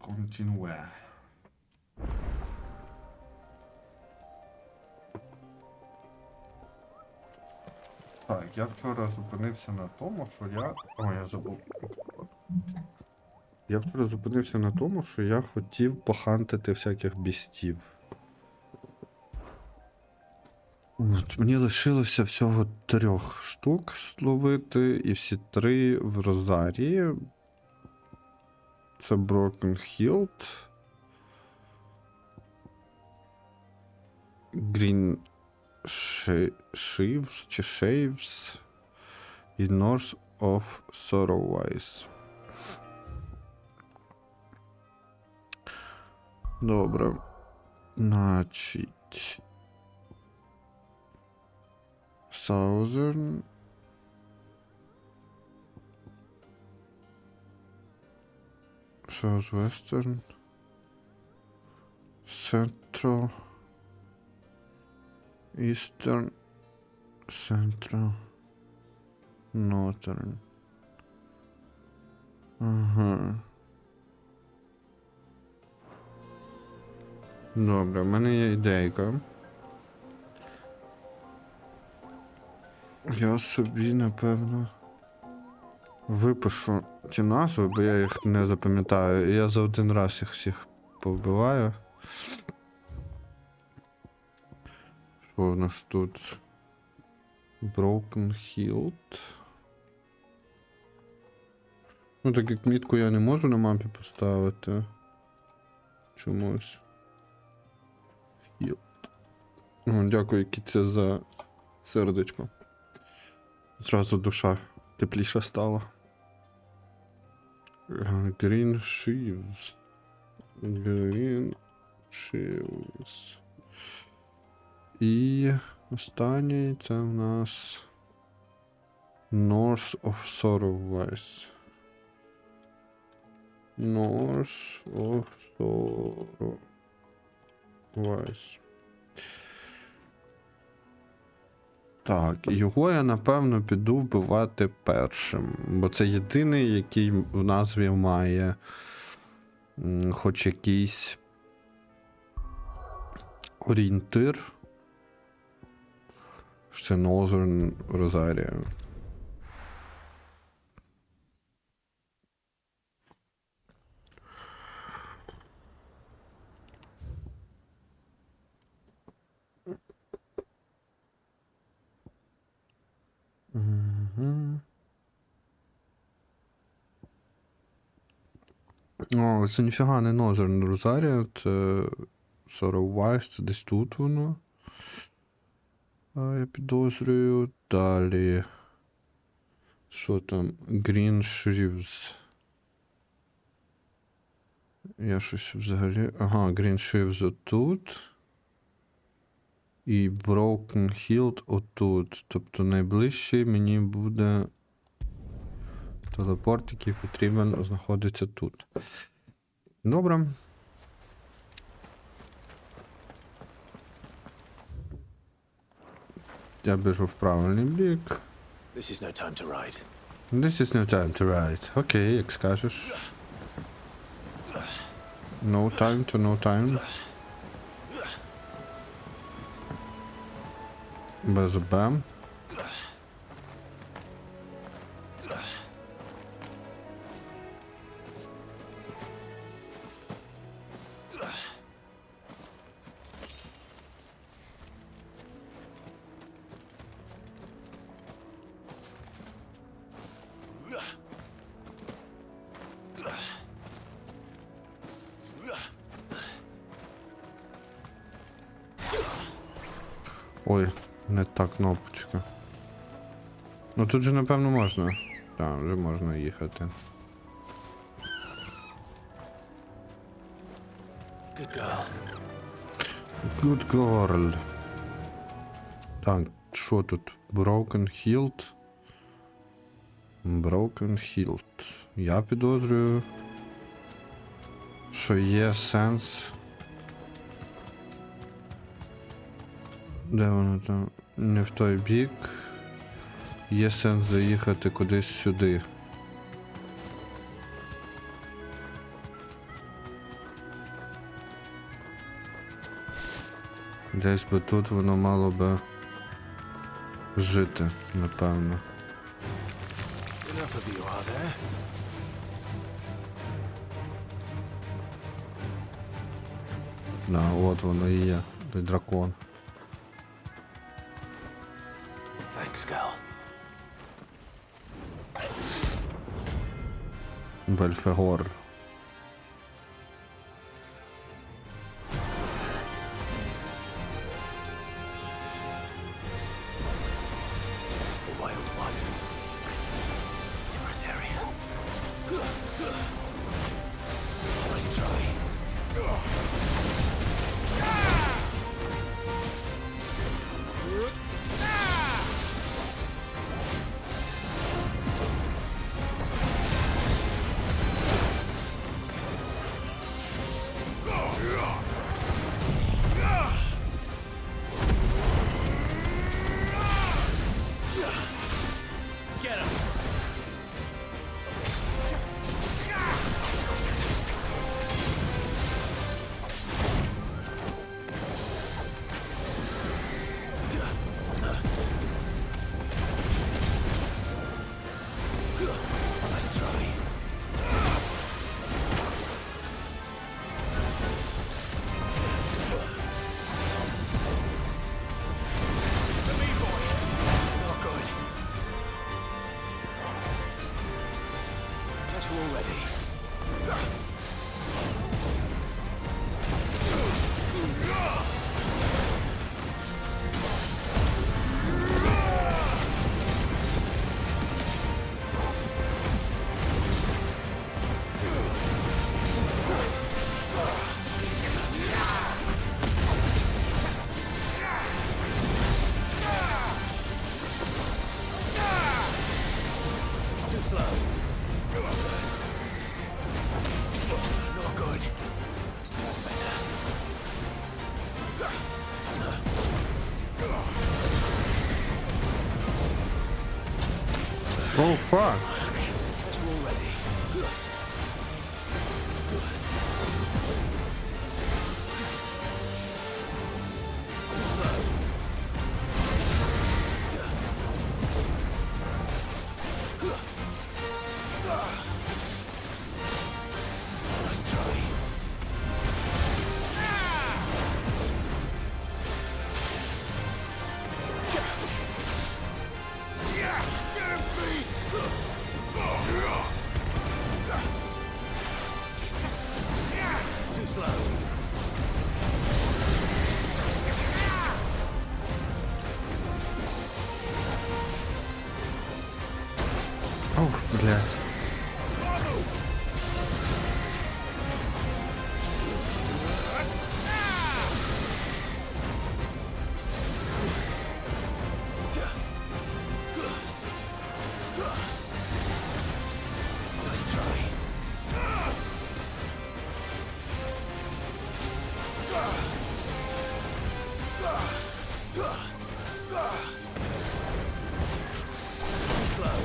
Continue. Так, я вчора зупинився на тому, що я... О, я забув. Я вчора зупинився на тому, що я хотів похантити всяких бістів. От, мені лишилося всього 3 штук зловити, і всі 3 в Розарії. Це Broken Hilt, Green Sheaves чи Shaves і North of Sorrows. Добре. Значить. Southern. Southwestern. Central. Eastern. Central. Northern. Ага. Добре, в мене є ідейка. Я собі, напевно, випишу ті назви, бо я їх не запам'ятаю. Я за один раз їх всіх повбиваю. Що у нас тут? Broken Hilt. Ну, так як мітку я не можу на мапі поставити. Чомусь. Hilt. О, дякую, Кіця, за сердечко. Зразу душа тепліша стала. Green Sheaves. Green Sheaves. І останній це у нас North of Sorrows. North of Sorrows. Так, його я, напевно, піду вбивати першим, бо це єдиний, який в назві має хоч якийсь орієнтир. Це Northern Rosaria. О, це ніфіга не Northern Rosaria, це Sorrows, це десь тут воно. Я підозрюю. Далі. Що там? Green Sheaves. Я щось взагалі... Ага, Green Sheaves отут. І Broken Hilt отут. Тобто найближчий мені буде телепорт, який потрібен знаходиться тут. Добре. Я біжу в правильний бік. This is no time to ride. This is no time to ride. Окей, як скажеш. No time to no time. Без ОБ. Ой, не та кнопочка. Ну тут же напевно можна. Так, вже можна їхати. Good girl. Good girl. Так, що тут? Broken Hilt. Broken Hilt. Я підозрюю, що є сенс. Де воно там? Не в той бік. Є сенс заїхати кудись сюди. Десь би тут воно мало би жити, напевно. Enough of you, are there? Да, от воно і є, той дракон. Thanks, Gal. Бельфегор. Wild one. This area. Nice try. Get him. Nice try. To me, boy. Not good. Catch you already. Too slow. Not good. That's better. О, фак! Catch you already. Too slow. Nice try. Too slow. Ох, блядь. Nice try. Too slow.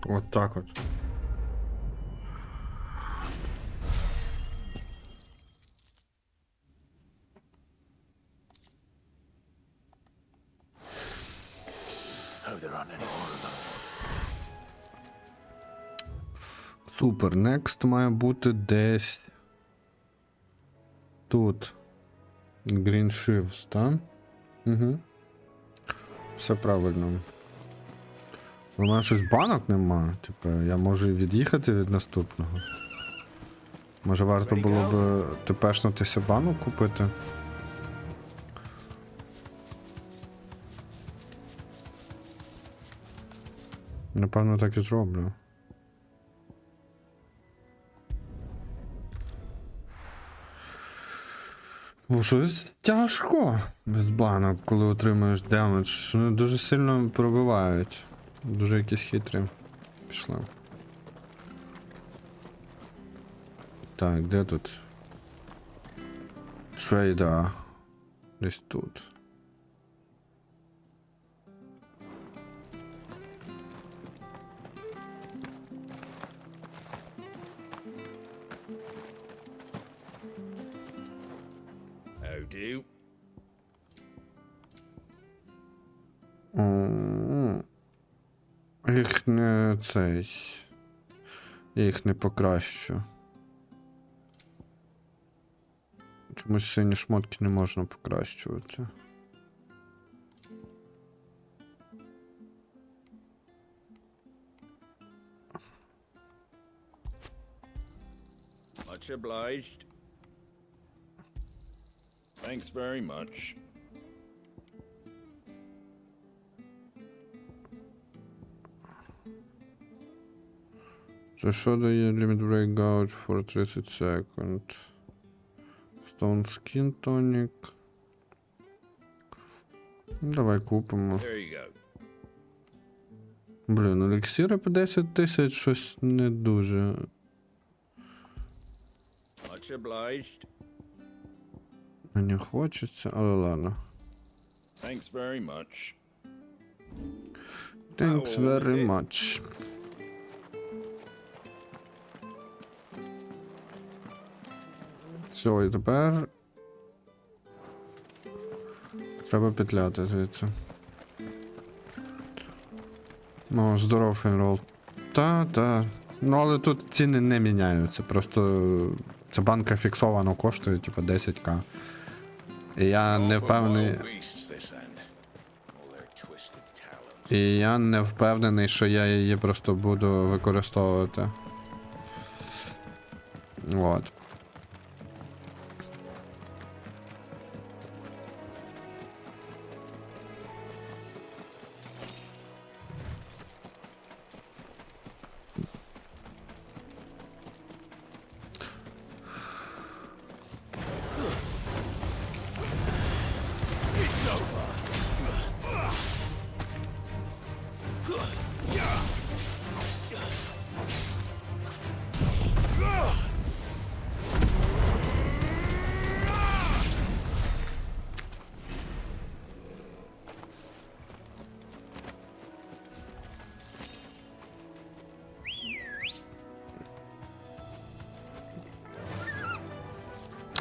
От так от. Hope there aren't any more of them. Супер. Next має бути десь тут. Green Shifts, так? Угу. Все правильно. У мене щось банок немає. Типу, я можу і від'їхати від наступного. Може варто було б тепешнутися банок купити? Напевно, так і зроблю. Бо щось тяжко без банок, коли отримуєш демедж. Вони дуже сильно пробивають. Дуже якісь хитрі. Пішли. Так, де тут? Трейда. Десь тут. How do? Їх не цей. Я їх не покращу. Чомусь сині шмотки не можна покращувати. Much obliged. Thanks very much. Це що дає Limit Breakout for 30 секунд? Stone Skin Tonic. Давай купимо. There you go. Блін, еліксири по 10 тисяч щось не дуже. Much obliged. Мені хочеться, але ладно. Thanks very much. Thanks very much. Все, і тепер треба петляти звідси. Ну, здоров, фінрол. Та. Ну, але тут ціни не міняються. Просто ця банка фіксовано коштує, типу, 10к. І я не впевнений. І я не впевнений, що я її просто буду використовувати. Вот.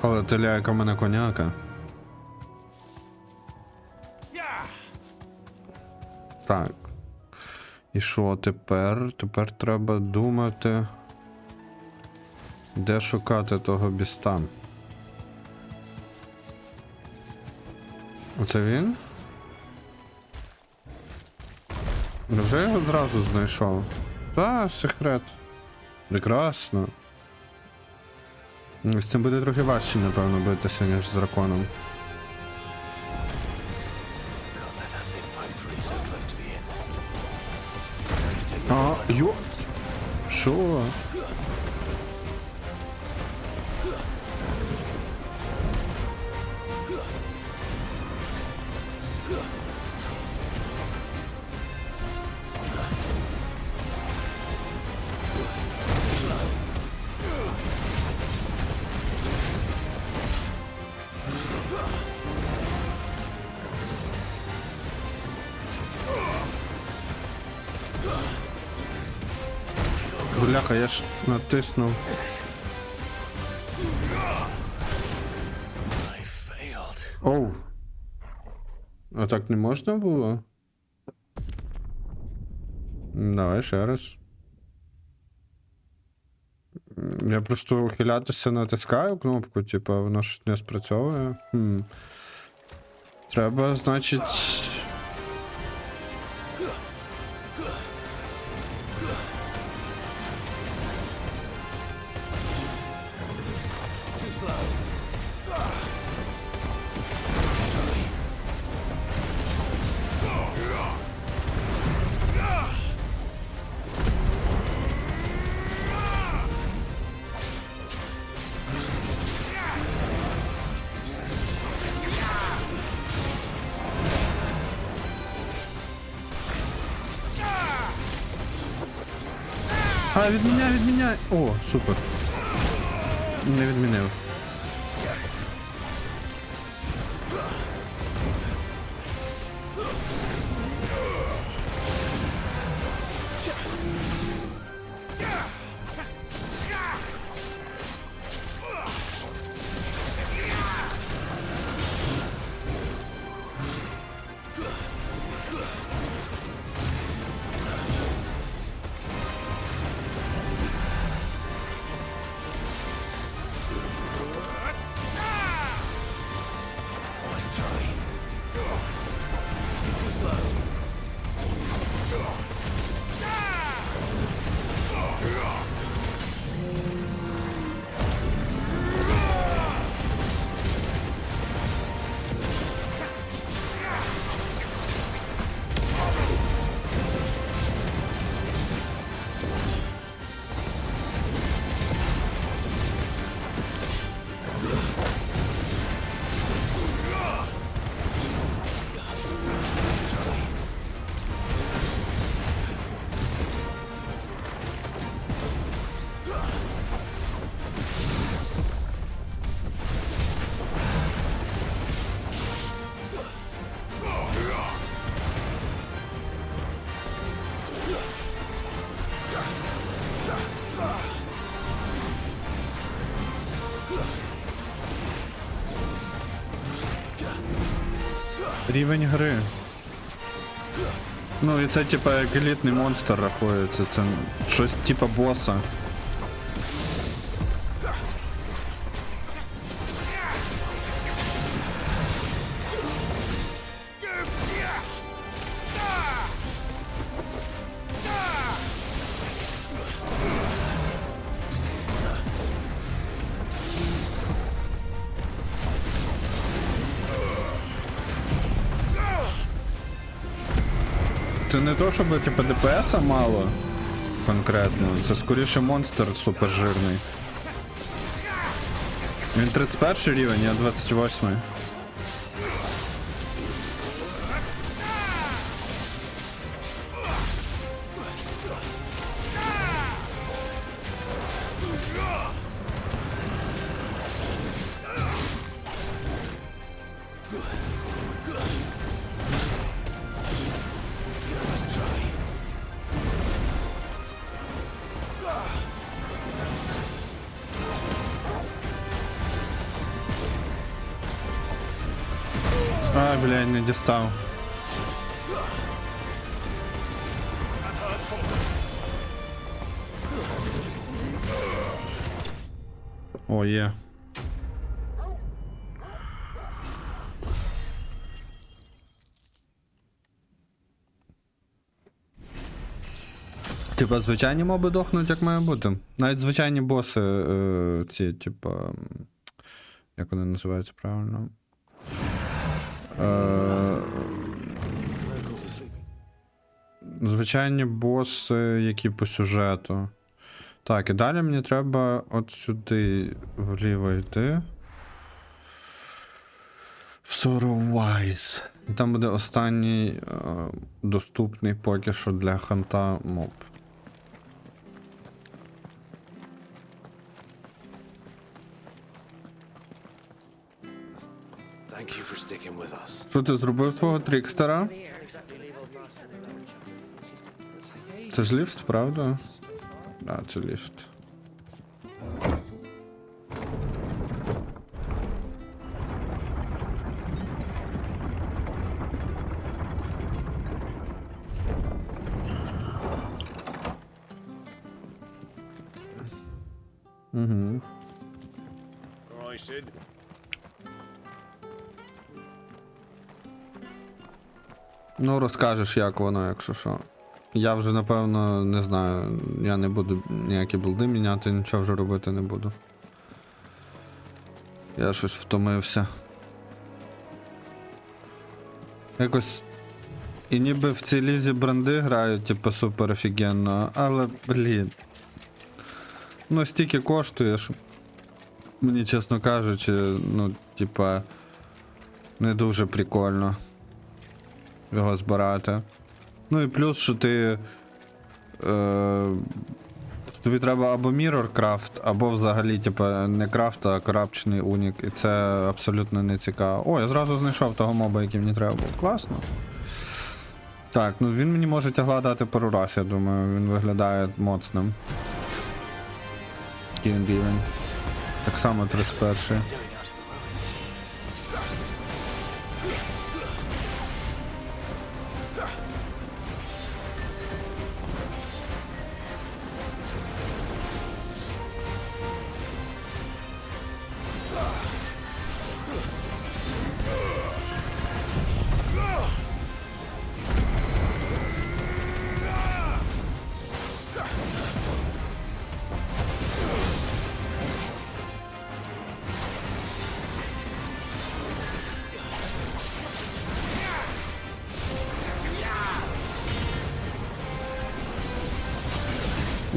Але ти ляйка в мене коняка. Так. І що тепер? Тепер треба думати, де шукати того біста. Оце він? Вже його одразу знайшов. Та, секрет. Прекрасно. З цим буде трохи важче, напевно, битися, ніж з драконом. А, йо! Що? Бляха, я ж натиснув. Оу. А так не можна було? Давай ще раз. Я просто ухилятися натискаю кнопку, типа воно ж не спрацьовує. Треба, значить. А, відміняй! О, супер. Не відмінив. Рівень гри. Ну і це типа як елітний монстр рахується, це щось типа боса. Це не то, щоб типа ДПСа мало конкретно, це скоріше монстр супержирний. Він 31 рівень, я 28. А, блядь, не дістав. О, є. Типа звичайні моби дохнуть, як має бути. Навіть звичайні боси, ці, типа. Як вони називаються правильно? Звичайні боси, які по сюжету. Так, і далі мені треба от сюди вліво йти. В Sorrowwise. І там буде останній доступний поки що для ханта моб. Що ти зробив твого трікстера? Це ж ліфт, правда? А, це ліфт. Угу. Ну, розкажеш, як воно, якщо що. Я вже, напевно, не знаю. Я не буду ніякі білди міняти, нічого вже робити не буду. Я щось втомився. Якось. І ніби в цій лізі бренди грають, типу, супер офігенно, але, блін. Ну, стільки коштує, що мені, чесно кажучи, ну, типа, не дуже прикольно його збирати. Ну і плюс, що ти. Тобі треба або Mirror Craft, або взагалі, типа, не крафт, а корабчний унік. І це абсолютно не цікаво. О, я зразу знайшов того моба, який мені треба було. Класно. Так, ну він мені може тягла дати пару раз, я думаю, він виглядає моцним. Він рівень. Так само 31-й.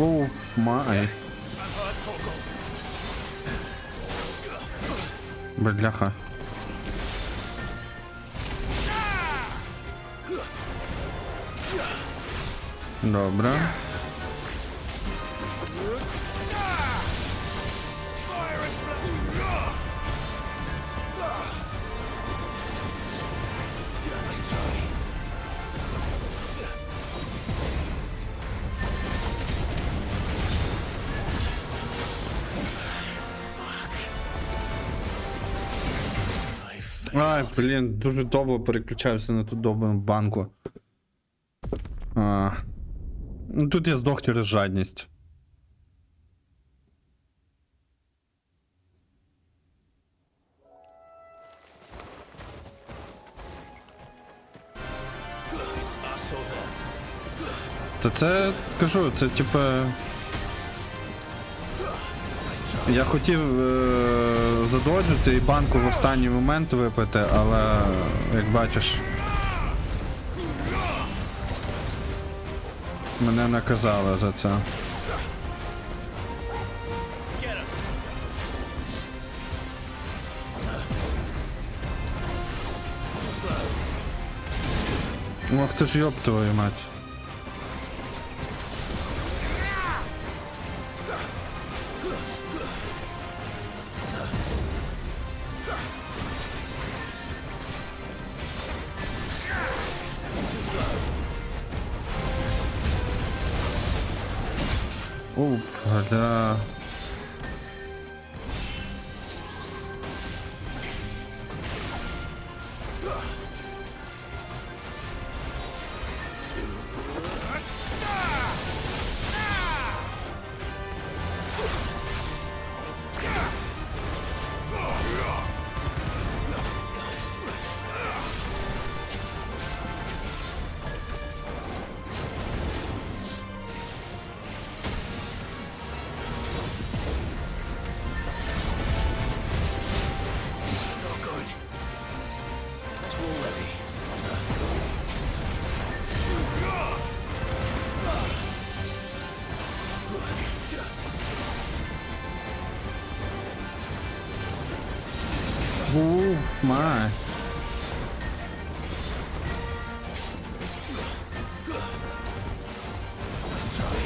Оу, май. Бляха. Добре. Ай, блін, дуже довго переключався на ту довбану банку. Ну тут я здох через жадність. It's us or them. Та це, кажу, це типа... Я хотів задоджити і банку в останній момент випити, але, як бачиш, мене наказали за це. Get him. Ох ти ж йоб твою мать. Оп, да. Not good. Let's roll ready. Май. Let's try.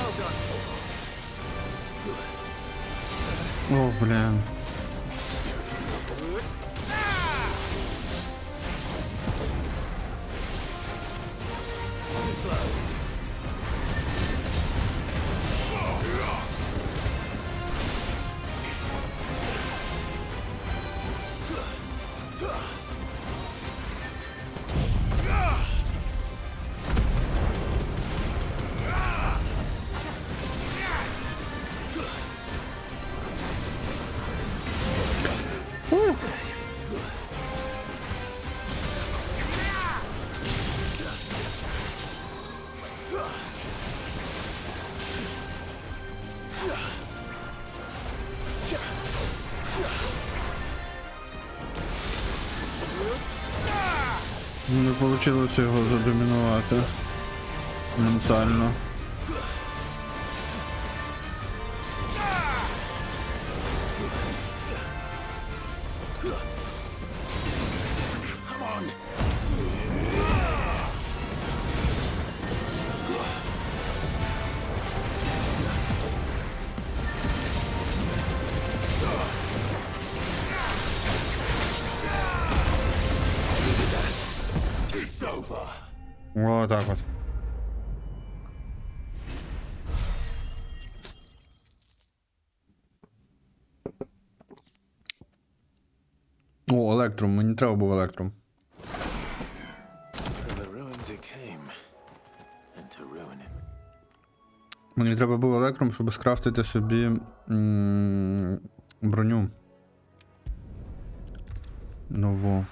Well done, Torvald. О, блін. Too slow. Не вийшло його задомінувати. Ментально. Come on. It's over. О, так от. О, електром, мені треба був електром. From the ruins it came, and to ruin it. Мені треба був електром, щоб скрафтити собі броню. Нову.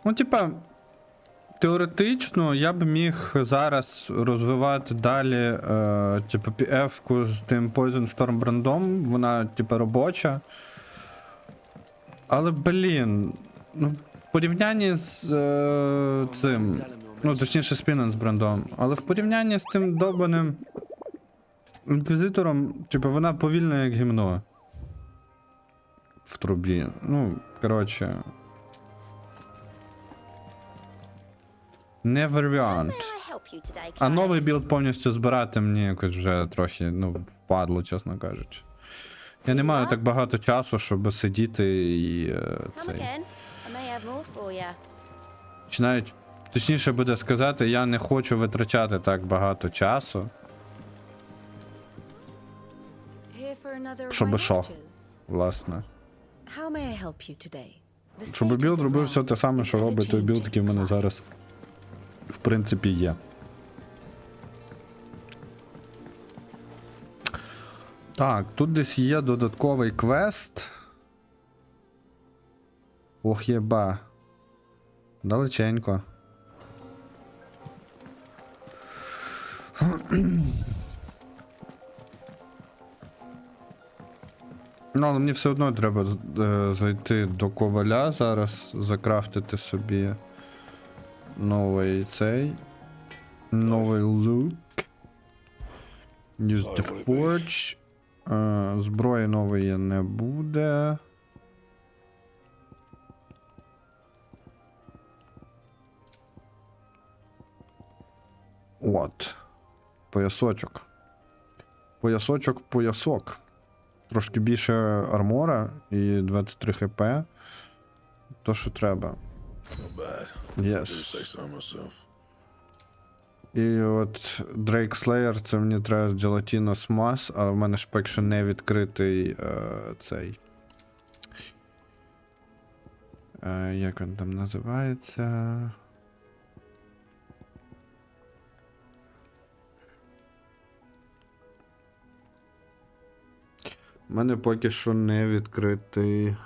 Ну, типа, теоретично я б міг зараз розвивати далі, типу, PF-ку з тим Poison Storm брендом, вона, типу, робоча. Але, блін, ну, в порівнянні з цим Ну, точніше, спінен з брендом. Але в порівнянні з тим довбаним інквізитором, типу, вона повільна як гімно. В трубі. Ну, коротше. Не варіант. А новий білд повністю збирати мені якось вже трохи, ну, впадло, чесно кажучи. Я не маю так багато часу, щоб сидіти і цей. Чи навіть, точніше буде сказати, я не хочу витрачати так багато часу. Щоб що, власне. Щоб білд робив все те саме, що робить той білд, який в мене зараз, в принципі, є. Так, тут десь є додатковий квест. Ох, єба. Далеченько. Ну, але мені все одно треба зайти до коваля зараз, закрафтити собі новий цей. Новий лук. Use the forge. Зброї нової не буде. От. Поясочок. Поясок. Трошки більше армора і 23 хп. То, що треба. Yes. І от Drake Slayer, це мені треба Gelatinous Mass, а в мене ж поки що не відкритий цей. Як він там називається? У мене поки що не відкритий.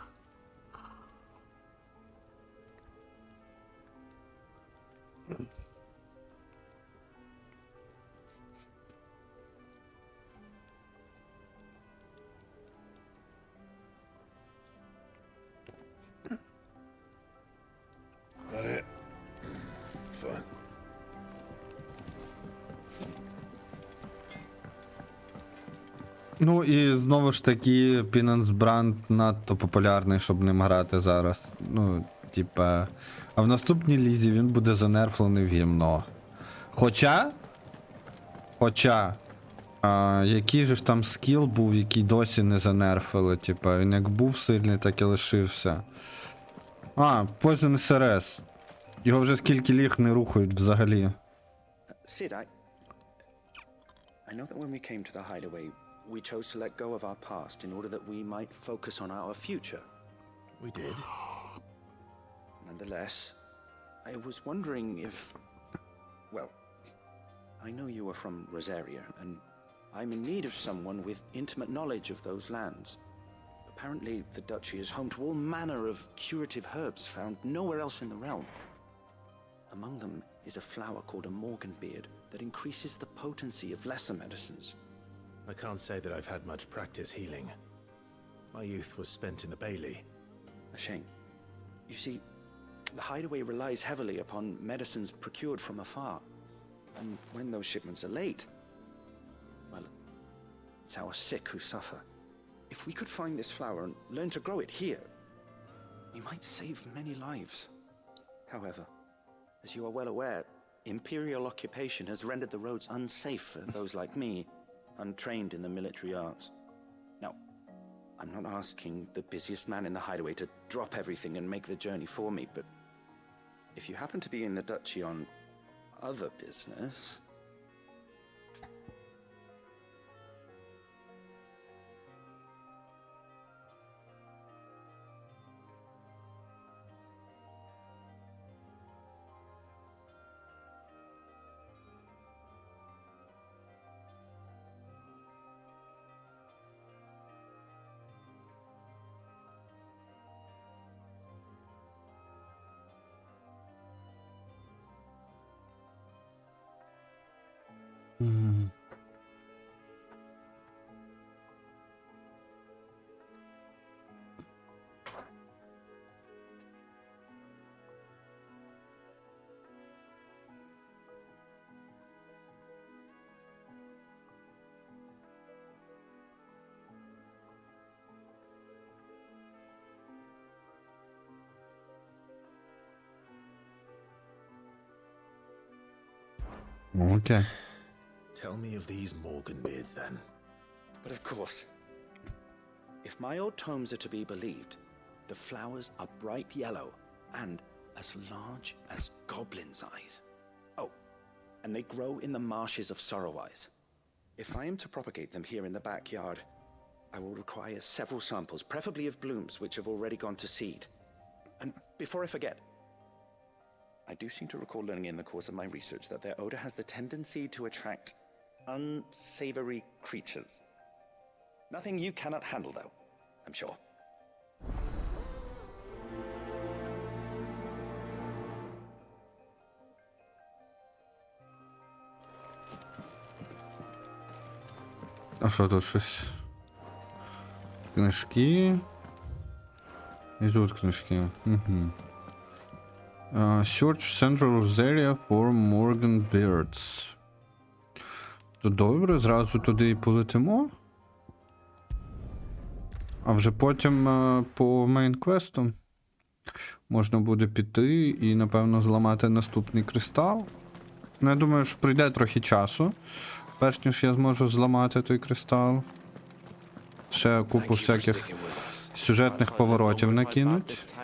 Ну і знову ж таки, Penance Brand надто популярний, щоб ним грати зараз. Ну, типа. А в наступній лізі він буде занерфлений в гімно. Хоча. Який же ж там скіл був, який досі не занерфили, типа, він як був сильний, так і лишився. Poison SRS. Його вже скільки ліг не рухають взагалі. Sid, I know that when we came to the hideaway, we chose to let go of our past in order that we might focus on our future. We did. Nonetheless, I was wondering if... Well, I know you are from Rosaria, and I'm in need of someone with intimate knowledge of those lands. Apparently, the duchy is home to all manner of curative herbs found nowhere else in the realm. Among them is a flower called a Morganbeard that increases the potency of lesser medicines. I can't say that I've had much practice healing. My youth was spent in the Bailey. A shame. You see, the hideaway relies heavily upon medicines procured from afar. And when those shipments are late, well, it's our sick who suffer. If we could find this flower and learn to grow it here, we might save many lives. However, as you are well aware, imperial occupation has rendered the roads unsafe for those like me, untrained in the military arts. Now, I'm not asking the busiest man in the hideaway to drop everything and make the journey for me, but if you happen to be in the duchy on other business... Окей. Tell me of these Morgan beards then. But of course, if my old tomes are to be believed, the flowers are bright yellow and as large as goblins' eyes. Oh, and they grow in the marshes of Sorrowise. If I am to propagate them here in the backyard, I will require several samples, preferably of blooms which have already gone to seed. And before I forget, I do seem to recall learning in the course of my research that their odor has the tendency to attract unsavory creatures. Nothing you cannot handle, though, I'm sure. А що тут щось? Книжки. І тут книжки. Угу. Search Central Area for Morgan Beards. То добре, зразу туди і полетимо. А вже потім по мейн-квесту можна буде піти і, напевно, зламати наступний кристал. Ну, я думаю, що пройде трохи часу, перш ніж я зможу зламати той кристал. Ще купу всяких сюжетних поворотів накинуть.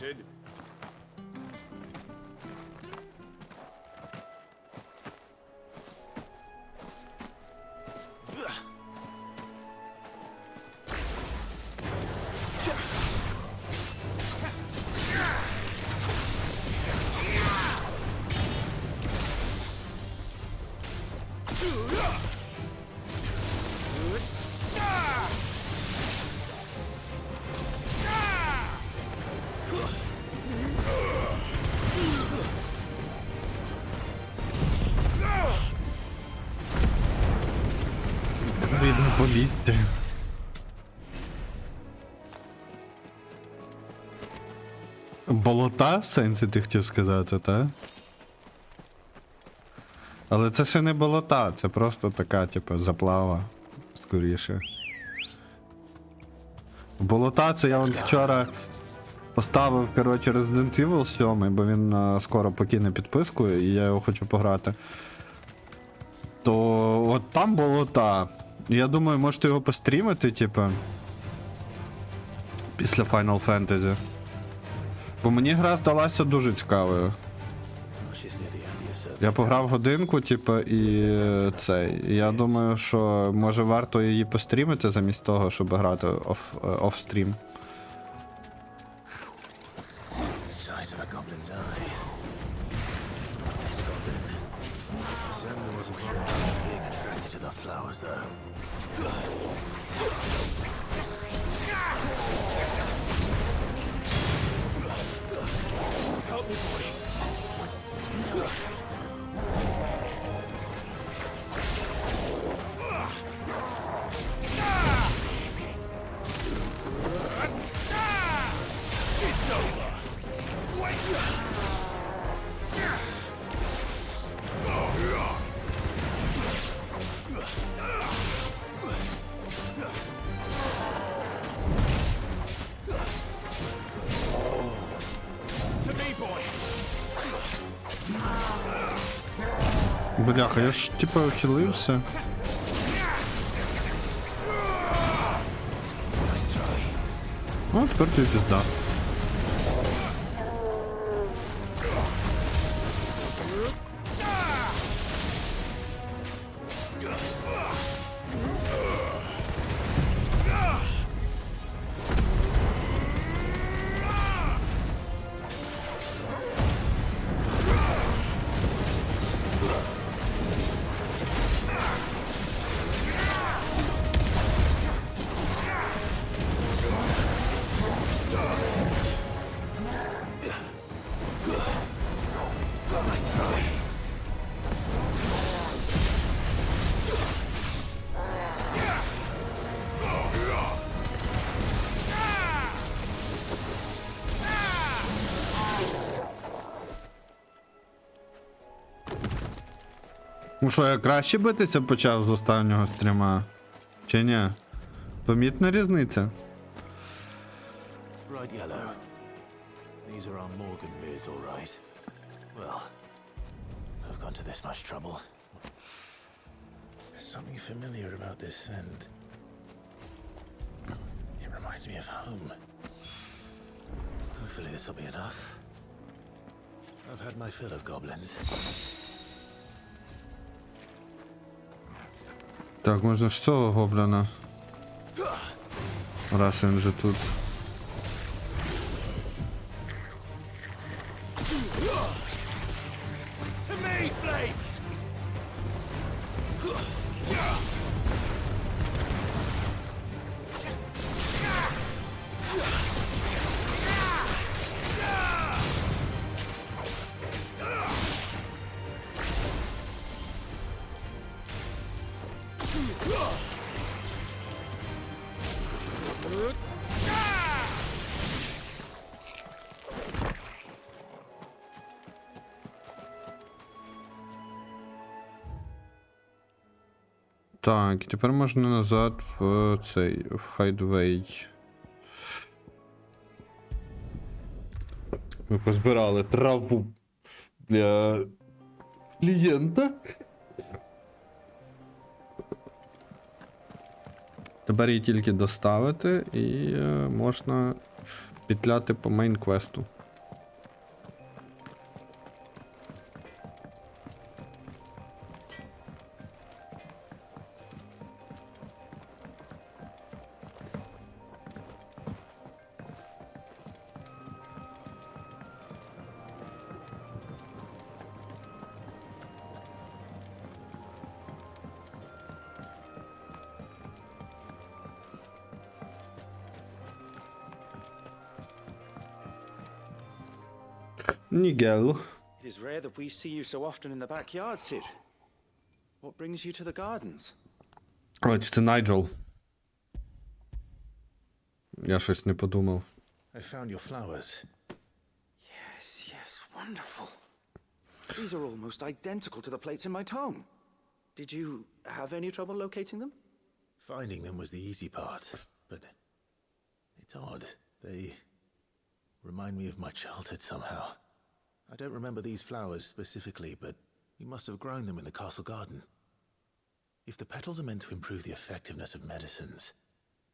Sid. Видно по лісті. Болота, в сенсі ти хотів сказати, та? Але це ще не болота, це просто така, типу, заплава, скоріше. Болота це я вон вчора поставив, коротше, Resident Evil 7, бо він скоро покине підписку, і я його хочу пограти. То от там болота. Я думаю, можете його пострімити, типу, після Final Fantasy. Бо мені гра здалася дуже цікавою. Я пограв годинку, типу, і цей. Я думаю, що може варто її пострімити замість того, щоб грати офстрім. Бляха, я ж типа ухилився. О, тепер тобі пізда. Ну що, я краще битися почав з останнього стріма? Чи ні? Помітна різниця? Bright yellow. These are our Morgan beards, all right. Well, I've gone to this much trouble. There's something familiar about this scent. It reminds me of home. Hopefully this will be enough. I've had my fill of goblins. Так, можна ж цього гоблина. Раз він же тут. To me, flames! Так, і тепер можна назад в цей, в хайдвей. Ми позбирали траву для клієнта. Тепер її тільки доставити і можна петляти по мейн-квесту. Нігел. It is rare that we see you so often in the backyard, Sid. What brings you to the gardens? Ось це Найджел. Я щось не подумав. I found your flowers. Yes, yes, wonderful. These are almost identical to the plates in my tome. Did you have any trouble locating them? Finding them was the easy part, but it's odd. They remind me of my childhood somehow. I don't remember these flowers specifically, but you must have grown them in the castle garden. If the petals are meant to improve the effectiveness of medicines,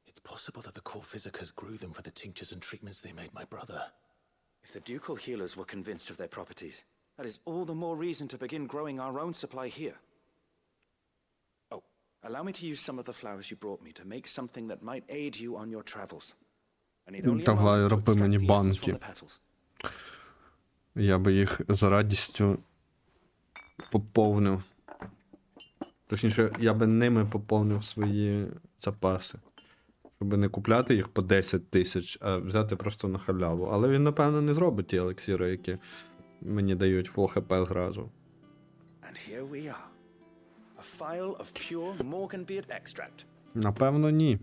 it's possible that the court physicers grew them for the tinctures and treatments they made my brother. If the ducal healers were convinced of their properties, that is all the more reason to begin growing our own supply here. Oh, allow me to use some of the flowers you brought me to make something that might aid you on your travels. I need only a Давай, moment to роби extract мені the essence банки. from the petals. Я би їх з радістю поповнив. Точніше, я би ними поповнив свої запаси. Щоб не купляти їх по 10 тисяч, а взяти просто на халяву. Але він, напевно, не зробить ті елексіри, які мені дають фул хп зразу. And here we are. A phial of pure Morganbeard extract. Напевно, ні.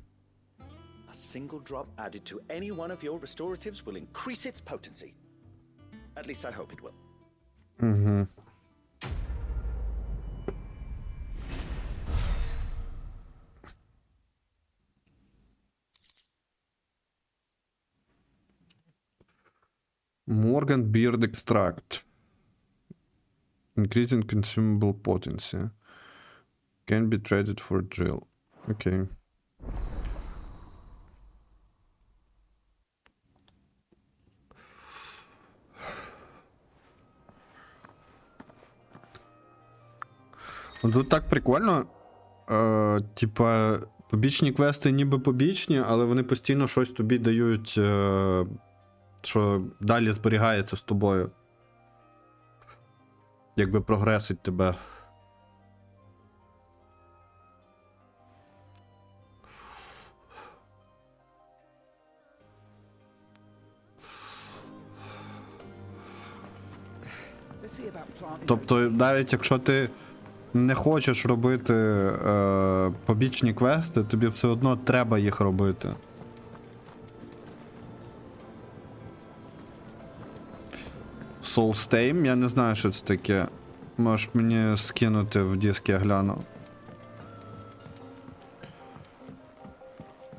A single drop added to any one of your restoratives will increase its potency. At least I hope it will. Угу. Morgan Beard Extract. Increasing consumable potency. Can be traded for gel. Окей. Тут так прикольно. Типа, побічні квести ніби побічні, але вони постійно щось тобі дають, що далі зберігається з тобою. Якби прогресить тебе. Тобто, навіть якщо ти не хочеш робити побічні квести, тобі все одно треба їх робити. Soulstame, я не знаю, що це таке. Можеш мені скинути в диск, я гляну.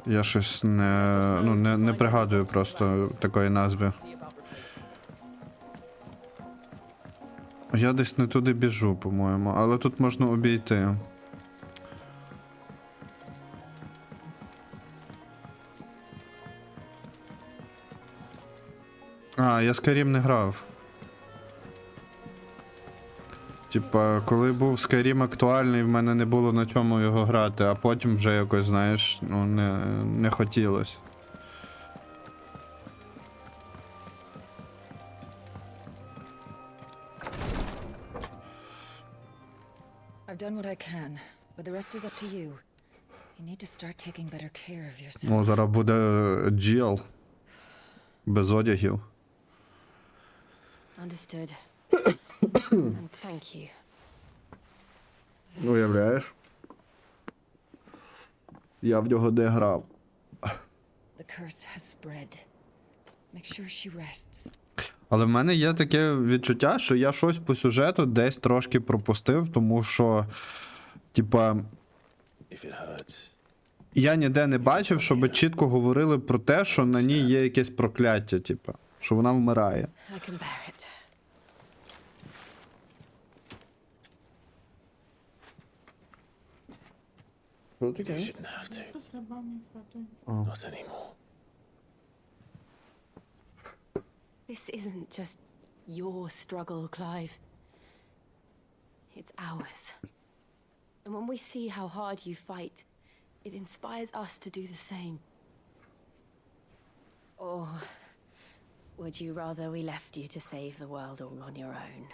Я щось не пригадую просто такої назви. Я десь не туди біжу, по-моєму, але тут можна обійти. А, я Skyrim не грав. Типа, коли був Skyrim актуальний, в мене не було на чому його грати, а потім вже якось, знаєш, ну, не хотілося. I've done what I can, but the rest is up to you. You need to start taking better care of yourself. Ну, зараз буде джіл. Без одягів. Understood. And thank you. Уявляєш? Я в нього не грав. The curse has spread. Make sure she rests. Але в мене є таке відчуття, що я щось по сюжету десь трошки пропустив, тому що, типа, If it hurts, я ніде не бачив, щоб чітко говорили про те, що на ній є якесь прокляття, типа, що вона вмирає. I can bear it. you shouldn't have to. Not anymore. This isn't just your struggle, Clive. It's ours. And when we see how hard you fight, it inspires us to do the same. Or would you rather we left you to save the world all on your own?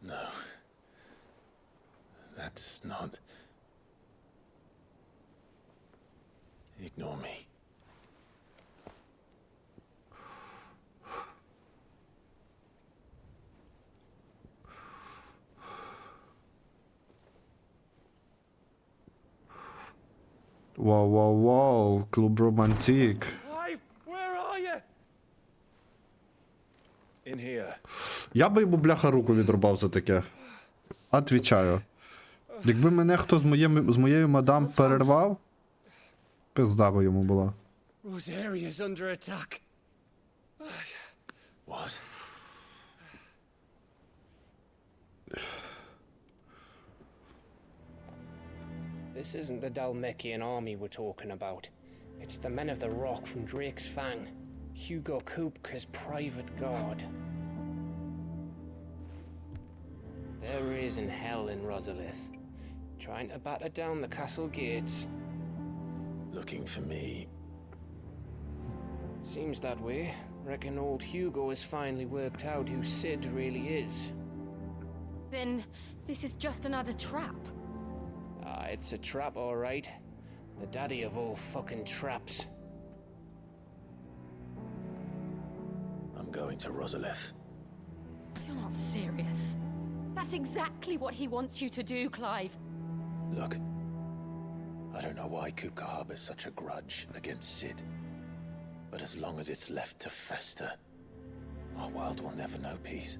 No. That's not. Ignore me. Вау, клуб романтик. Clive, where are you? In here. Я би йому, бляха, руку відрубав за таке. Отвічаю. Якби мене хто з моєю мадам перервав, пизда би йому була. Rosaria's under attack. What? This isn't the Dalmekian army we're talking about. It's the men of the Rock from Drake's Fang. Hugo Kupka's private guard. There is in hell in Rosalith, trying to batter down the castle gates. Looking for me. Seems that way. Reckon old Hugo has finally worked out who Sid really is. Then this is just another trap. Ah, it's a trap, all right. The daddy of all fucking traps. I'm going to Rosalith. You're not serious. That's exactly what he wants you to do, Clive. Look, I don't know why Kupka harbors such a grudge against Sid. But as long as it's left to fester, our world will never know peace.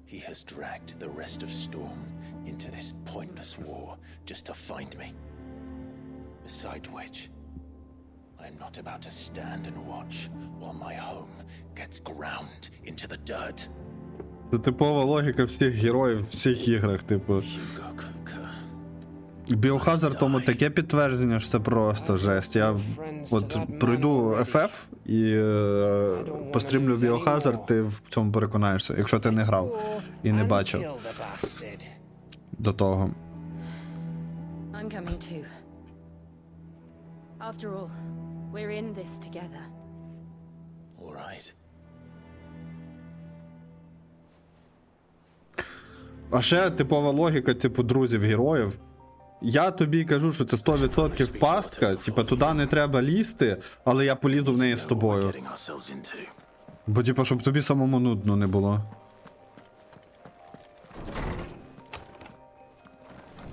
He has dragged the rest of Storm into this pointless war just to find me. Besides which, I am not about to stand and watch while my home gets ground into the dirt. Це типова логіка всіх героїв в всіх іграх, типу. Hugo Kupka. Біохазард тому таке підтвердження, що це просто жесть. Я от пройду FF і пострімлю Біохазард, ти в цьому переконаєшся, якщо ти не грав і не бачив до того. I'm coming too. After all, we're in this together. All right. А ще типова логіка, типу, друзів-героїв. Я тобі кажу, що це 100% пастка, типу, туди не треба лізти, але я полізу в неї з тобою. Getting ourselves into. Бо, типу, щоб тобі самому нудно не було.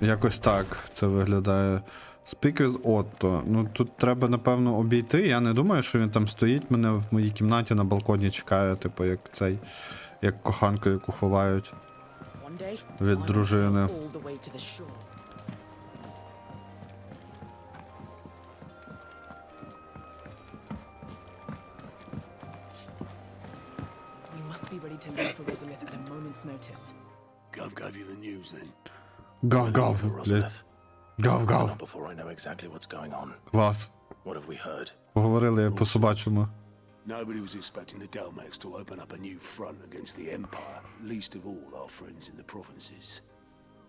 Якось так це виглядає. Speak with Otto. Ну, тут треба, напевно, обійти. Я не думаю, що він там стоїть, мене в моїй кімнаті на балконі чекає, типу, як цей. Як коханку, яку ховають One day, від I will дружини. sail all the way to the shore. We must be ready to leave for Rosalith at a moment's notice. Gov gave you the news then. Гав-гав, For блядь. Rosalith. Гав-гав. Not before I know exactly what's going on. Клас. What have we heard? Поговорили по-собачому. Nobody was expecting the Dalmacs to open up a new front against the Empire, least of all our friends in the provinces.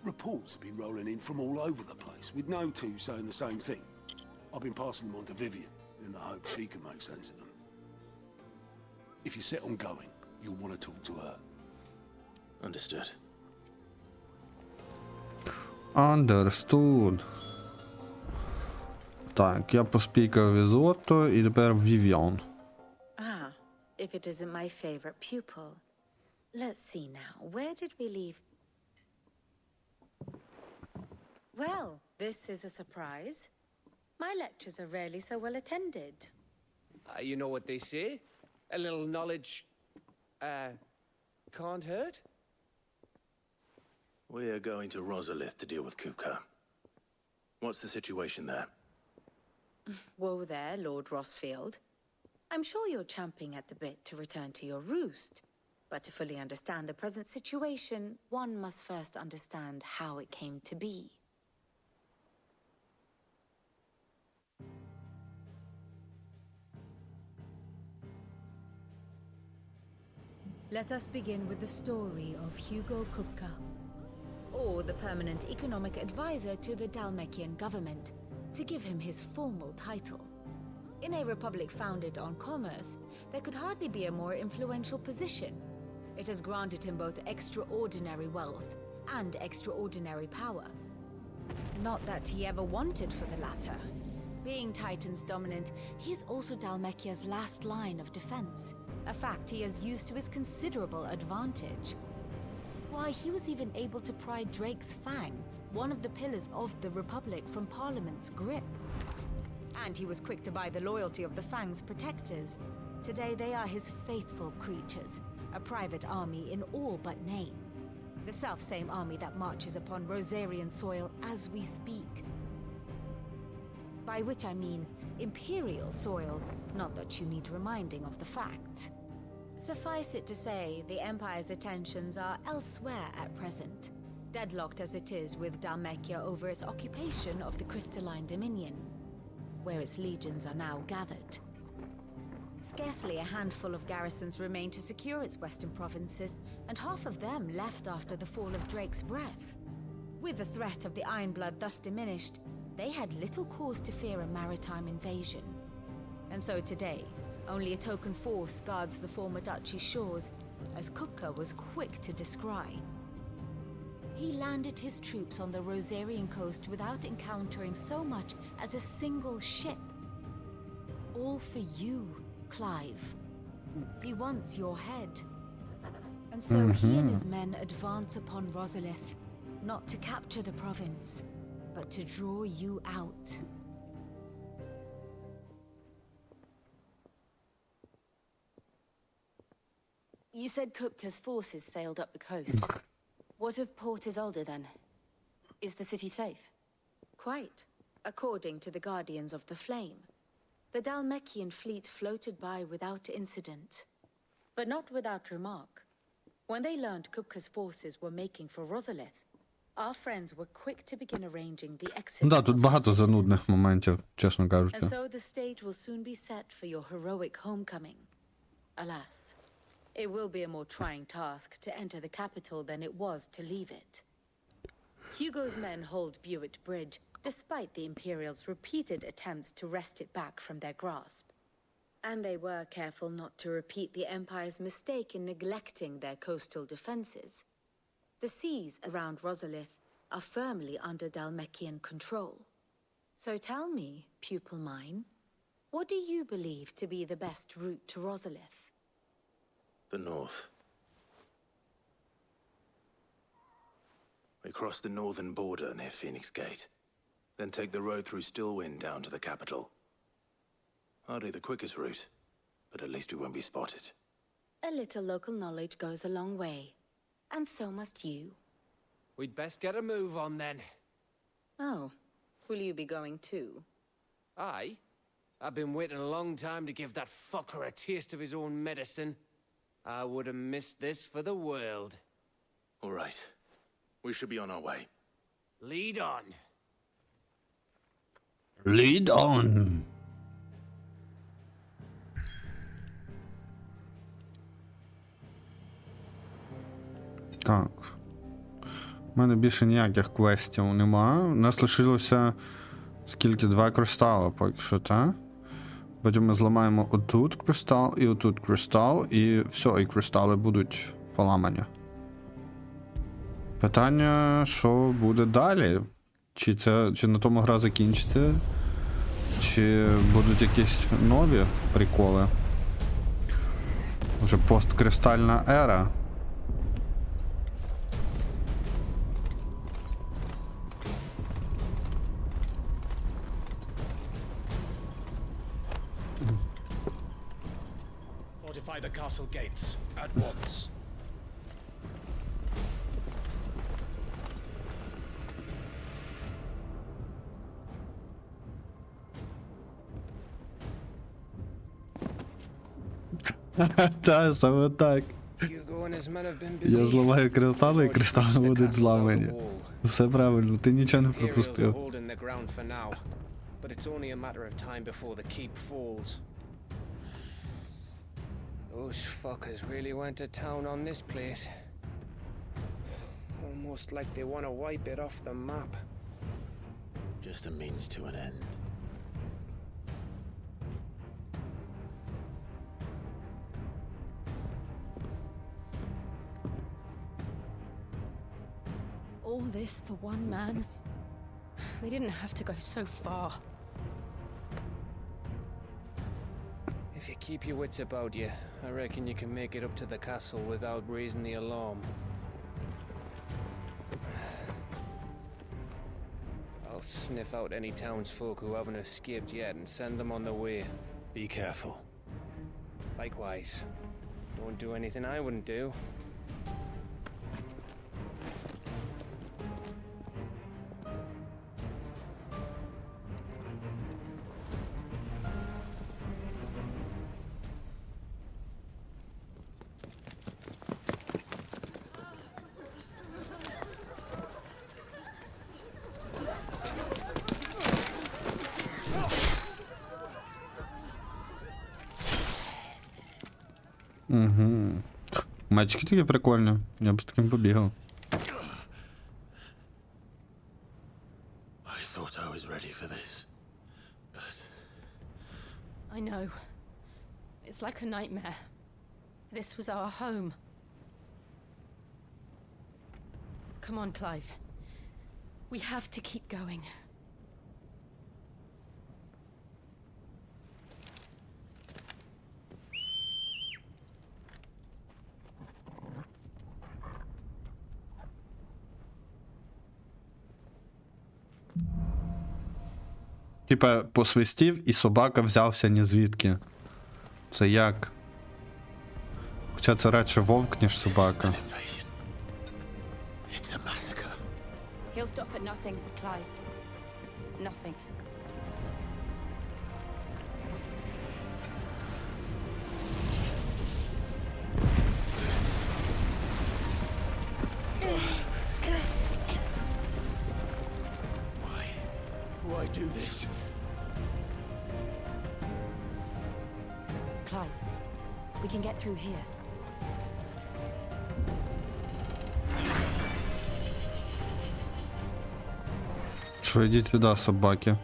Reports have been rolling in from all over the place, with no two saying the same thing. I've been passing them on to Vivian, in the hope she can make sense of them. If you're set on going, you'll want to talk to her. Understood. Understood. Так, я поспікав із Отто і тепер Вівіан. Ah, if it isn't my favorite pupil. Let's see now. Where did we leave? Well, this is a surprise. My lectures are rarely so well attended. You know what they say? A little knowledge, can't hurt? We're going to Rosalith to deal with Kupka. What's the situation there? Whoa there, Lord Rossfield. I'm sure you're champing at the bit to return to your roost. But to fully understand the present situation, one must first understand how it came to be. Let us begin with the story of Hugo Kupka, or the permanent economic advisor to the Dalmekian government, to give him his formal title. In a republic founded on commerce, there could hardly be a more influential position. It has granted him both extraordinary wealth and extraordinary power. Not that he ever wanted for the latter. Being Titan's dominant, he is also Dalmekia's last line of defense, a fact he has used to his considerable advantage. Why, he was even able to pry Drake's Fang, one of the pillars of the Republic, from Parliament's grip. And he was quick to buy the loyalty of the Fang's protectors. Today they are his faithful creatures, a private army in all but name. The self-same army that marches upon Rosarian soil as we speak. By which I mean imperial soil, not that you need reminding of the fact. Suffice it to say, the Empire's attentions are elsewhere at present, deadlocked as it is with Dalmekia over its occupation of the Crystalline Dominion, where its legions are now gathered. Scarcely a handful of garrisons remain to secure its western provinces, and half of them left after the fall of Drake's Breath. With the threat of the Ironblood thus diminished, they had little cause to fear a maritime invasion. And so today, only a token force guards the former duchy's shores, as Kupka was quick to descry. He landed his troops on the Rosarian coast without encountering so much as a single ship. All for you, Clive. He wants your head. And so he and his men advance upon Rosalith, not to capture the province, but to draw you out. You said Kupka's forces sailed up the coast. What of Port Isolde then? Is the city safe? Quite, according to the Guardians of the Flame. The Dalmekian fleet floated by without incident, but not without remark. When they learned Kupka's forces were making for Rosalith, our friends were quick to begin arranging the exodus Да, тут of багато our занудних citizens. моментів, чесно кажучи. And so the stage will soon be set for your heroic homecoming. Alas, it will be a more trying task to enter the capital than it was to leave it. Hugo's men hold Buett Bridge, despite the Imperials' repeated attempts to wrest it back from their grasp. And they were careful not to repeat the Empire's mistake in neglecting their coastal defenses. The seas around Rosalith are firmly under Dalmekian control. So tell me, pupil mine, what do you believe to be the best route to Rosalith? The north. We cross the northern border near Phoenix Gate, then take the road through Stillwind down to the capital. Hardly the quickest route, but at least we won't be spotted. A little local knowledge goes a long way. And so must you. We'd best get a move on then. Oh, will you be going too? Aye. I've been waiting a long time to give that fucker a taste of his own medicine. I would have missed this for the world. All right. We should be on our way. Lead on. Lead on. Так. У мене більше ніяких квестів нема. У нас лишилося скільки? 2 кристали поки що, та? Потім ми зламаємо отут кристал і отут кристал, і все, і кристали будуть поламані. Питання, що буде далі? Чи на тому гра закінчиться? Чи будуть якісь нові приколи? Вже посткристальна ера. Fortify the castle gates at once. Та, саме так. Hugo and his men have been Я busy. зламаю кристали, і кристали будуть зламані. Все правильно, ти нічого не Imperials are пропустив. holding the ground for now, but it's only a matter of time before the keep falls. Those fuckers really went to town on this place. Almost like they want to wipe it off the map. Just a means to an end. All this for one man? They didn't have to go so far. If you keep your wits about you, I reckon you can make it up to the castle without raising the alarm. I'll sniff out any townsfolk who haven't escaped yet and send them on their way. Be careful. Likewise. Don't do anything I wouldn't do. Угу. Мечики такі прикольні. Я б з таким побігав. I thought I was ready for this. But I know. It's like a nightmare. This was our home. Come on, Clive. We have to keep going. Типа посвистів і собака взявся ні звідки. Це як? Хоча це радше вовк, ніж собака. an invasion. It's a massacre. He'll stop at nothing, Clive. Nothing. Why do this? Clive, we can get through here. Що йдіть сюди, собаки.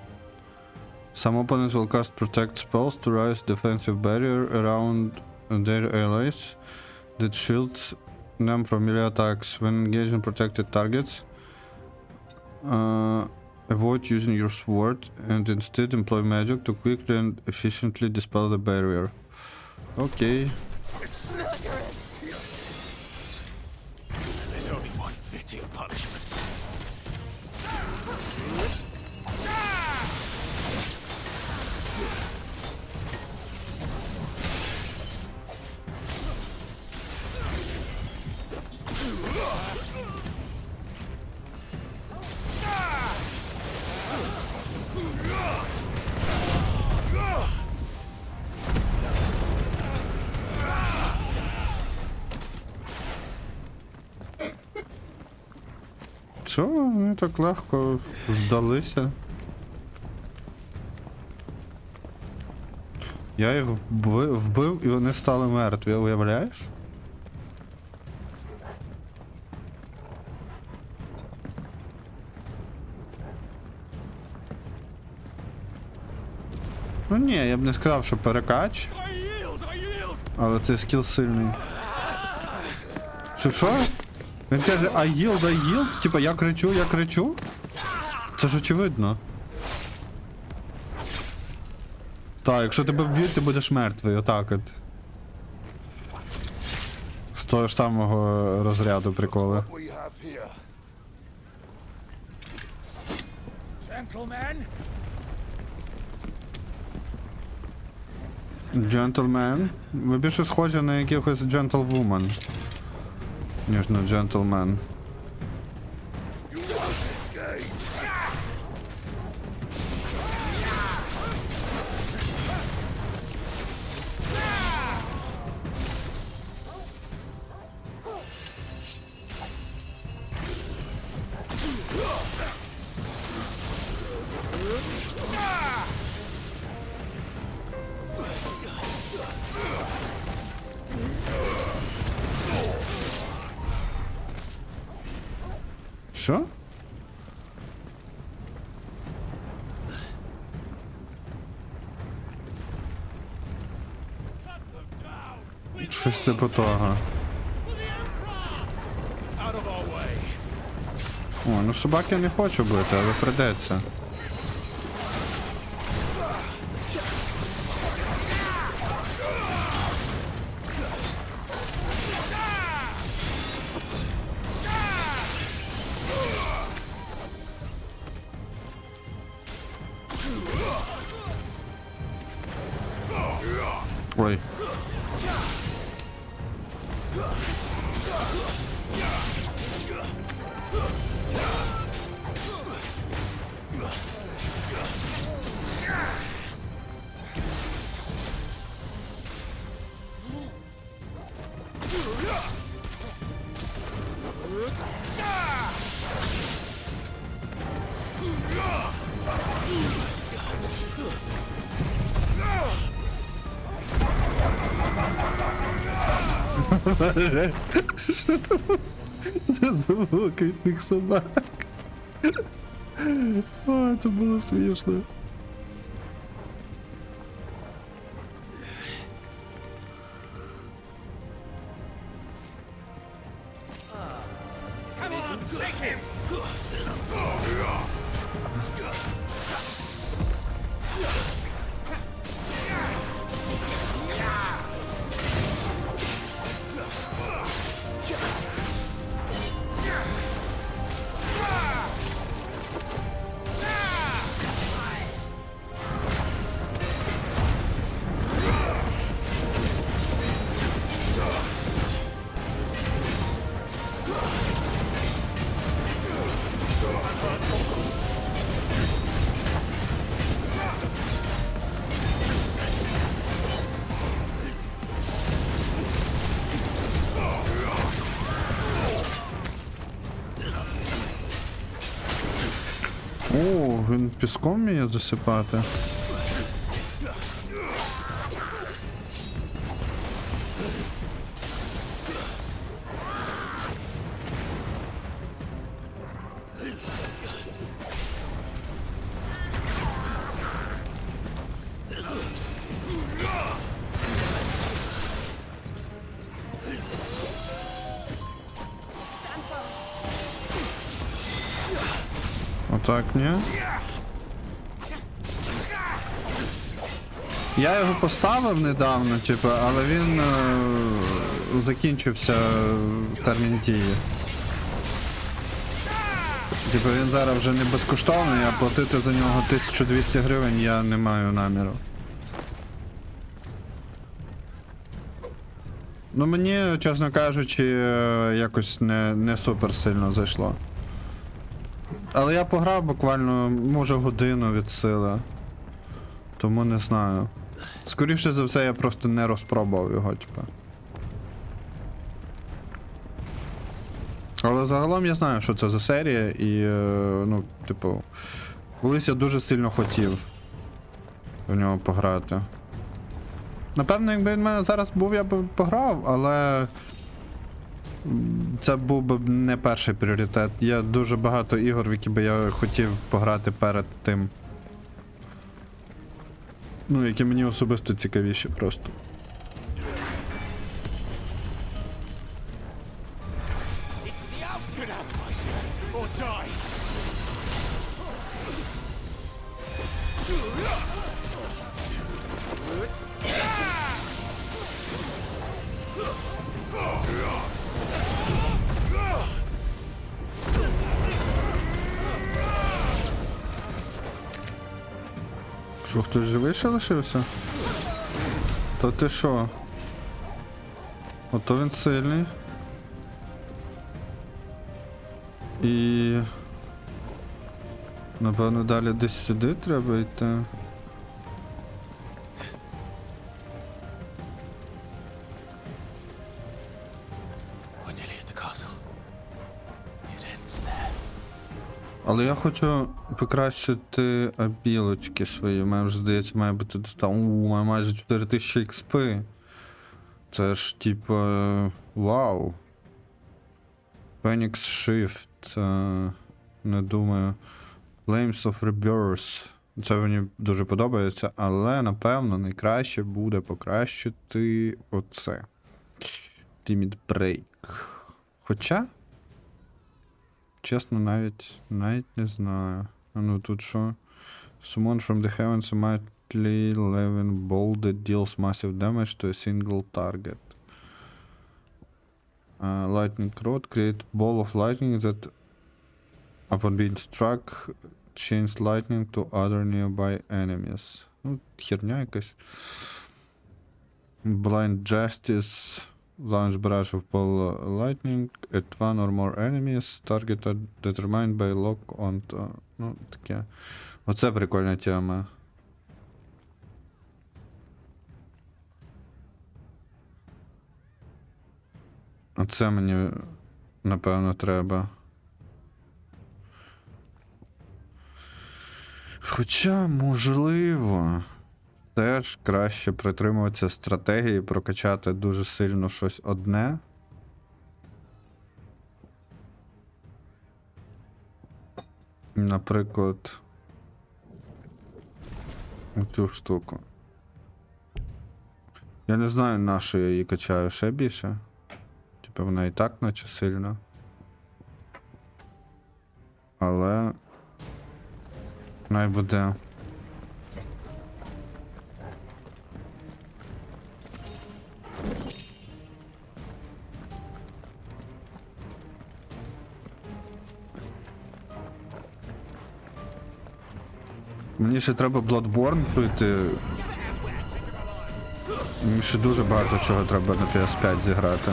Some opponents will cast protect spells to raise defensive barrier around their allies that shields them from melee attacks. When engaging protected targets, avoid using your sword and instead employ magic to quickly and efficiently dispel the barrier. Okay. There's only one fitting punishment. Все, вони так легко здалися. Я їх вбив і вони стали мертві, уявляєш? Ну ні, я б не сказав, що перекач. Але цей скіл сильний. Що? Він каже, I yield? Типа я кричу? Це ж очевидно. Так, якщо тебе вб'ють, ти будеш мертвий, отак от. З того ж самого розряду приколи. Джентльмен. Ви більше схожі на якихось джентльвумен, ніж на джентльмен. Що? Щось типу того. О, ну собак я не хочу бити, але придеться. Ой. Що це звук від тих собак? О, це було смішно. О, він піском вміє засипати. Отак, ні? Я його поставив недавно, типу, але він закінчився термін дії. Типу він зараз вже не безкоштовний, а платити за нього 1200 гривень я не маю наміру. Ну мені, чесно кажучи, якось не супер сильно зайшло. Але я пограв буквально, може, годину від сили. Тому не знаю. Скоріше за все, я просто не розпробував його, типу. Але загалом я знаю, що це за серія, і, ну, типу, колись я дуже сильно хотів в нього пограти. Напевно, якби він в мене зараз був, я б пограв, але це був би не перший пріоритет. Є дуже багато ігор, в які би я хотів пограти перед тим. Ну, які мені особисто цікавіші просто. Що, хтось живий ще лишився? Та ти що? Ото він сильний. І... напевно, далі десь сюди треба йти. When you leave the castle, it ends there. Але я хочу покращити білочки свої. У мене вже, здається, має бути достатньо. У мене майже 4000 XP. Це ж типу... вау. Phoenix Shift. Не думаю. Flames of Rebirth. Це мені дуже подобається, але, напевно, найкраще буде покращити оце. Timid Break. Хоча... чесно, навіть не знаю. А ну тут що? Summon from the heavens a mighty living ball that deals massive damage to a single target. Lightning Rod. Create ball of lightning that, upon being struck, chains lightning to other nearby enemies. Ну, херня якась. Blind Justice. Launch barrage of ball lightning at one or more enemies. Target are determined by lock on... ну, таке. Оце прикольна тема. Оце мені, напевно, треба. Хоча, можливо, теж краще притримуватися стратегії, прокачати дуже сильно щось одне. Наприклад, оцю штуку. Я не знаю, на що я її качаю ще більше. Типу вона і так наче сильна. Але... най буде. Мені ще треба Bloodborne пройти. Мені ще дуже багато чого треба на PS5 зіграти.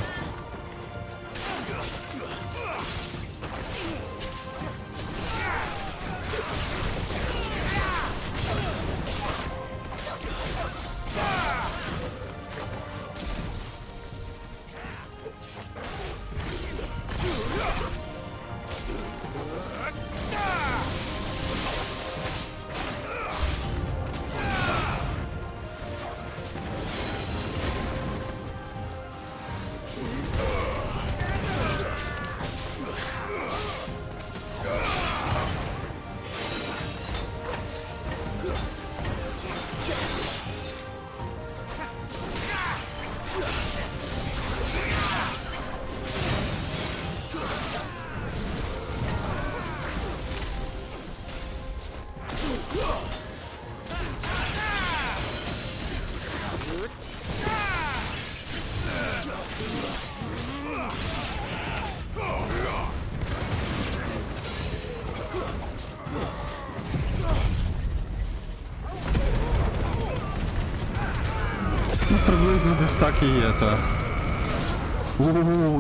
Ну, приблизно десь так і є, так.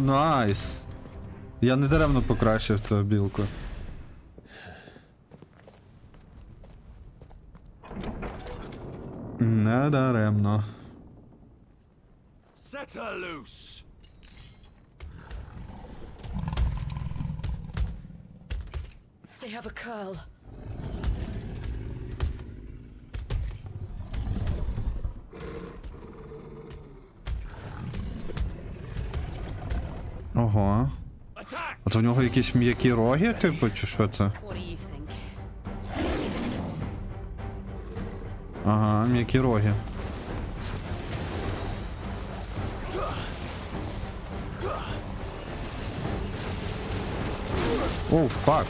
Найс! Я не даремно покращив цю білку. Не даремно. Set her loose. have a curl. Ого. А то в нього якісь м'які роги, типу, чи що це? What do you think? Ага, м'які роги. Оу, фак.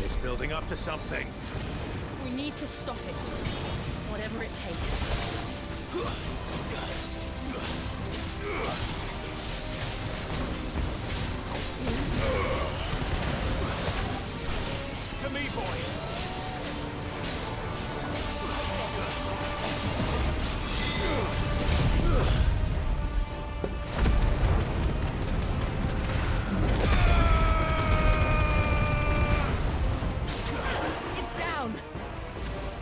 It's building up to something. We need to stop it. Whatever it takes. To me, boy. It's down.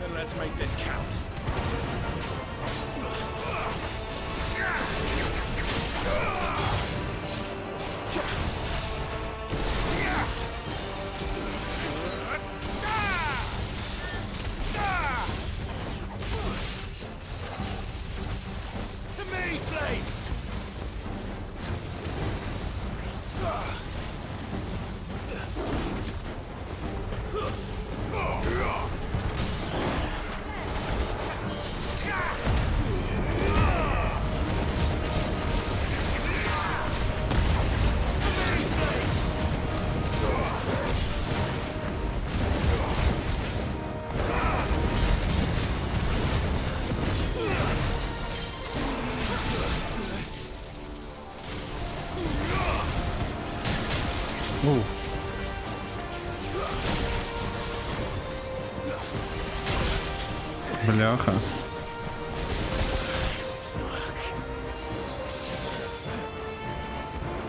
Then let's make this count. To me, Flames! Оу. Бляха.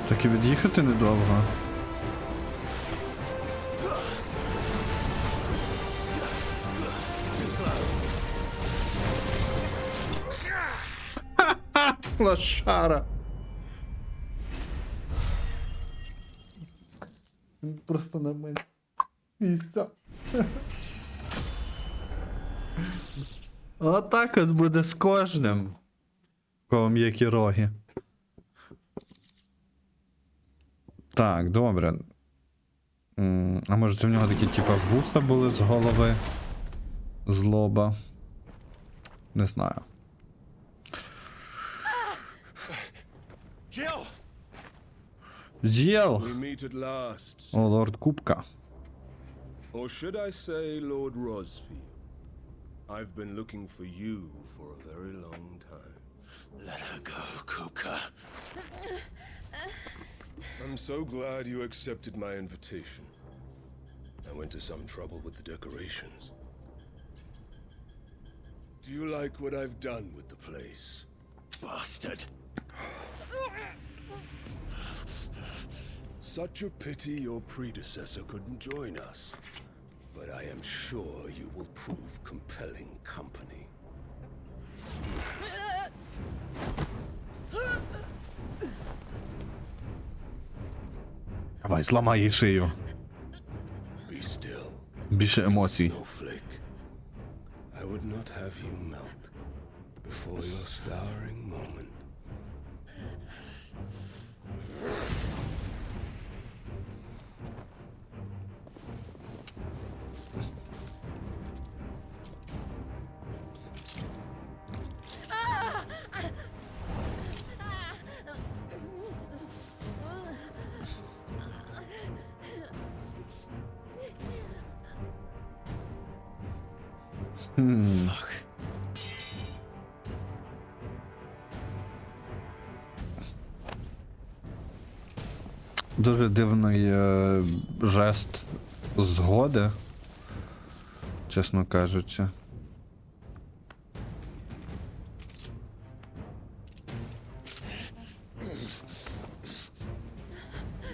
Так і від'їхати недовго. Ха-ха! Лошара. Просто на мене. Місця. Отак от буде з кожним. Кого м'які роги. Так, добре. А може це в нього такі типа вуса були з голови? З лоба? Не знаю. Jill! Діл! We meet at last. О, лорд Кубка. Or should I say Lord Rosfield? I've been looking for you for a very long time. Let her go, Kuka. I'm so glad you accepted my invitation. I went to some trouble with the decorations. Do you like what I've done with the place? Bastard. Such a pity your predecessor couldn't join us. But I am sure you will prove compelling company. Давай, зламай їй шию. Be still. Більше емоцій. Snowflake. I would not have you melt before your starring moment. Fuck. Дуже дивний жест згоди, чесно кажучи.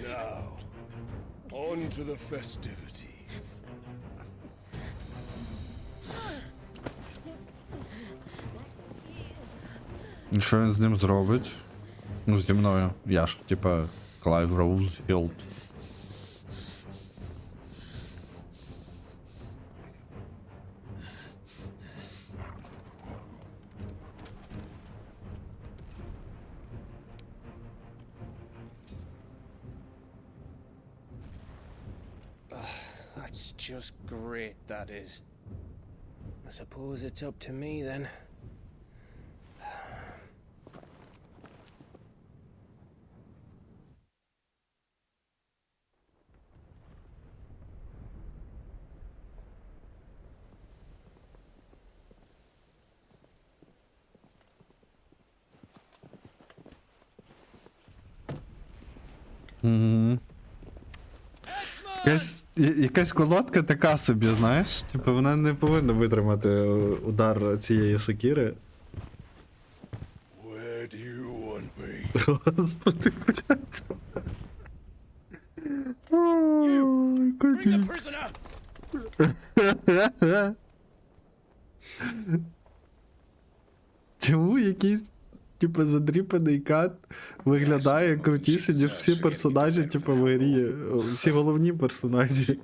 Now, on to the festivities. І що він з ним зробить? Ну, зі мною. Я ж, типа, Клайв Роузвілд. That's just great, that is. I suppose it's up to me then. Якась колодка така собі, знаєш? Типу вона не повинна витримати удар цієї сокири. Where do you want me? Господи, блядь. Ой, капець. Чому якийсь, типу, задріпаний кат виглядає крутіше, ніж всі персонажі, типу, в грі, всі головні персонажі.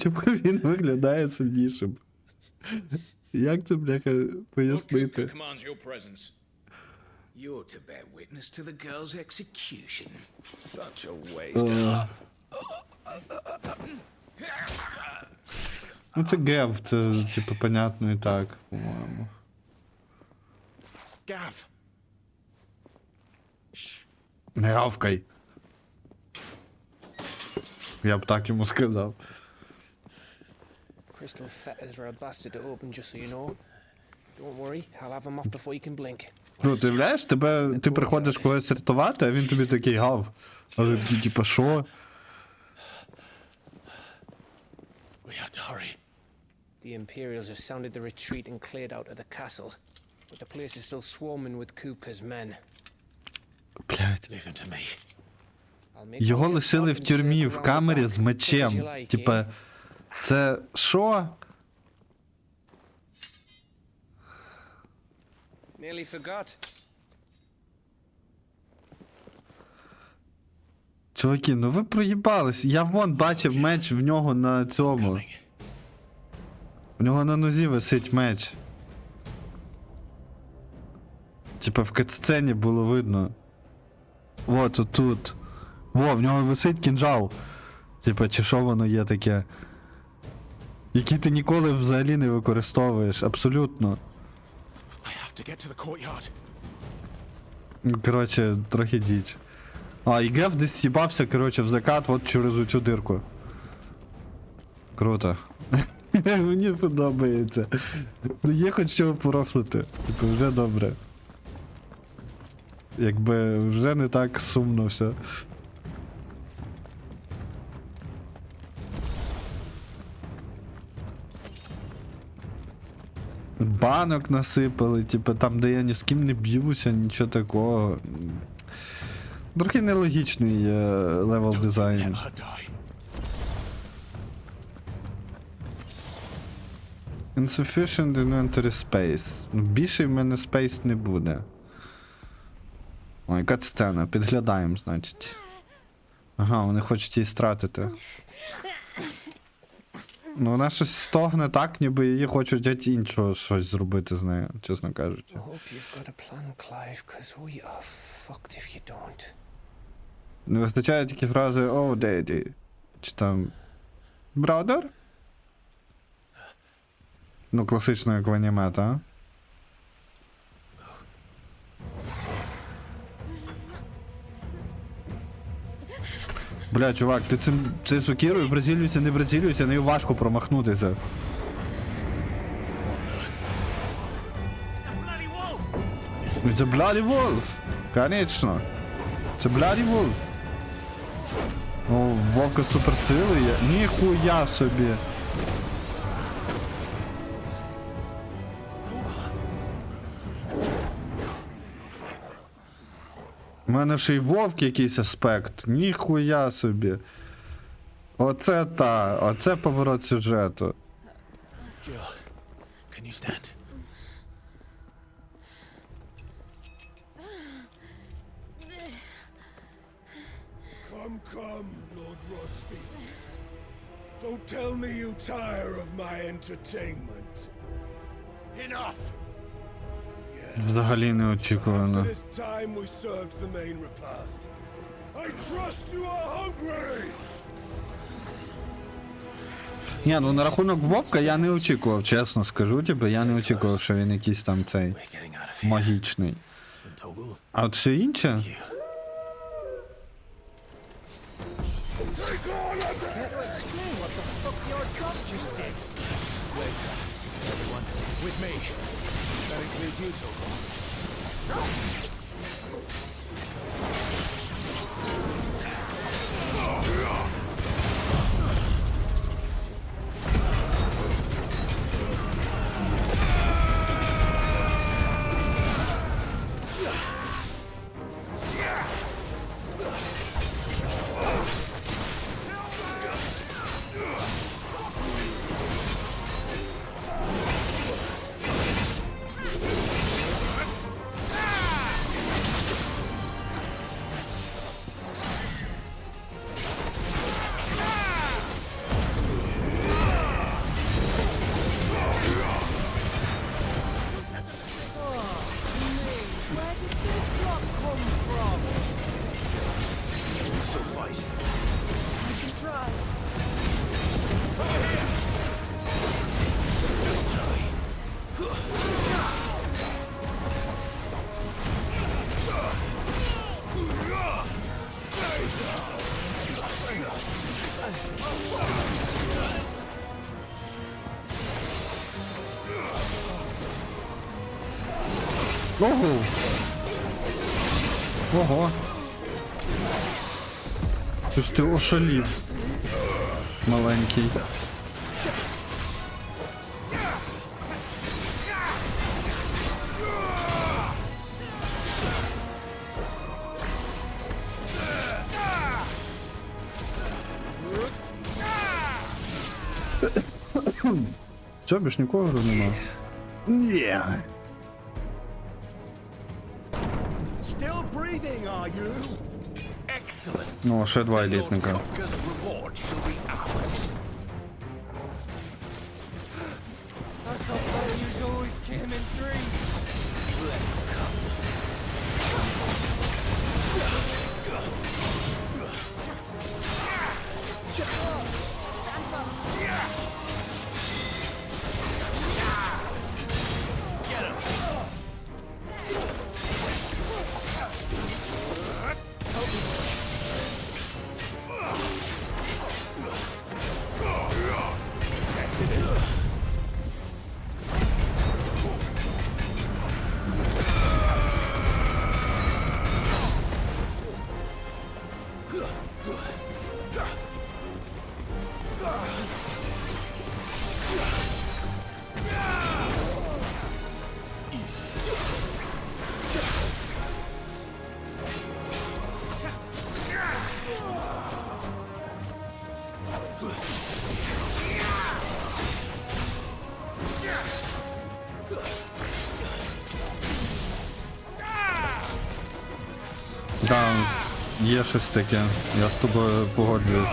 Чому він виглядає сильнішим? Як це, бляха, пояснити? You're to bear witness to the girl's execution. Such a waste. Ну це Гев, це, типу, понятно і так, по-моєму. Gav. Не гавкай. Я б так йому сказав. Crystal fetters are a bastard to open, just so you know. Don't worry, I'll have them off before you can blink. Ну, ти уявляєш, ти приходиш когось рятувати, а він тобі такий гав. Але ти, типа, що? We have to hurry. The Imperials have sounded the retreat and cleared out of the castle. But the place is still swarming with Kupka's men. Блядь. Leave them to me. I'll make Його my лишили в top and тюрмі, circle в round камері the з back, мечем. as you like, Типа, eh? це що? Nearly forgot. Чуваки, ну ви проїбались. Я вон бачив меч в нього на цьому. У нього на нозі висить меч. Типа в катсцені було видно. Вот отут. Во, в нього висить кінжал. Типа, чи що воно є таке? Який ти ніколи взагалі не використовуєш. Абсолютно. I have to get to the courtyard. Коротше, трохи діч. А, і Геф десь сібався, коротше, в закат от через оцю дирку. Круто. Мені подобається. Є хоч що порофлити. Типу, вже добре. Якби вже не так сумно все. Банок насипали, типу, там, де я ні з ким не б'юся, нічого такого. Трохи нелогічний левел дизайн. Let her die. Insufficient inventory space. Ну, більше в мене спейс не буде. Ой, яка сцена, підглядаємо, значить. Ага, вони хочуть її стратити. Ну, вона щось стогне так, ніби її хочуть геть іншого щось зробити з нею, чесно кажучи. I hope you've got a plan, Clive, because we are fucked if you don't. Не вистачає тільки фрази «Oh, daddy». Чи там «Brother?» Ну, класично, як в аніме, та? Бля, чувак, ти цим сокирою бразилюється, не бразилюється, нею важко промахнутися. Це bloody wolf! Конечно. Це bloody wolf. О, вовка суперсили є. Ніхуя собі. У мене ще й вовк якийсь аспект. Ніхуя собі. Оце поворот сюжету. Jill, can you stand? Come, Lord Rosfield. Don't tell me you tire of my entertainment. Enough! Взагалі неочікувано. This time we served the main repast. I trust you are hungry! Ні, ну на рахунок вовка я не очікував, чесно скажу тобі, я не очікував, що він якийсь там цей We're getting out of here. магічний. And Toggle, А от все інше? you. Everyone, with me. That includes you, Toggle. Still fight. Let's try. Ого! Ого! Щось ти ошалів. Маленький. Все, більш нікого нема. Ні. Still breathing, are you? Excellent. Ну, ще два елітника. Cupca's reward shall be ours. Да. Є щось таке, я з тобою погоджуюсь.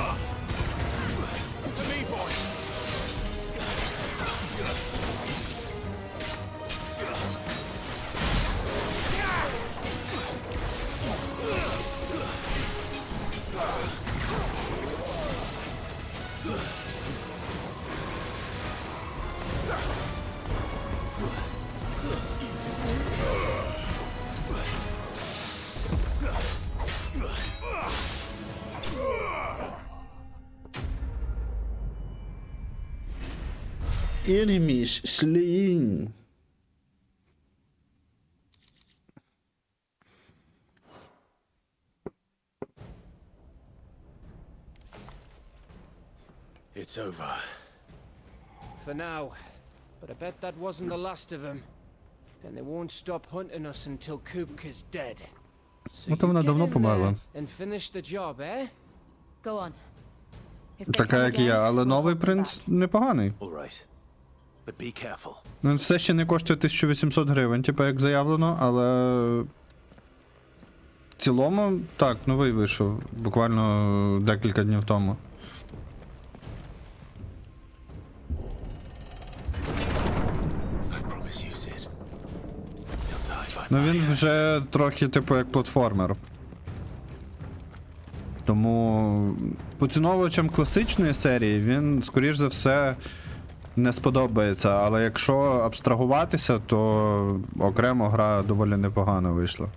Enemies slain. It's over. For now. But I bet that wasn't the last of them. And they won't stop hunting us until Kubka's dead. So Ну, то you вона get давно in померла. there and finish the job, eh? Go on. If they Така, come як і я, again, але we'll новий hold them принц back. непоганий. All right. But be careful. Він все ще не коштує 1800 гривень, типу, як заявлено, але... В цілому, так, новий вийшов, буквально декілька днів тому. I promise you, Sid. You'll die by Ну my він hand. вже трохи, типу, як платформер. Тому поціновувачам класичної серії він, скоріш за все, не сподобається. Але якщо абстрагуватися, то окремо гра доволі непогано вийшла.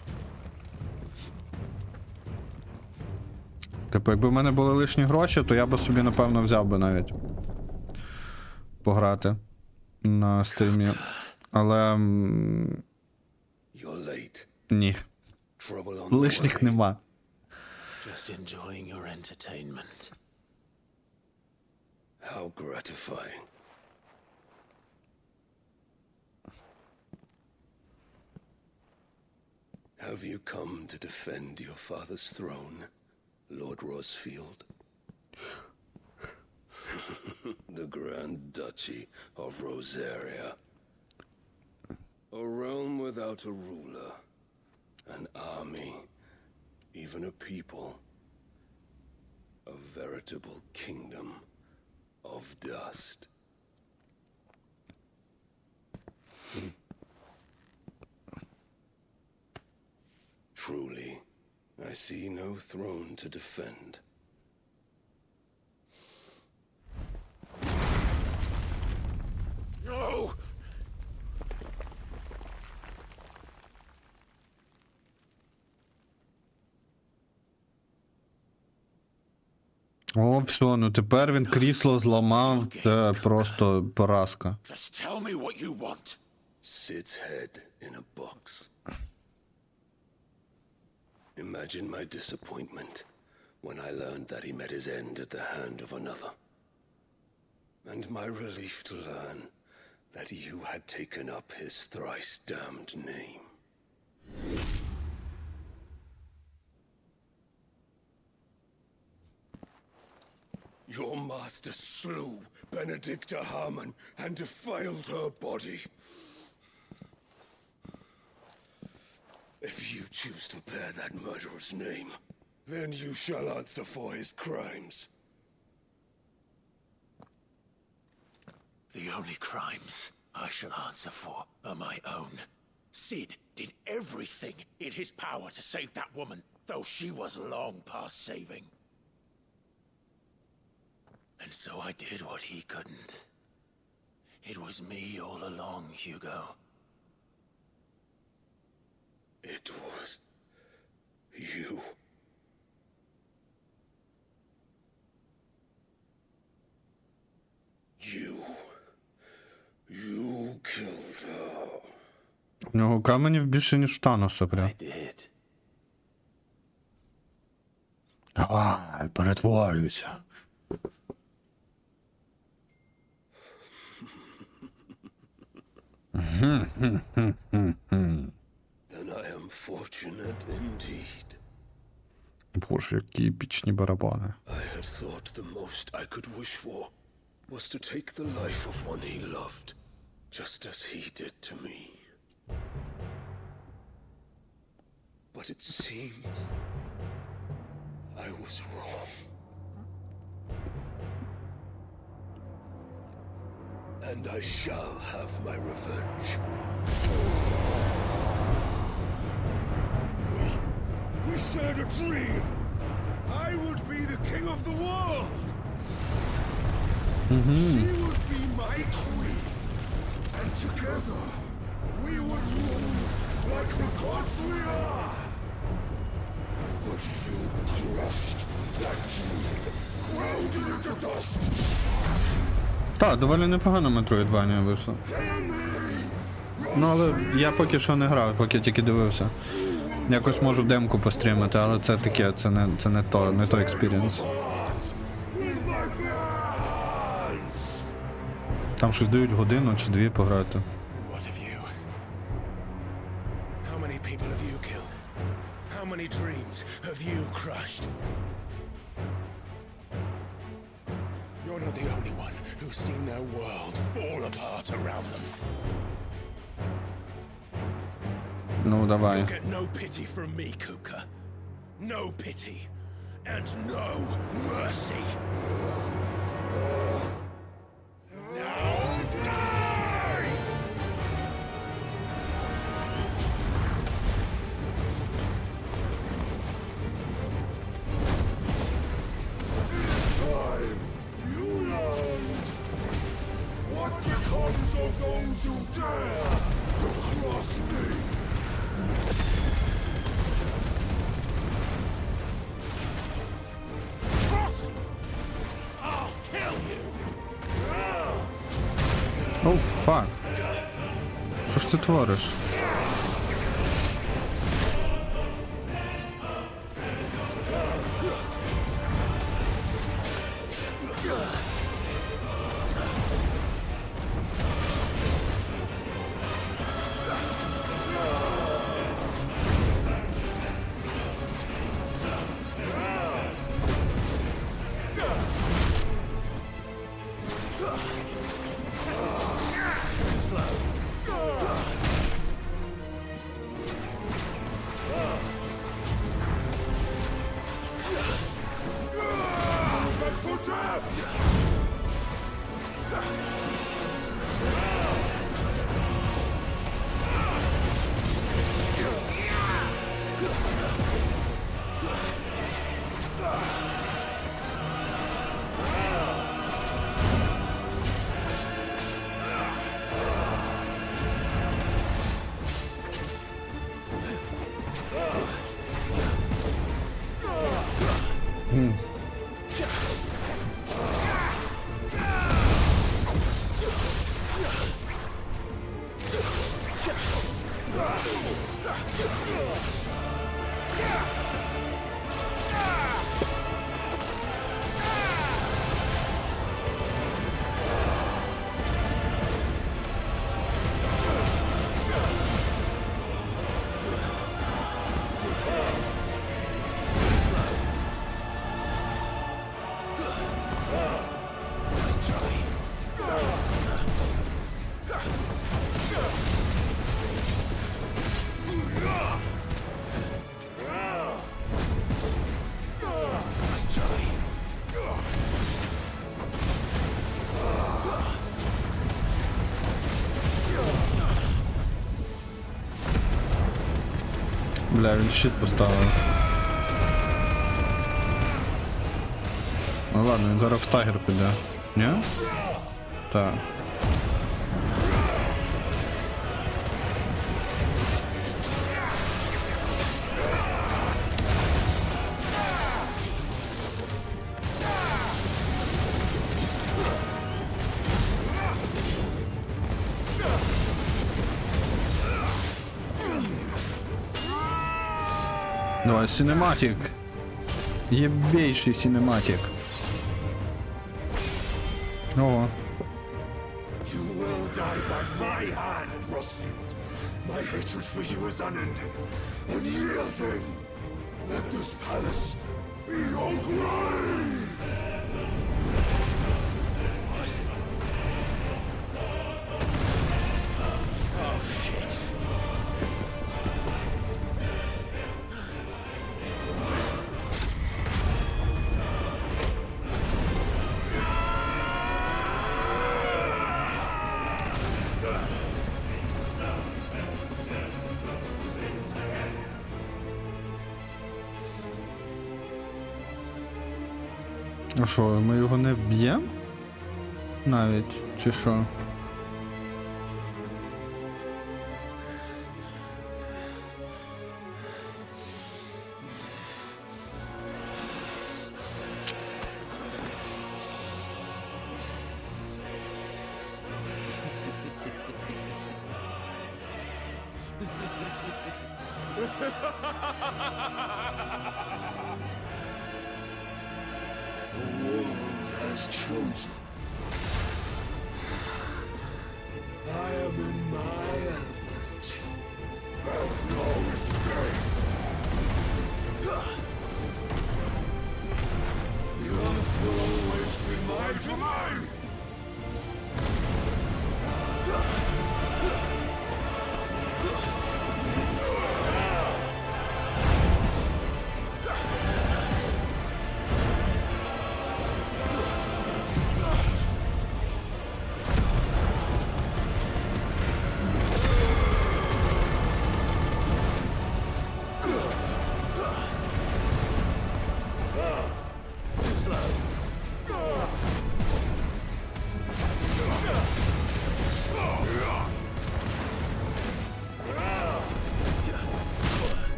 Типу, якби в мене були лишні гроші, то я би собі, напевно, взяв би навіть пограти на стрімі. Але You're late. ні, Trouble on the лишніх way. нема. Just enjoying your entertainment. How gratifying. Have you come to defend your father's throne, Lord Rosfield? The Grand Duchy of Rosaria. A realm without a ruler, an army, even a people. A veritable kingdom of dust. Truly, I see no throne to defend. No! О, все, ну тепер він крісло зламав, це просто поразка. Just tell me what you want. Sid's head in a box. Imagine my disappointment when I learned that he met his end at the hand of another. And my relief to learn that you had taken up his thrice damned name. Your master slew Benedicta Harmon and defiled her body. If you choose to bear that murderer's name, then you shall answer for his crimes. The only crimes I shall answer for are my own. Sid did everything in his power to save that woman, though she was long past saving. And so I did what he couldn't. It was me all along, Hugo. It was you. You killed her. У нього каменів більше, ніж в Таноса, прям. I did. Давай, перетворюйся. Then I am fortunate indeed. Боже, які епічні барабани. I had thought the most I could wish for was to take the life of one he loved, just as he did to me. But it seems And I shall have my revenge. We shared a dream. I would be the king of the world. She would be my queen. And together, we would rule like the gods we are. But you crushed that dream, ground it into dust. Так, доволі непогано Metroidvania вийшло. Ну, але я поки що не грав, поки тільки дивився. Якось можу демку пострімити, але це таке, це не той експірієнс. Там щось дають годину чи дві пограти. What of you? How many people have you killed? How many dreams have you crushed? You're not the only one who's seen their world fall apart around them. Ну, давай. Get no pity from me, Kupka. No pity. And no mercy. Now die! This time, you learned what becomes of those who dare to cross me. Cross you! I'll kill you! Оу, фак. Що ж ти твориш? Бля, він щит поставив. Ну ладно, він зараз в стагер піде. Ні? Так. Давай, синематик. Ебейший синематик. Ого. You will die by my hand, Rosfield. My hatred for you is unending, unyielding. Let this palace be your grave. What? Oh, shit. А що, ми його не вб'ємо? Навіть, чи що?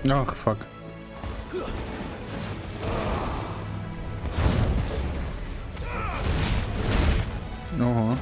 Ах, фак. Ого.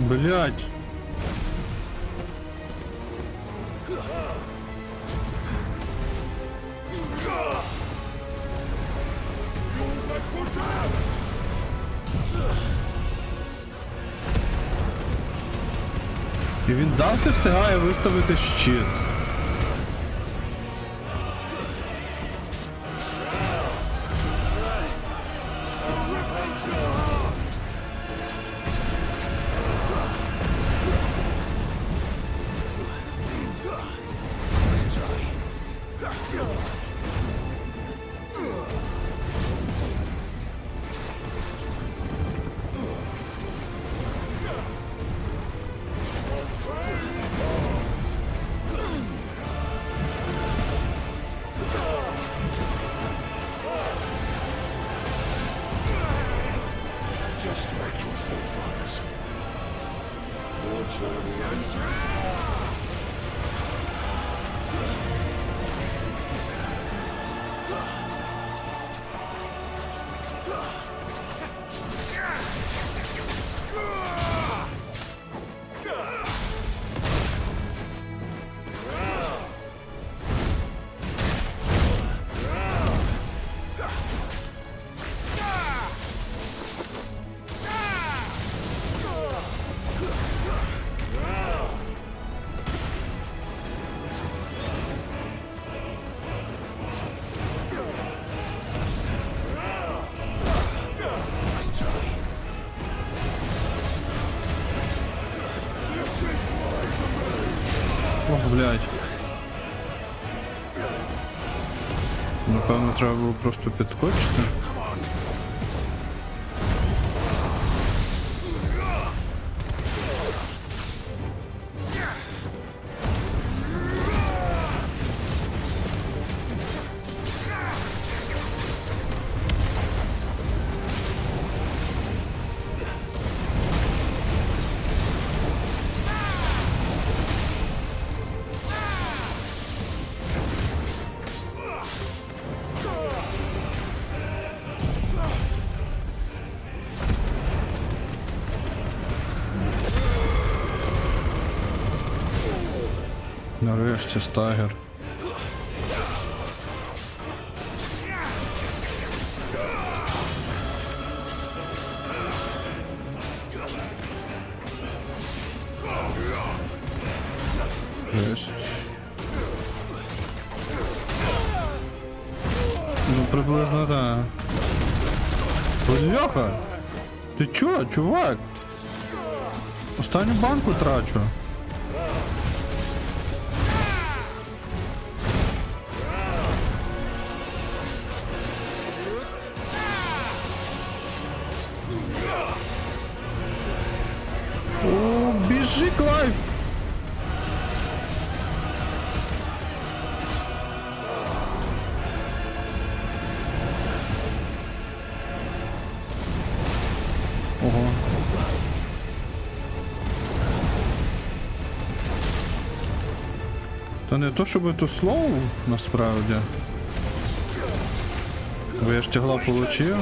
Блять. І він завжди встигає виставити щит. Ох, блядь. Напевно, треба було просто підскочити. Нарешті стагер. Жесть. Ну, приблизно, да. Бляха! Ти чо, чувак? Останню банку трачу. О, біжи, Клайв! Ого. Та не то, щоб то слово, насправді. Бо я ж тягла получив.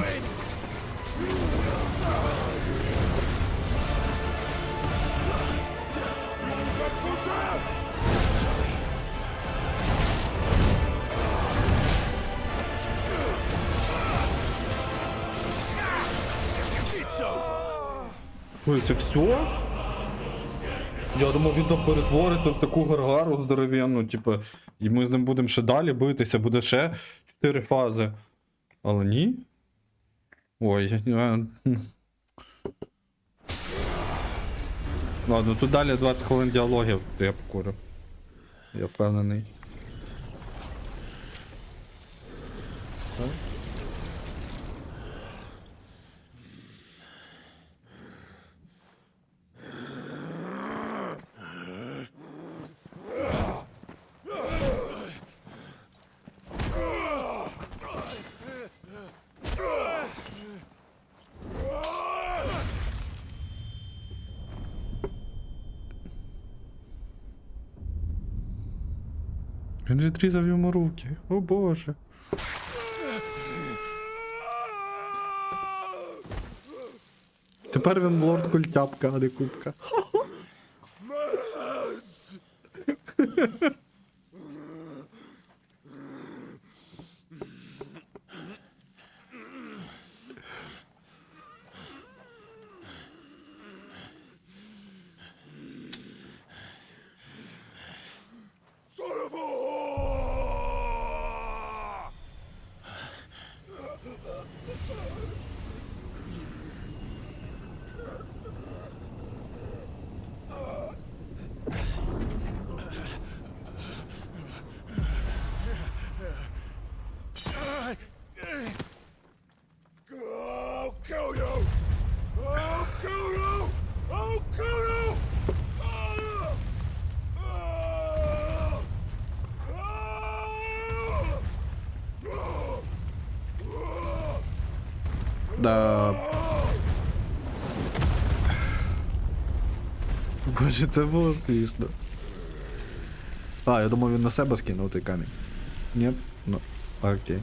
Ой, це все? Я думав, він там перетвориться в таку гаргару здоровенну, типу, і ми з ним будемо ще далі битися, буде ще 4 фази. Але ні. Ой, ладно, тут далі 20 хвилин діалогів, то я покурю. Я впевнений. Він відрізав йому руки. О боже. Тепер він лорд культяпка, а не кубка. Да. Боже, це було смішно. А, я думав, він на себе скинув той камінь. Ні? Ну, окей.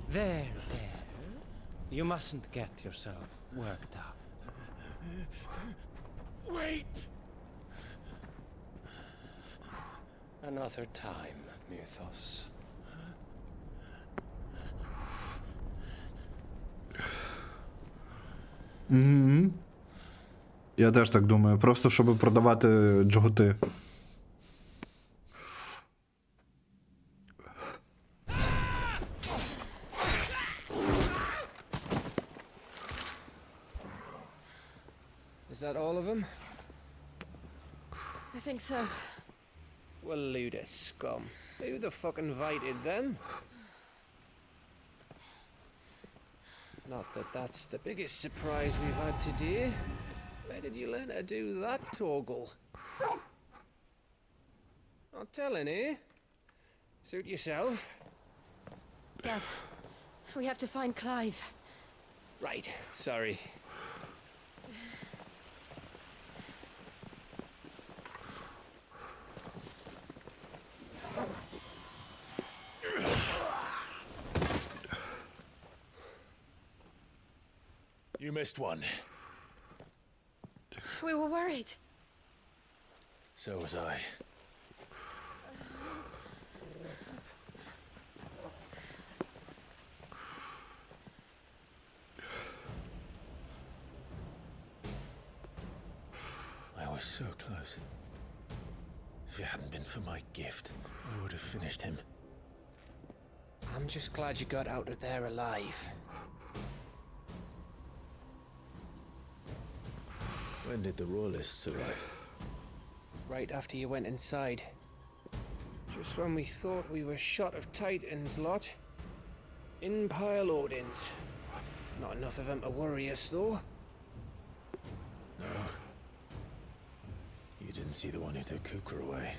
There, there. You mustn't get yourself worked up. Wait! Another time, Mythos. Угу. Я теж так думаю. Просто щоб продавати джгути. Is that all of them? I think so. Well, Luda scum. Who the fuck invited them? Not that that's the biggest surprise we've had today. Where did you learn to do that, Torgal? Not telling, eh? Suit yourself. Gav, we have to find Clive. Right, sorry. You missed one. We were worried. So was I. I was so close. If it hadn't been for my gift, I would have finished him. I'm just glad you got out of there alive. When did the Royalists arrive? Right after you went inside. Just when we thought we were shot of Titans lot. In pile Odins. Not enough of them to worry us though. No. You didn't see the one who took Kupka away.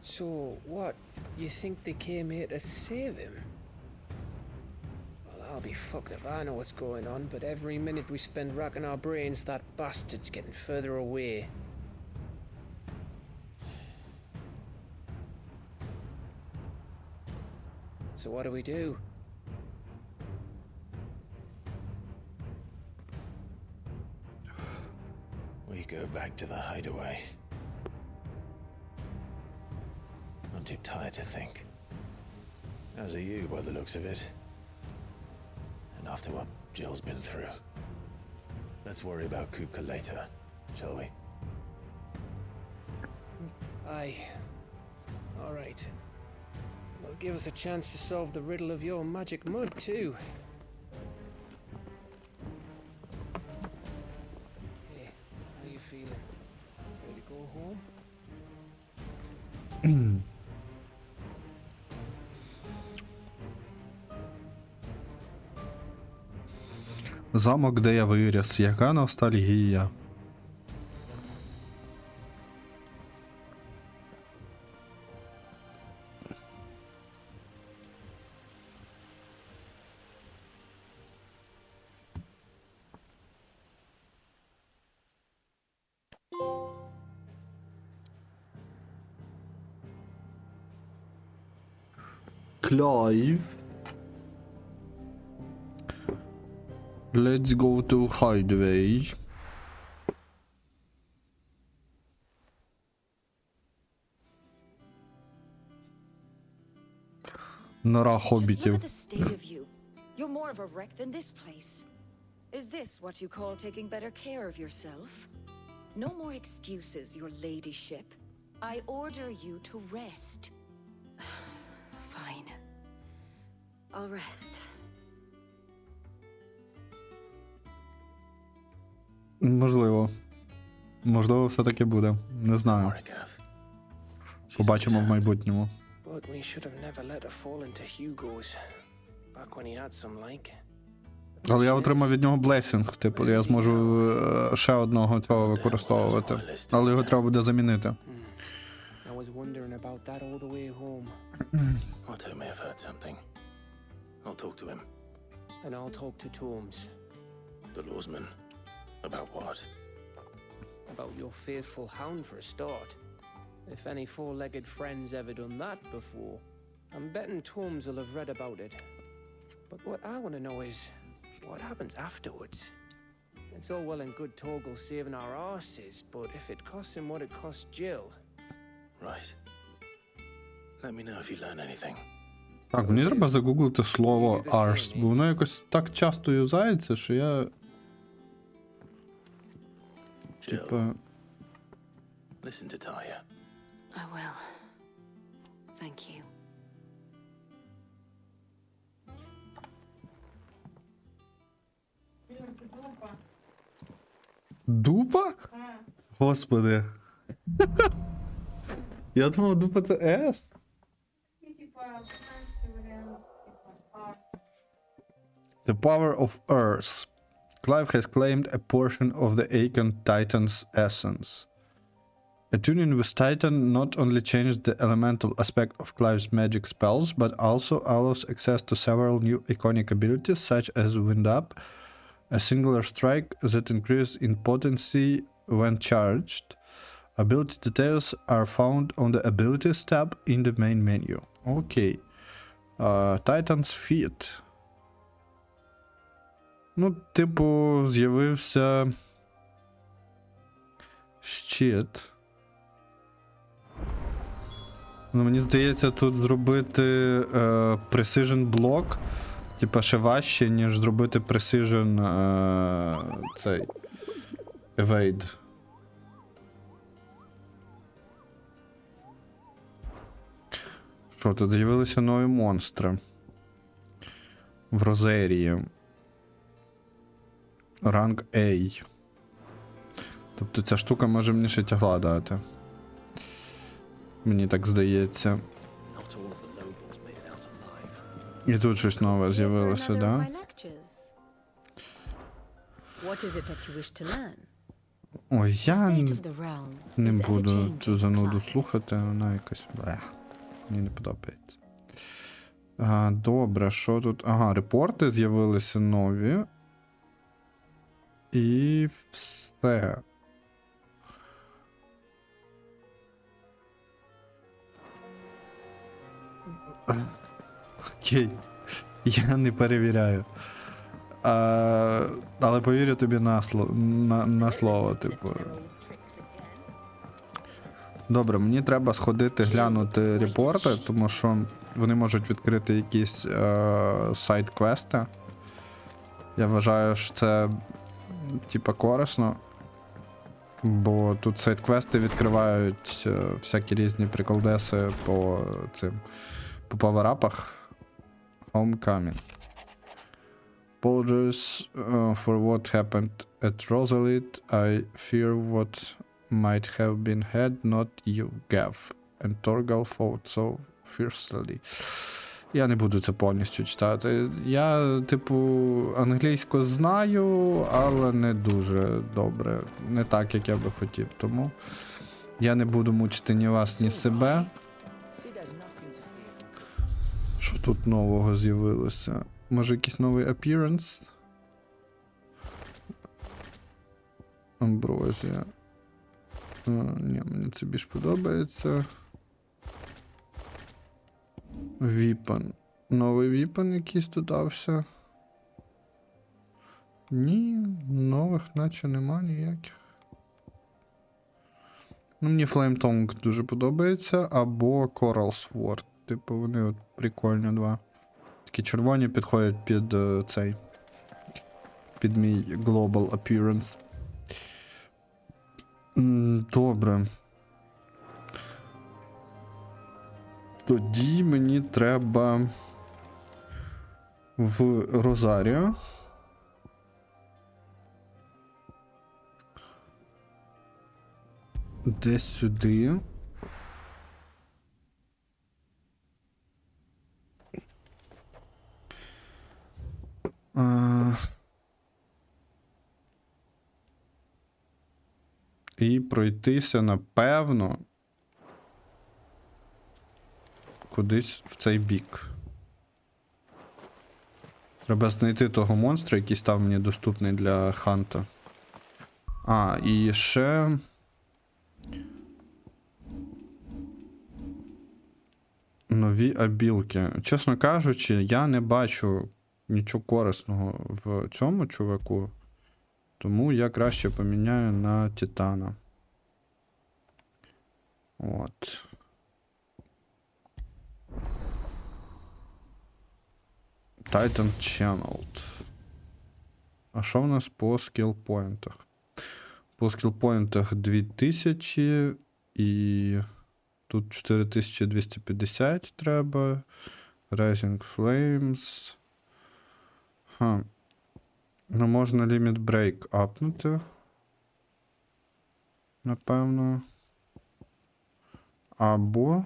So, what? You think they came here to save him? Well, I'll be fucked if I know what's going on, but every minute we spend racking our brains, that bastard's getting further away. So what do we do? We go back to the hideaway. I'm too tired to think. As are you, by the looks of it. And after what Jill's been through. Let's worry about Kupka later, shall we? Aye. All right. Well, give us a chance to solve the riddle of your magic mud, too. Hey, how you feeling? Ready to go home? Замок, де я виріс. Яка ностальгія. Clive. Let's go to hideaway. Нора Just look хоббітів. at the state of you. You're more of a wreck than this place. Is this what you call taking better care of yourself? No more excuses, your ladyship. I order you to rest. Fine. I'll rest. Можливо. Можливо, все-таки буде. Не знаю. Morrigav. Побачимо в майбутньому. But we should have never let her fall into Hugo's. Back when he had some like. Але я отримав від нього блесінг, типу, я зможу ще одного цього використовувати. Але його треба буде замінити. I was wondering about that all the way home. Otto may have heard something. I'll talk to him. And I'll talk to Tomes. The lawsman. About what? About your faithful hound for a start. If any four-legged friend's ever done that before, I'm betting Tomes will have read about it. But what I want to know is, what happens afterwards? It's all well and good Torgal saving our arses, but if it costs him what it cost Jill... Right. Let me know if you learn anything. Так, мені треба загуглити слово arse, бо воно якось так часто юзається, що я... Типа... Listen to Taya. I will. Thank you. Дупа? Господи. Я думав, дупа це С. The power of Earth. Clive has claimed a portion of the Aegon Titan's essence. Attuning with Titan not only changed the elemental aspect of Clive's magic spells, but also allows access to several new iconic abilities, such as Wind Up, a singular strike that increases in potency when charged. Ability details are found on the Abilities tab in the main menu. Окей. Titan's Feet. Ну, типу, з'явився щит. Ну, мені здається, тут зробити Precision блок, типа, ще важче, ніж зробити Precision цей Evade. Що, тут з'явилися нові монстри. В Розерії. Ранг A. Тобто ця штука може мені ще тягла дати. Мені так здається. І тут щось нове з'явилося, да? Ой, я не буду цю зануду слухати, вона якась... Мені не подобається. Добре, що тут? Ага, репорти з'явилися нові. І все. Окей. Я не перевіряю. Але повірю тобі на слово, типу. Добре, мені треба сходити глянути репорти, тому що вони можуть відкрити якісь сайт-квести. Я вважаю, що це типа корисно. Бо тут сайт-квести відкривають всякі різні приколдеси по цим по паверапах. Homecoming. Apologies for what happened at Rosalit. I fear what might have been had not you, Gav. And Torgal fought so fiercely. Я не буду це повністю читати. Я, типу, англійську знаю, але не дуже добре. Не так, як я би хотів. Тому я не буду мучити ні вас, ні себе. Що тут нового з'явилося? Може якийсь новий appearance? Амброзія. Ні, мені це більш подобається. Віпен. Новий віпен якийсь додався. Ні, нових наче нема ніяких. Ну, мені Flame Tongue дуже подобається, або Coral Sword. Типу, вони от прикольні два. Такі червоні підходять під цей. Під мій Global Appearance. Добре. Тоді мені треба в Розаріо. Десь сюди. І пройтися, напевно, кудись в цей бік. Треба знайти того монстра, який став мені доступний для ханта. І ще... Нові абілки. Чесно кажучи, я не бачу нічого корисного в цьому чуваку. Тому я краще поміняю на Титана. От. Titan Channeled. А що в нас по скілпоінтах? По скілпоінтах 2000 і тут 4250 треба. Rising Flames. Ну, можна Limit Break апнути. Напевно. Або...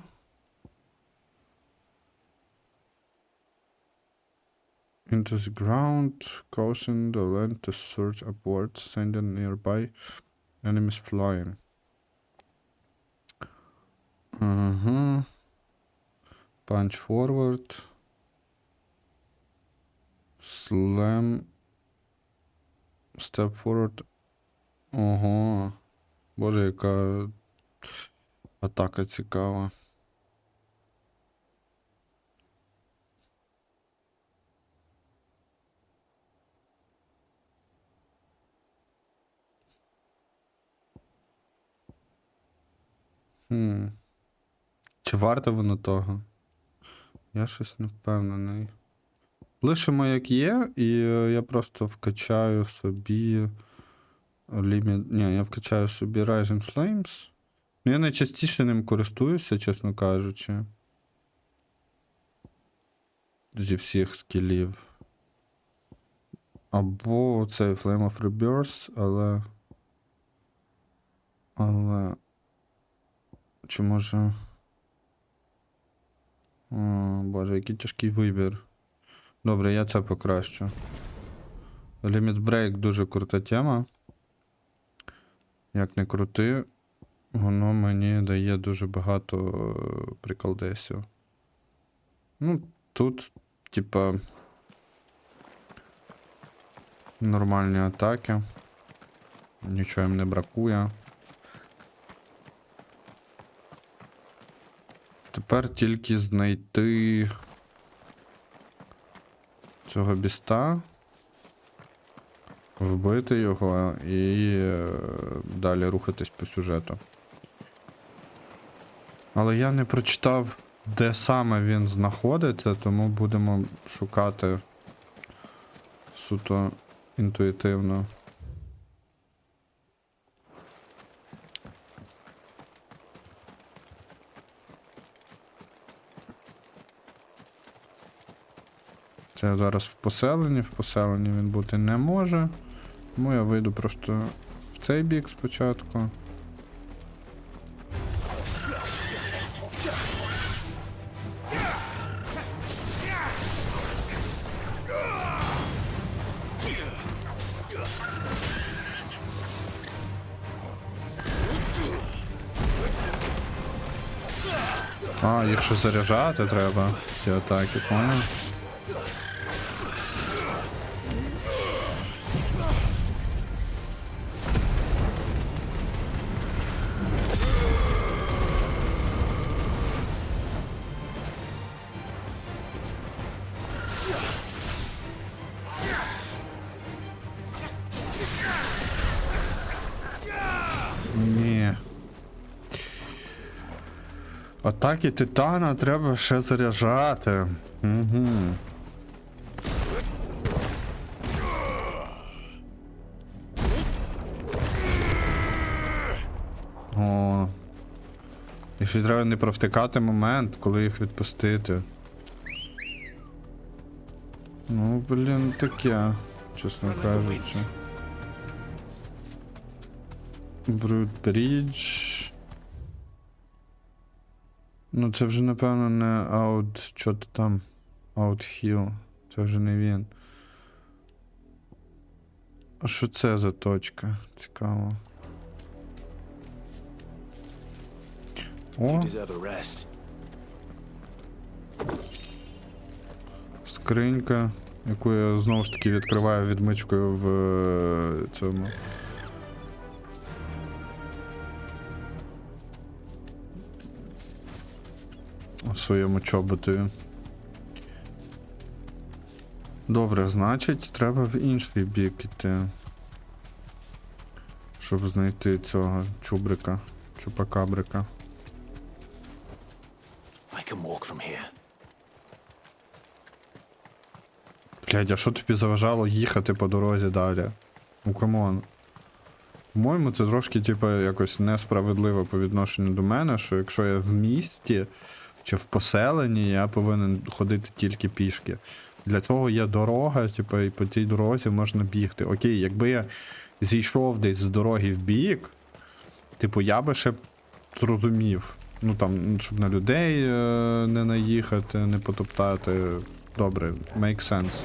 Into the ground, causing the land to surge upwards, sending nearby enemies flying. Ага. Punch forward. Slam. Step forward. Ого. Боже, яка атака цікава. Чи варто воно того? Я щось не впевнений. Лишимо як є, і я просто вкачаю собі ліміт. Ні, я вкачаю собі Rising Flames. Ну, я найчастіше ним користуюся, чесно кажучи. Зі всіх скілів. Або цей Flame of Rebirth, але... Чи може... О, боже, який тяжкий вибір. Добре, я це покращу. Limit Break дуже крута тема. Як не крути, воно мені дає дуже багато приколдесів. Ну, тут, типа, нормальні атаки. Нічого їм не бракує. Тепер тільки знайти цього біста, вбити його і далі рухатись по сюжету. Але я не прочитав, де саме він знаходиться, тому будемо шукати суто інтуїтивно. Це зараз в поселенні він бути не може. Тому я вийду просто в цей бік спочатку. А, їх ще заряджати треба, ці атаки, поняв? Ні. Атаки Титана треба ще заряджати. Угу. О. І ще треба не провтикати момент, коли їх відпустити. Ну, блін, таке, чесно кажучи. Brute Bridge. Ну це вже напевно не Out... Що-то там. Out-Heal. Це вже не він. А що це за точка? Цікаво. О! Скринька, яку я знову ж таки відкриваю відмичкою в цьому. У своєму чоботові. Добре, значить, треба в інший бік іти. Щоб знайти цього чубрика, чупакабрика. Блядь, а що тобі заважало їхати по дорозі далі? Ну, камон. По-моєму, це трошки, типу, якось несправедливо по відношенню до мене, що якщо я в місті чи в поселенні, я повинен ходити тільки пішки. Для цього є дорога, типу, і по тій дорозі можна бігти. Окей, якби я зійшов десь з дороги в бік, типу, я би ще зрозумів. Ну там, щоб на людей не наїхати, не потоптати. Добре, make sense.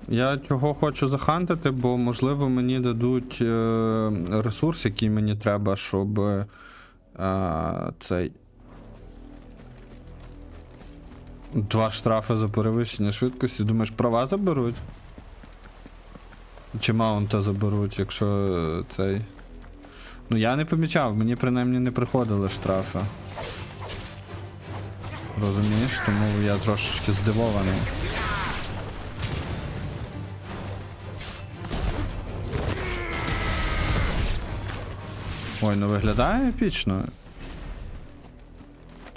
Я чого хочу захантити, бо можливо мені дадуть ресурс, який мені треба, щоб цей 2 штрафи за перевищення швидкості. Думаєш, права заберуть? Чи маунта заберуть, якщо цей. Ну я не помічав, мені принаймні не приходили штрафи. Розумієш, тому я трошечки здивований. Ой, ну виглядає епічно.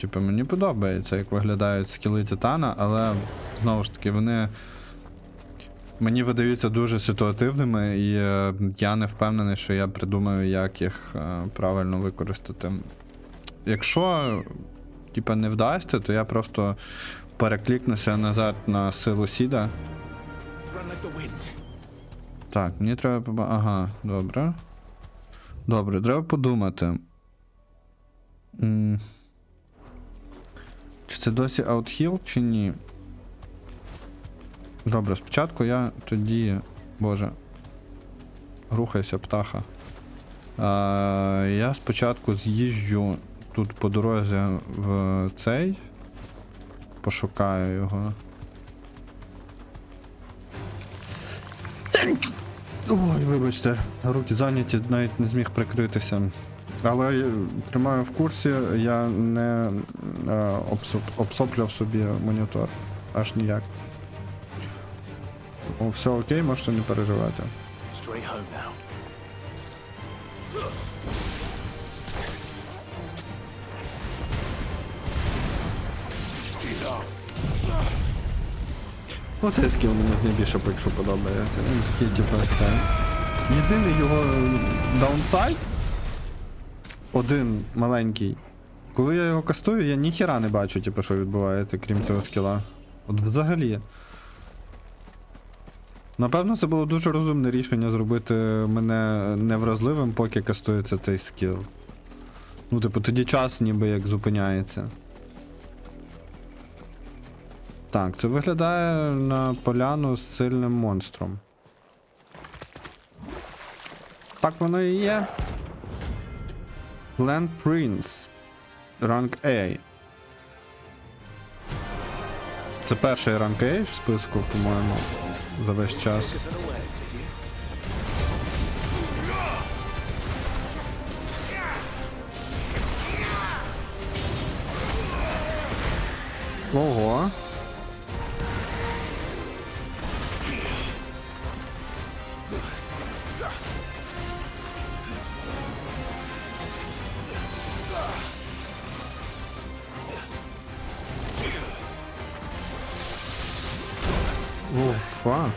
Типу, мені подобається, як виглядають скіли Титана, але, знову ж таки, вони мені видаються дуже ситуативними, і я не впевнений, що я придумаю, як їх правильно використати. Якщо, типу, не вдасться, то я просто переклікнуся назад на силу Сіда. Так, мені треба ага, добре. Добре, треба подумати. Чи це досі аутхіл, чи ні? Добре, спочатку я тоді... Боже. Рухайся, птаха. Я спочатку з'їжджу тут по дорозі в цей. Пошукаю його. Ой, вибачте, руки зайняті, навіть не зміг прикритися. Але я тримаю в курсі, я не обсоплював собі монітор. Аж ніяк. О, все окей, можете не переживати. Оцей скіл мені найбільше поки що подобається. Він такий, типу, це. Єдиний його даунсайд. Один маленький. Коли я його кастую, я ніхіра не бачу, типу, що відбувається, крім цього скіла. От взагалі. Напевно, це було дуже розумне рішення зробити мене невразливим, поки кастується цей скіл. Ну, типу, тоді час ніби як зупиняється. Так, це виглядає на поляну з сильним монстром. Так воно і є. Land Prince. Ранг A. Це перший ранг A в списку, по-моєму, за весь час. Ого. О, фак.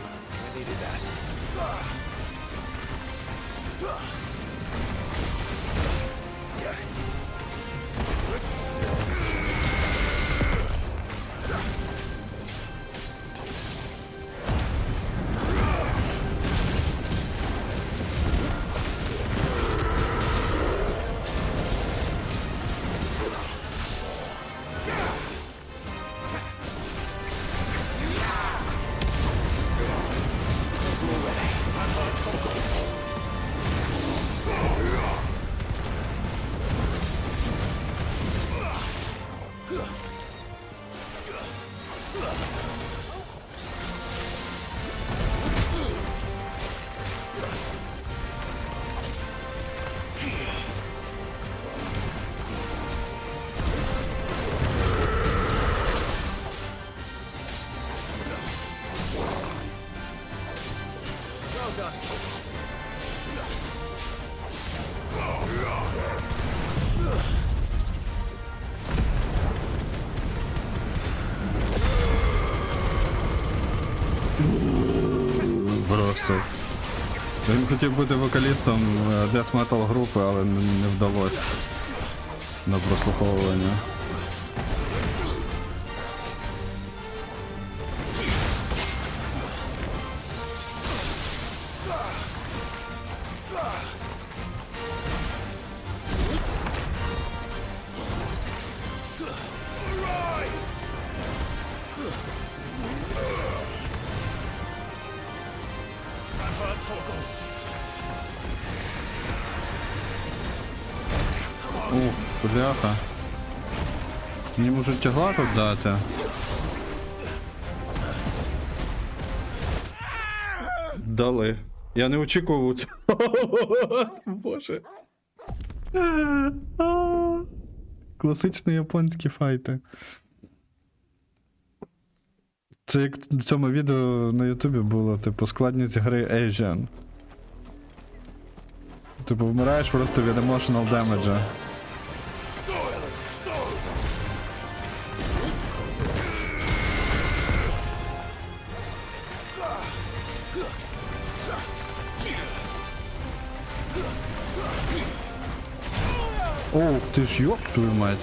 Просто. Він хотів бути вокалістом Death Metal групи, але не вдалося на прослуховування. Ух, бляха. Мені можуть тягла тут дати. Дали. Я не очікував цього. Боже. Класичні японські файти. Це як в цьому відео на Ютубі було, типу, складність гри Asian. Типу, вмираєш просто від emotional damage. О, ти ж ёб твою мать.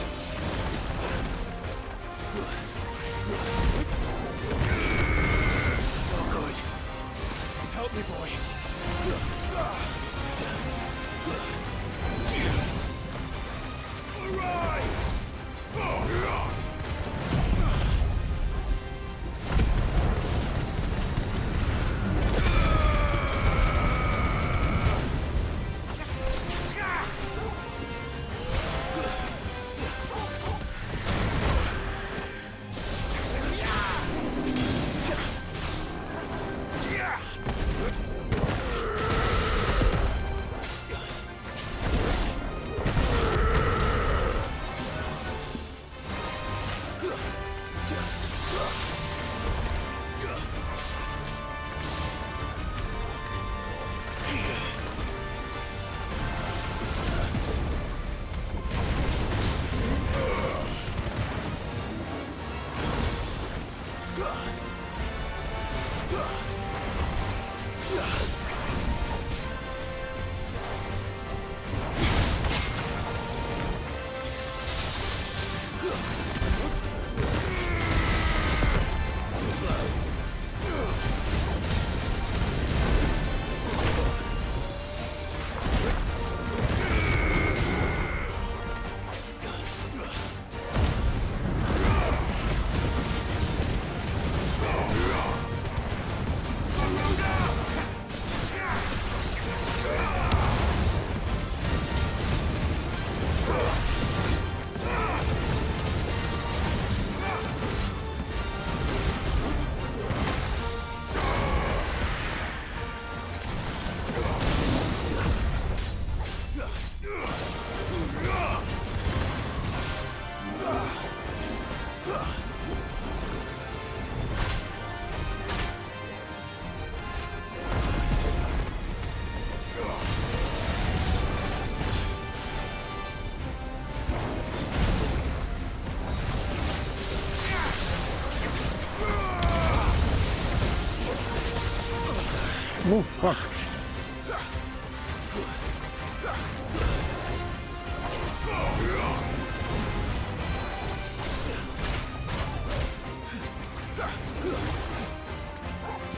Oh, fuck.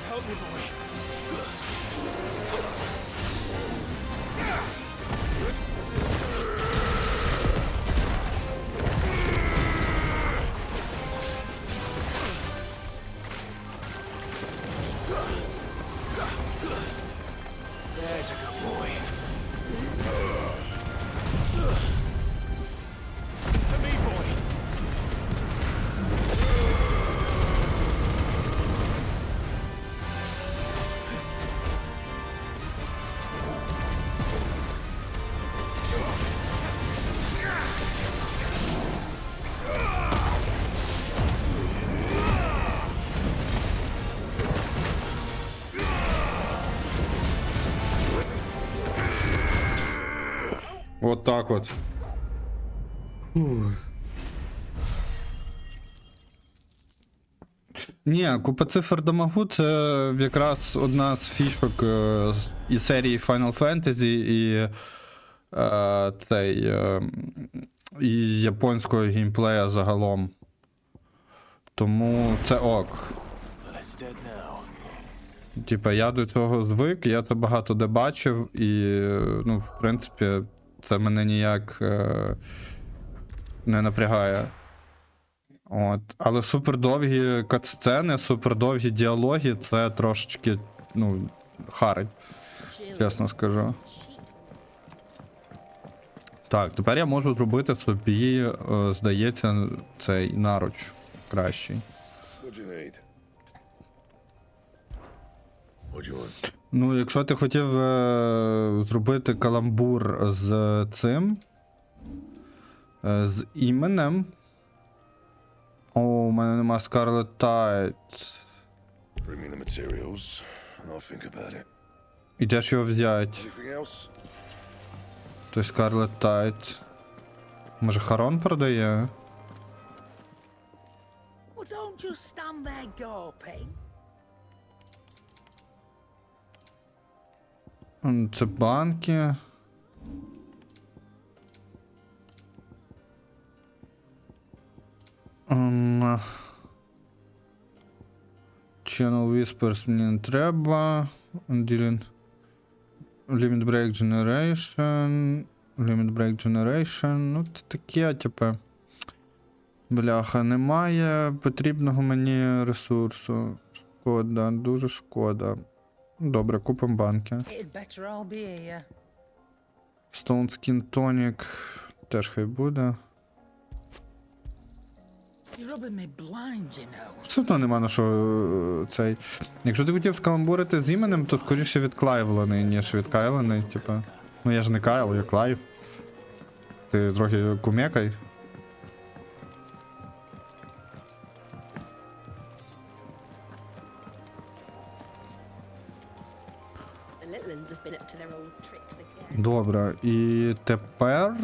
Help me, boy. There's a good boy. To me, boy. Вот так от. Фух. Ні, купа цифр дамагу це якраз одна з фішок і серії Final Fantasy, і японського геймплея загалом. Тому це ок. Well, it's dead now. Типа, я до цього звик, я це багато де бачив, і, ну, в принципі, це мене ніяк не напрягає. От. Але супердовгі катсцени, супердовгі діалоги, це трошечки, ну, харить. Чесно скажу. Так, тепер я можу зробити собі, здається, цей наруч кращий. Ну, якщо ти хотів зробити каламбур з цим, з іменем. О, у мене нема Scarlet Tide. І де ж його взять? Той Scarlet Tide. Може Харон продає? Це банки. Channel Whispers мені не треба. Limit Break Generation. Limit Break Generation. Ну, це таке, типу. Бляха, немає потрібного мені ресурсу. Шкода, дуже шкода. Добре, купимо банки. Stone Skin Tonic теж хай буде. Все одно нема на що цей. Якщо ти хотів скаламбурити з іменем, то скоріше відклайвлений, ніж відкайлений, типа. Ну я ж не Кайл, я Клайв. Ти трохи кумекай. Добре, і тепер,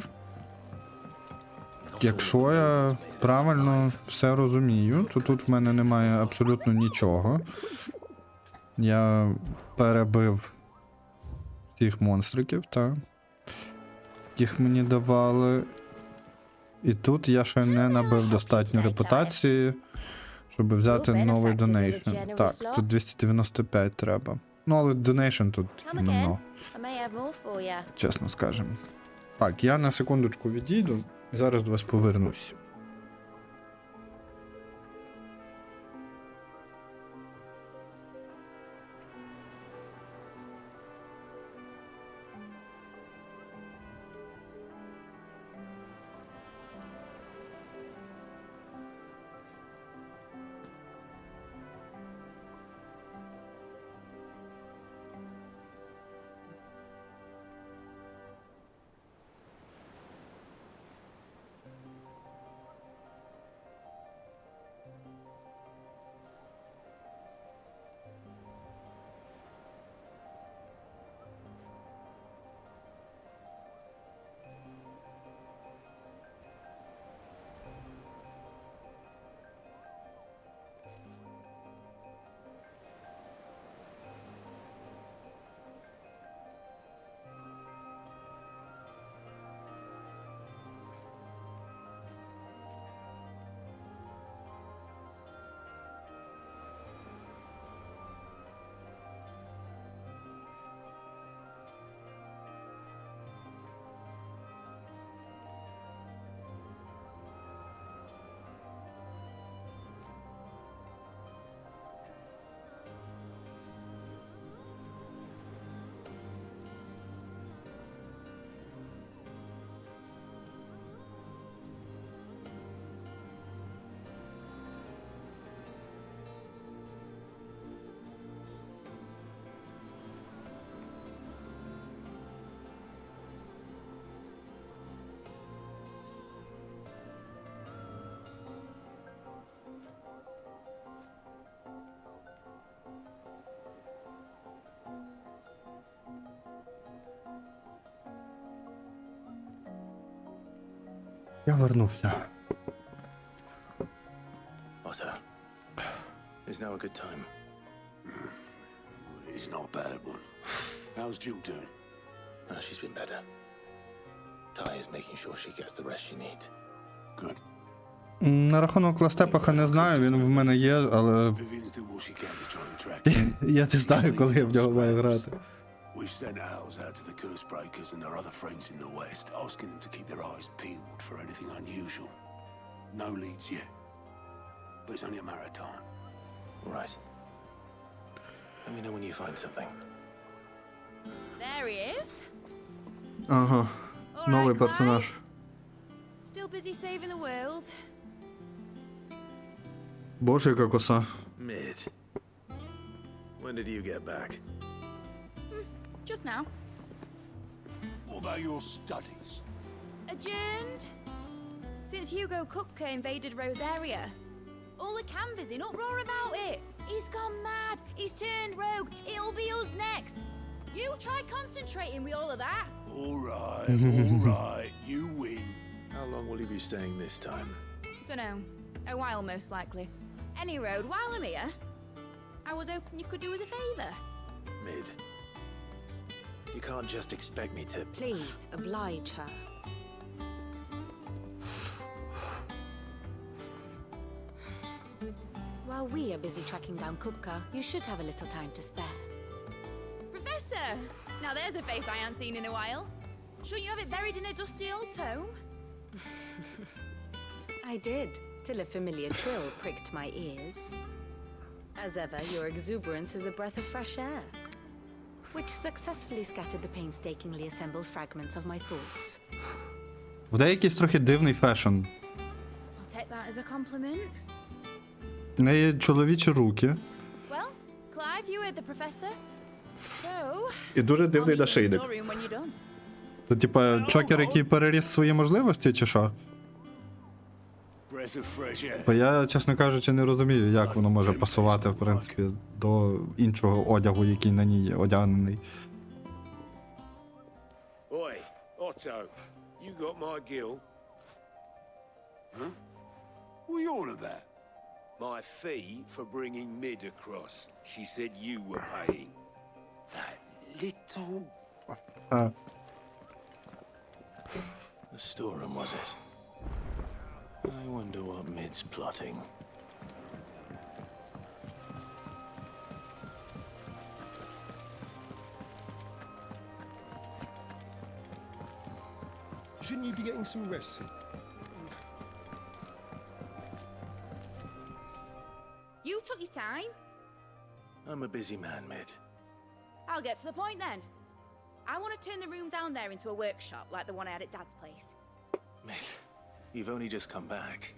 якщо я правильно все розумію, то тут в мене немає абсолютно нічого. Я перебив тих монстриків, так, яких мені давали. І тут я ще не набив достатньо репутації, щоб взяти новий донейшн. Так, тут 295 треба. Ну, але донейшн тут іменно. Чесно скажемо. Так, я на секундочку відійду і зараз до вас повернусь. Я вернувся. Otto, is now a good time? It's not a bad one. How's Jill doing? She's been better. Ty is making sure she gets the rest she needs. Good. На рахунок Ластепаха не знаю, він в мене є, але Vivian's doing what she can to try and track him. я не знаю, коли я в нього маю грати. We've sent ours out to the curse breakers and their other friends in the west, asking them to keep their eyes peeled for anything unusual. No leads yet, but it's only a matter of time. Right. Let me know when you find something. There he is. Ага, All новий right, персонаж. Clive. Still busy saving the world. Боже, яка коса. Mid. When did you get back? Just now. What about your studies? Adjourned. Since Hugo Kupka invaded Rosaria. All the canvas in uproar about it. He's gone mad. He's turned rogue. It'll be us next. You try concentrating with all of that. All right, you win. How long will you be staying this time? Dunno. A while, most likely. Any road, while I'm here, I was hoping you could do us a favour. Mid. You can't just expect me to... Please, oblige her. While we are busy tracking down Kupka, you should have a little time to spare. Professor! Now there's a face I haven't seen in a while. Shouldn't you have it buried in a dusty old tome? I did, till a familiar trill pricked my ears. As ever, your exuberance is a breath of fresh air, which successfully scattered the painstakingly assembled fragments of my thoughts. В деякийсь трохи дивний фешн. I'll take that as a compliment. В неї чоловічі руки. Well, Clive, you heard the professor. So, І дуже I'll дивний meet you in the нашийник. storeroom when you're done. Це типа чокер, який переріс свої можливості, чи що? Breath of fresh air. Бо я, чесно кажучи, не розумію, як воно може пасувати, в принципі, до іншого одягу, який на ній одягнений. Oi, Otto, you got my gill? Huh? What are you on about? My fee for bringing Mid across. She said you were paying. That little... А, The storeroom, was it? I wonder what Mid's plotting. Shouldn't you be getting some rest? You took your time. I'm a busy man, Mid. I'll get to the point then. I want to turn the room down there into a workshop like the one I had at Dad's place. Mid, you've only just come back.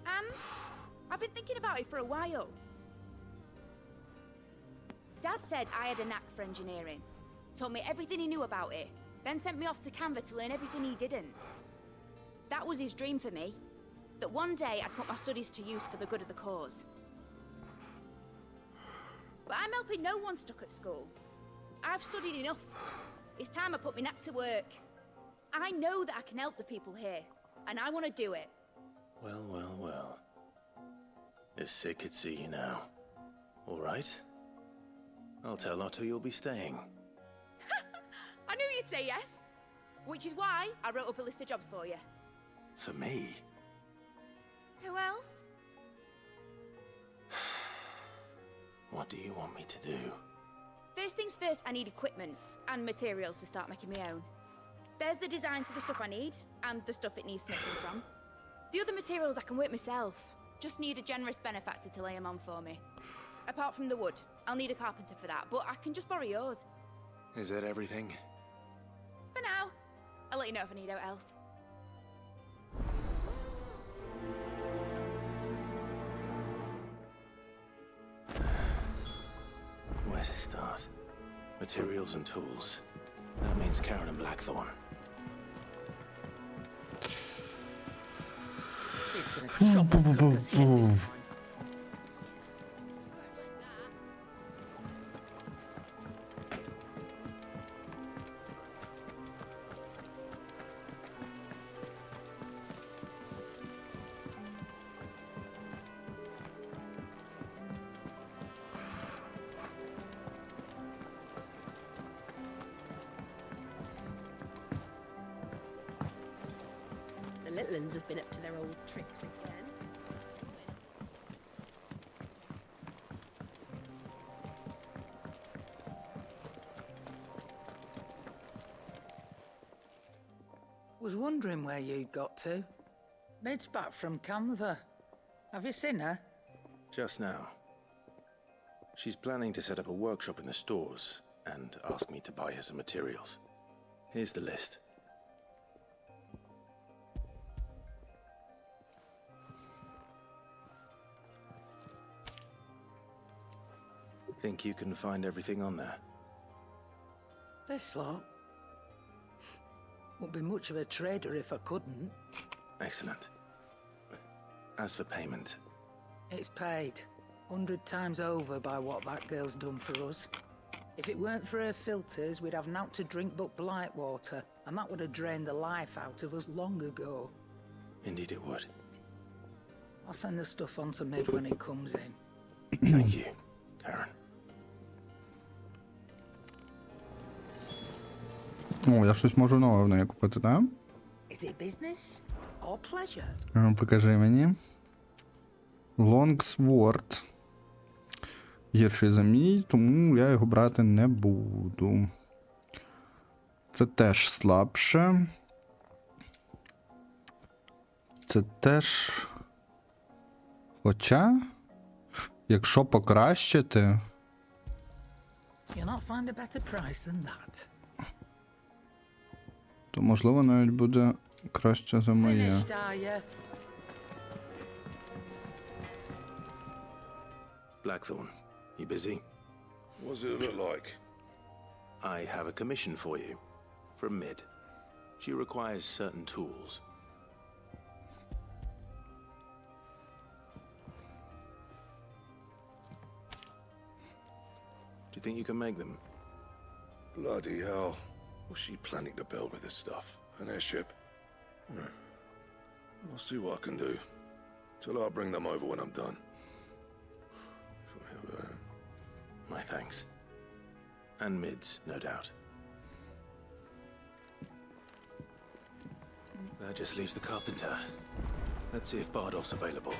And I've been thinking about it for a while. Dad said I had a knack for engineering. Told me everything he knew about it. Then sent me off to Canva to learn everything he didn't. That was his dream for me. That one day I'd put my studies to use for the good of the cause. But I'm helping no one stuck at school. I've studied enough. It's time I put my knack to work. I know that I can help the people here, and I want to do it. Well, well, well. If Sid could see you now. All right? I'll tell Otto you'll be staying. I knew you'd say yes. Which is why I wrote up a list of jobs for you. For me? Who else? What do you want me to do? First things first, I need equipment and materials to start making my own. There's the designs for the stuff I need, and the stuff it needs snipping from. The other materials I can work myself. Just need a generous benefactor to lay them on for me. Apart from the wood, I'll need a carpenter for that, but I can just borrow yours. Is that everything? For now. I'll let you know if I need out else. Where to start? Materials and tools. That means Karen and Blackthorn. Sid's gonna chop off Cooker's head this time. The little uns have been up to their old tricks again. Was wondering where you'd got to. Mid's back from Canva. Have you seen her? Just now. She's planning to set up a workshop in the stores, and asked me to buy her some materials. Here's the list. Think you can find everything on there? This lot? Wouldn't be much of a trader if I couldn't. Excellent. As for payment, It's paid 100 times over by what that girl's done for us. If it weren't for her filters, we'd have naught to drink but blight water, and that would have drained the life out of us long ago. indeed it would. I'll send the stuff on to Mid when it comes in. Thank you, Karen. О, я щось можу нове в неї купити, так? Is it business or pleasure? Покажи мені. Longsword. Гірший за мій, тому я його брати не буду. Це теж слабше. Це теж. Хоча, якщо покращити. You'll not find a better price than that. То можливо навіть буде краще за моє. Finished, are you? Blackthorn, you busy? What's it look like? I have a commission for you. From Mid. She requires certain tools. Do you think you can make them? Bloody hell. What's she planning to build with this stuff? An airship? I'll see what I can do. Tell her I'll bring them over when I'm done. My thanks. And Mid's, no doubt. That just leaves the carpenter. Let's see if Bardolph's available.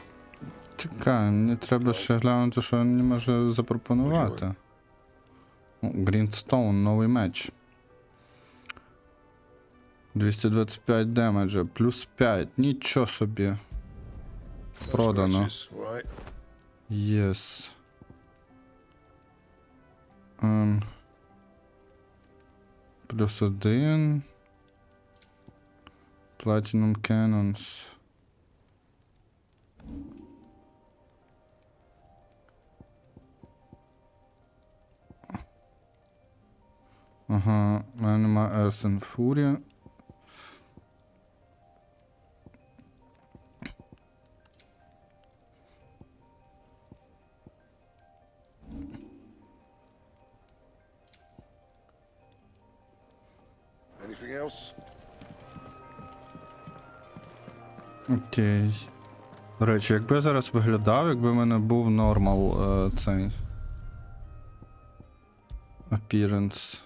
Чекай, мені треба ще глянути, що він мені може запропонувати. Грінстоун, новий меч. 225 демеджа, плюс 5, нічого собі. Продано. Єс. Плюс 1. Platinum Cannons. Ага, у мене нема Earth and Fury. Anything else? Окей. До речі, якби я зараз виглядав, якби в мене був нормал цей appearance.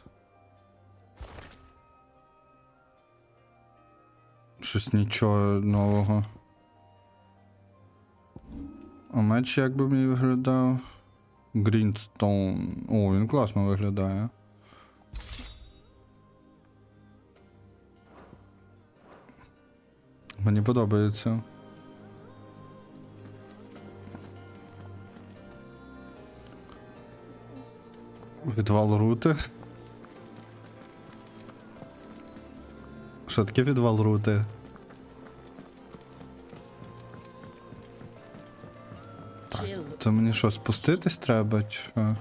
Щось нічого нового. А меч як би мені виглядав? Greenstone. О, він класно виглядає. Мені подобається. Відвал рути. Що таке відвал рути? Так, це мені що, спуститись треба, чи що?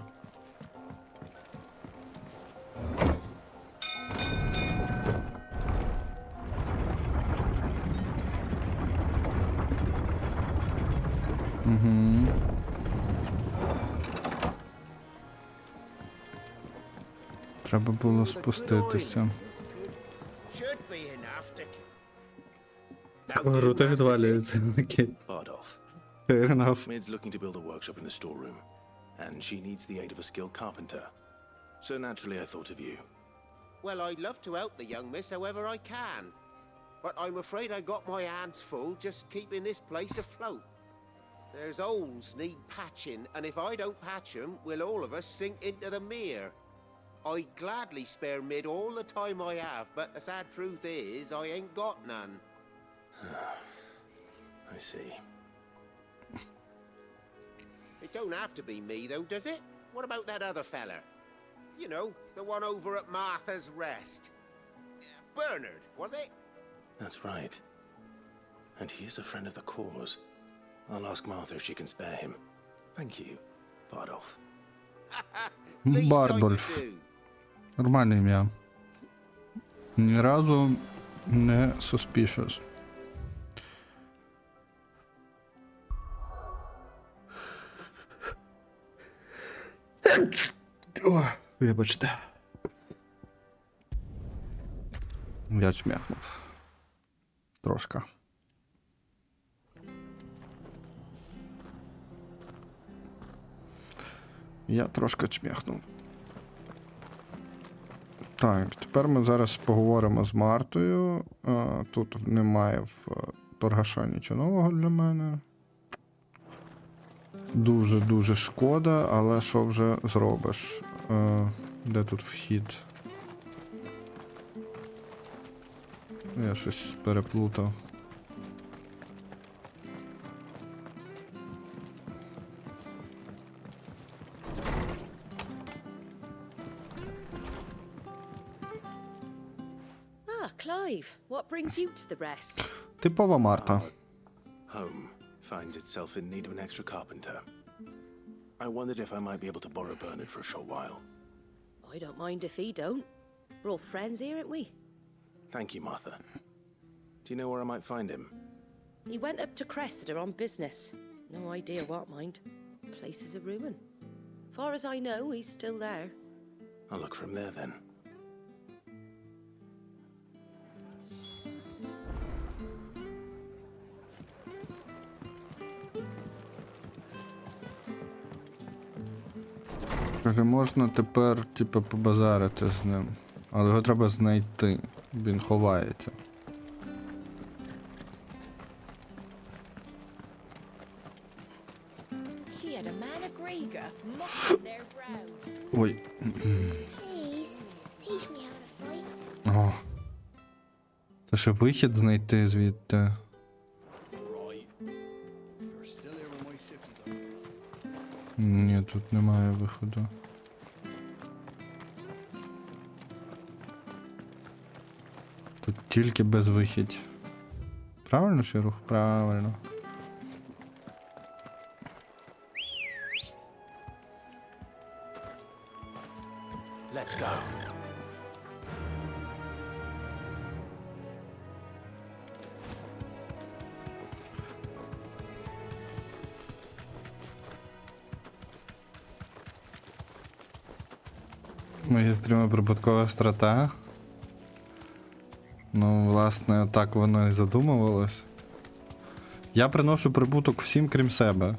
Угу. Треба було спуститися. Рута відвалюється. Окей. Bardolph. Fair enough. Mid's looking to build a workshop in the storeroom, and she needs the aid of a skilled carpenter. So naturally I thought of you. Well, I'd love to help the young miss however I can. But I'm afraid I got my hands full just keeping this place afloat. There's holes need patching, and if I don't patch them, will all of us sink into the mere. I'd gladly spare Mid all the time I have, but the sad truth is, I ain't got none. I see. It don't have to be me, though, does it? What about that other fella? You know, the one over at Martha's Rest. Bernard, was it? That's right. And he is a friend of the cause. I'll ask Martha if she can spare him. Thank you, Bardolph. Least I could Бардольф. do. Нормальне ім'я. Ні разу не suspicious. О, вибачте. Я чмяхнув. Трошка. Я трошки чмяхнув. Так, тепер ми зараз поговоримо з Мартою. Тут немає в торгаша нічого нового для мене. Дуже-дуже шкода, але що вже зробиш? Де тут вхід? Я щось переплутав. Clive, what brings you to the rest? Типова Марта. Home finds itself in need of an extra carpenter. I wondered if I might be able to borrow Bernard for a short while. I don't mind if he don't. We're all friends here, aren't we? Thank you, Martha. Do you know where I might find him? He went up to Cressida on business. No idea what, mind. Place is a ruin. Far as I know, he's still there. I'll look for him there then. Каже, можна тепер, типу, побазарити з ним. Але його треба знайти. Він ховається. Ой. О. Це ще вихід знайти звідти. Ні, тут немає виходу. Тут тільки безвихідь. Правильно ще рух? Правильно. Let's go. Мої стріми прибуткова страта. Ну, власне, так воно і задумувалось. Я приношу прибуток всім, крім себе.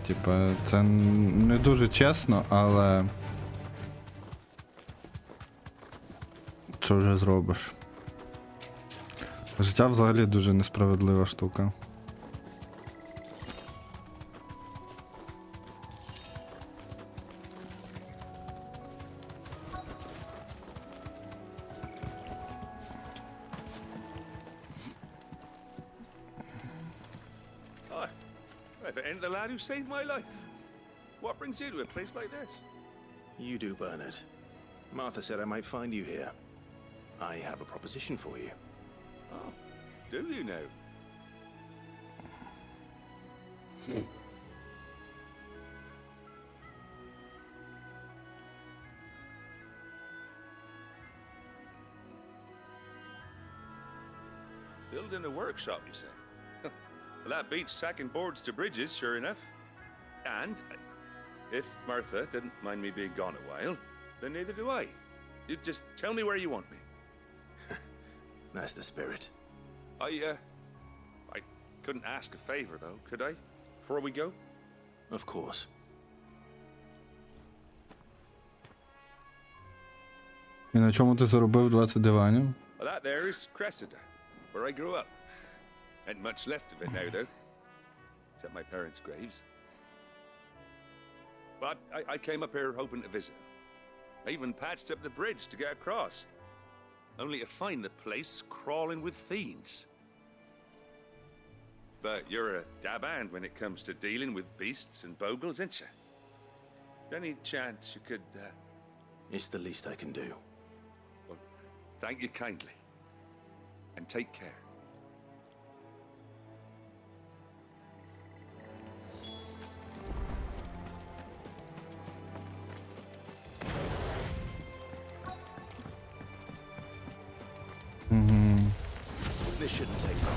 Типа, це не дуже чесно, але... Що вже зробиш? Життя взагалі дуже несправедлива штука. If it ain't the lad who saved my life. What brings you to a place like this? You do, Bernard. Martha said I might find you here. I have a proposition for you. Oh, do you now? Building a workshop, you say? Well, that beats tacking boards to bridges, sure enough. And if Martha didn't mind me being gone a while, then neither do I. You just tell me where you want me. That's the spirit. I couldn't ask a favor, though, could I? Before we go? Of course. І на чому ти заробив 20 диванів? Well, that there is Cressida, where I grew up. Ain't much left of it now, though. Except my parents' graves. But I came up here hoping to visit. I even patched up the bridge to get across. Only to find the place crawling with fiends. But you're a dab hand when it comes to dealing with beasts and bogles, ain't you? Any chance you could, It's the least I can do. well, thank you kindly. And take care. This shouldn't take long.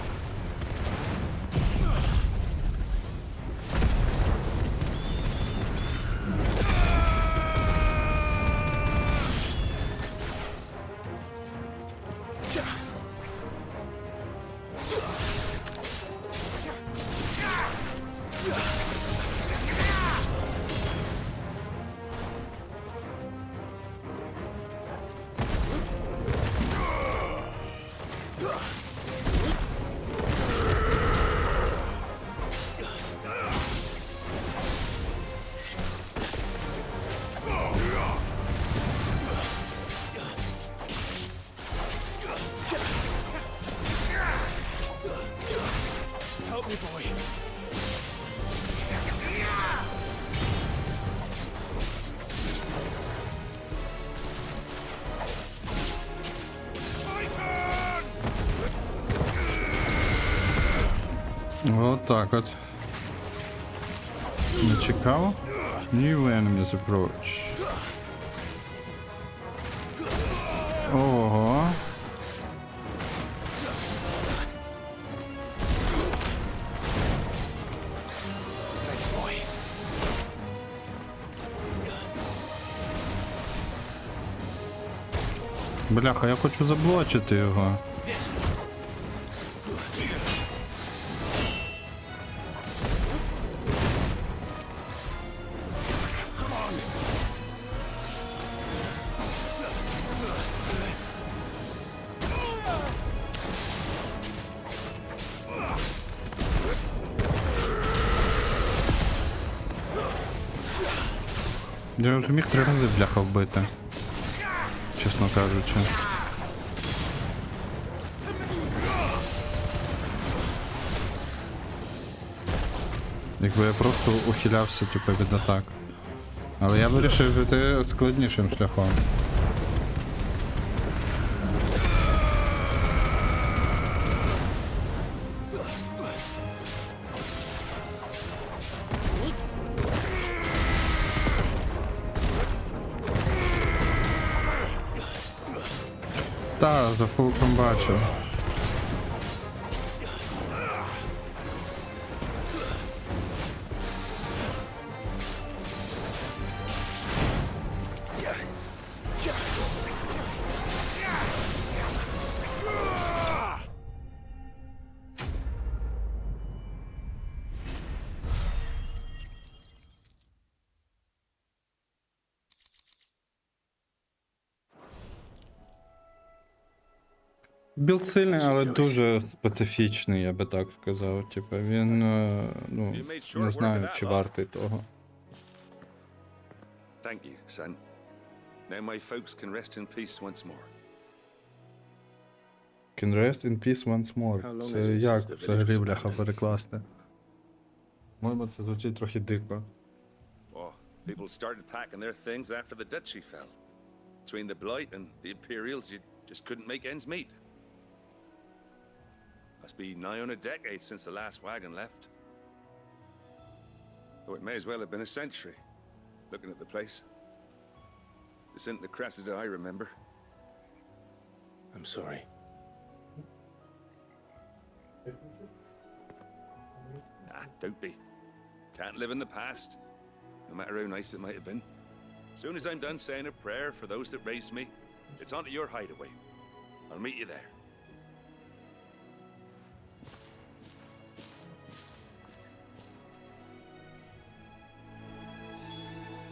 Help me, boy. Вот так от. Не цікаво? New enemies approach. Ого. Бляха, я хочу заблочити його. Я вже міг 3 рази, бляха, вбити. Чесно кажучи. Якби я просто ухилявся, типу, від атак. Але я вирішив піти складнішим шляхом. Та, за фулком бачив. Білд сильний, але дуже специфічний, я би так сказав. Типу, він, ну, не знаю, чи вартий того. Thank you, son. Now my folks can rest in peace once more. Can rest in peace once more. Це як взагалі, бляха, перекласти? По-моєму, це звучить трохи дико. Oh, people started packing their things after the duchy fell. Between the Blight and the Imperials, you just couldn't make ends meet. Must be nigh on a decade since the last wagon left. Though it may as well have been a century, looking at the place. This isn't the Cressida I remember. I'm sorry. Nah, don't be. Can't live in the past, no matter how nice it might have been. Soon as I'm done saying a prayer for those that raised me, it's onto your hideaway. I'll meet you there.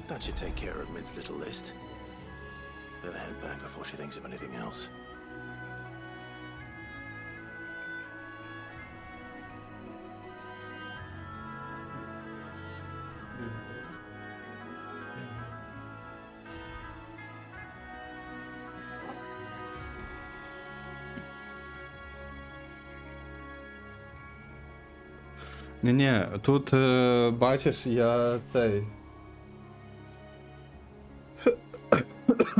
That should take care of Mid's little list. Better head back before she thinks of anything else. Ні-ні, тут, бачиш, я цей...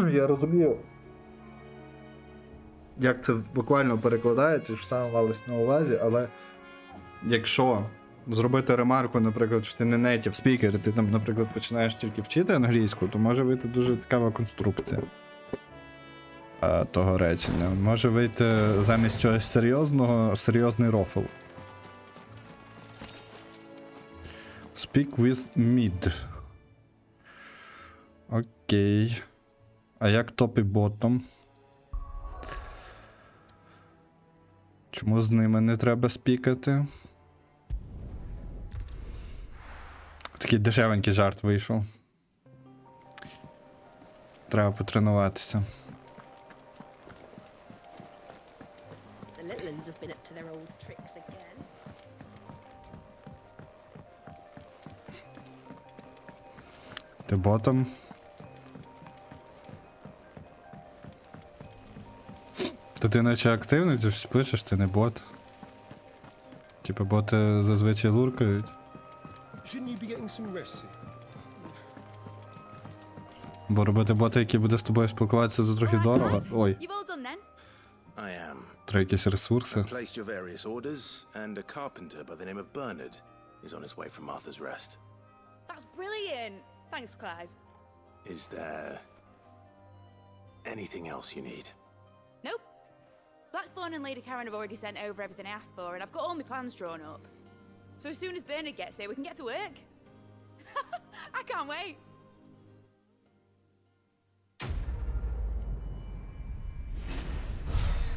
Я розумію, як це буквально перекладається, що саме малось на увазі, але якщо зробити ремарку, наприклад, що ти не нейтів спікер, і ти там, наприклад, починаєш тільки вчити англійську, то може вийти дуже цікава конструкція того речення. Може вийти замість чогось серйозного, серйозний рофл. Speak with mid. Окей. А як топ і ботом? Чому з ними не треба спікати? Такий дешевенький жарт вийшов. Треба потренуватися. The little ones have been up to their old tricks again. Ти ботом? То ти наче активний, ти ж пишеш, ти не бот. Типа боти зазвичай луркають. Бо робити бота, який буде з тобою спілкуватися, за трохи дорого. Ой. I am. Треба якісь ресурси. I placed your various orders, and a carpenter by the name of Bernard is on his way from Arthur's Rest. That's brilliant. Thanks, Clive. Is there anything else you need? Nope. Blackthorn and Lady Karen have already sent over everything I asked for, and I've got all my plans drawn up. So as soon as Bernard gets here, we can get to work. I can't wait.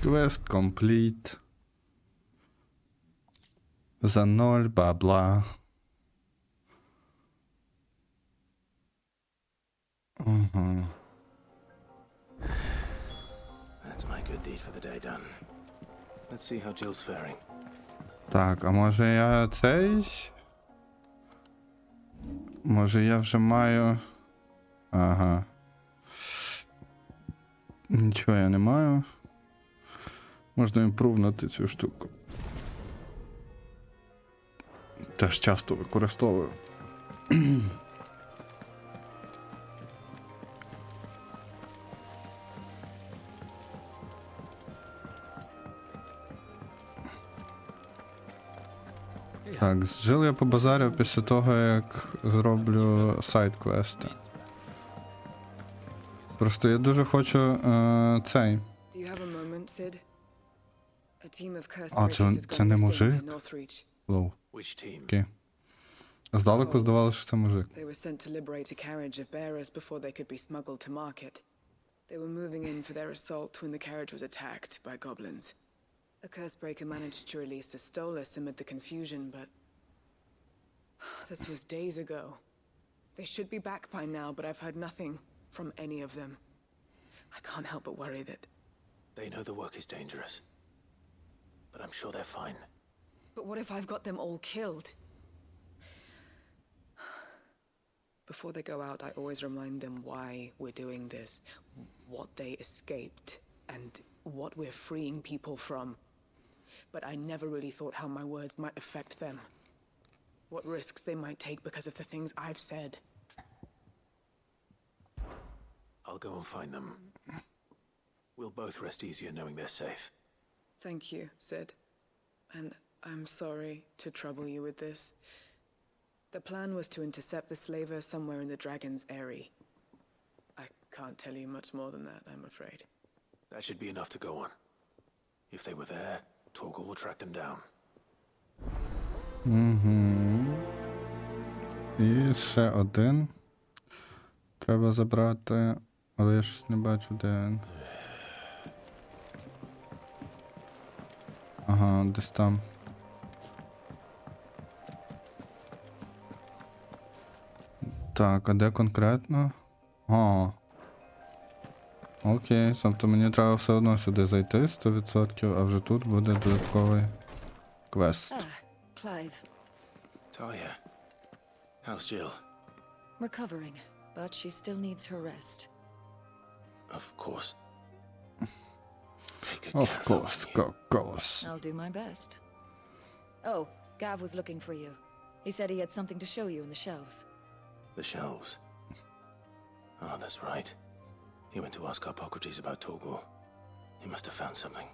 Quest complete. За 0 бабла. Угу. That's my good deed for the day done. Let's see how Jill's faring. Так, а може я цей? Може я вже маю. Ага. Нічого я не маю. Можна імпрувнути цю штуку. Теж часто використовую. Так, з Джил я побазарив після того, як зроблю сайд-квести. Просто я дуже хочу цей. А, це не мужик? Лоу. Окей. Здалеку здавалося, що це мужик. They were sent to liberate a carriage of bearers before they could be smuggled to market. They were moving in for their assault when the carriage was attacked by goblins. A cursebreaker managed to release a stolus amid the confusion, but this was days ago. They should be back by now, but I've heard nothing from any of them. I can't help but worry that... They know the work is dangerous, but I'm sure they're fine. But what if I've got them all killed? Before they go out, I always remind them why we're doing this, what they escaped, and what we're freeing people from. But I never really thought how my words might affect them. What risks they might take because of the things I've said. I'll go and find them. We'll both rest easier knowing they're safe. Thank you, Sid. And I'm sorry to trouble you with this. The plan was to intercept the slaver somewhere in the Dragon's Eyrie. I can't tell you much more than that, I'm afraid. That should be enough to go on. If they were there, Torgal will track them down. І ще один. Треба забрати, але я щось не бачу, де він. Ага, десь там. Так, а де конкретно? О. Окей, тобто мені треба все одно сюди зайти 100%, а вже тут буде додатковий квест. Clive. Talia, how's Jill? Recovering, but she still needs her rest. Of course. Take a Of course. I'll do my best. Oh, Gav was looking for you. He said he had something to show you in the shelves. The shelves. Oh, that's right. He went to ask Hippocrates about Torgor. He must have found something.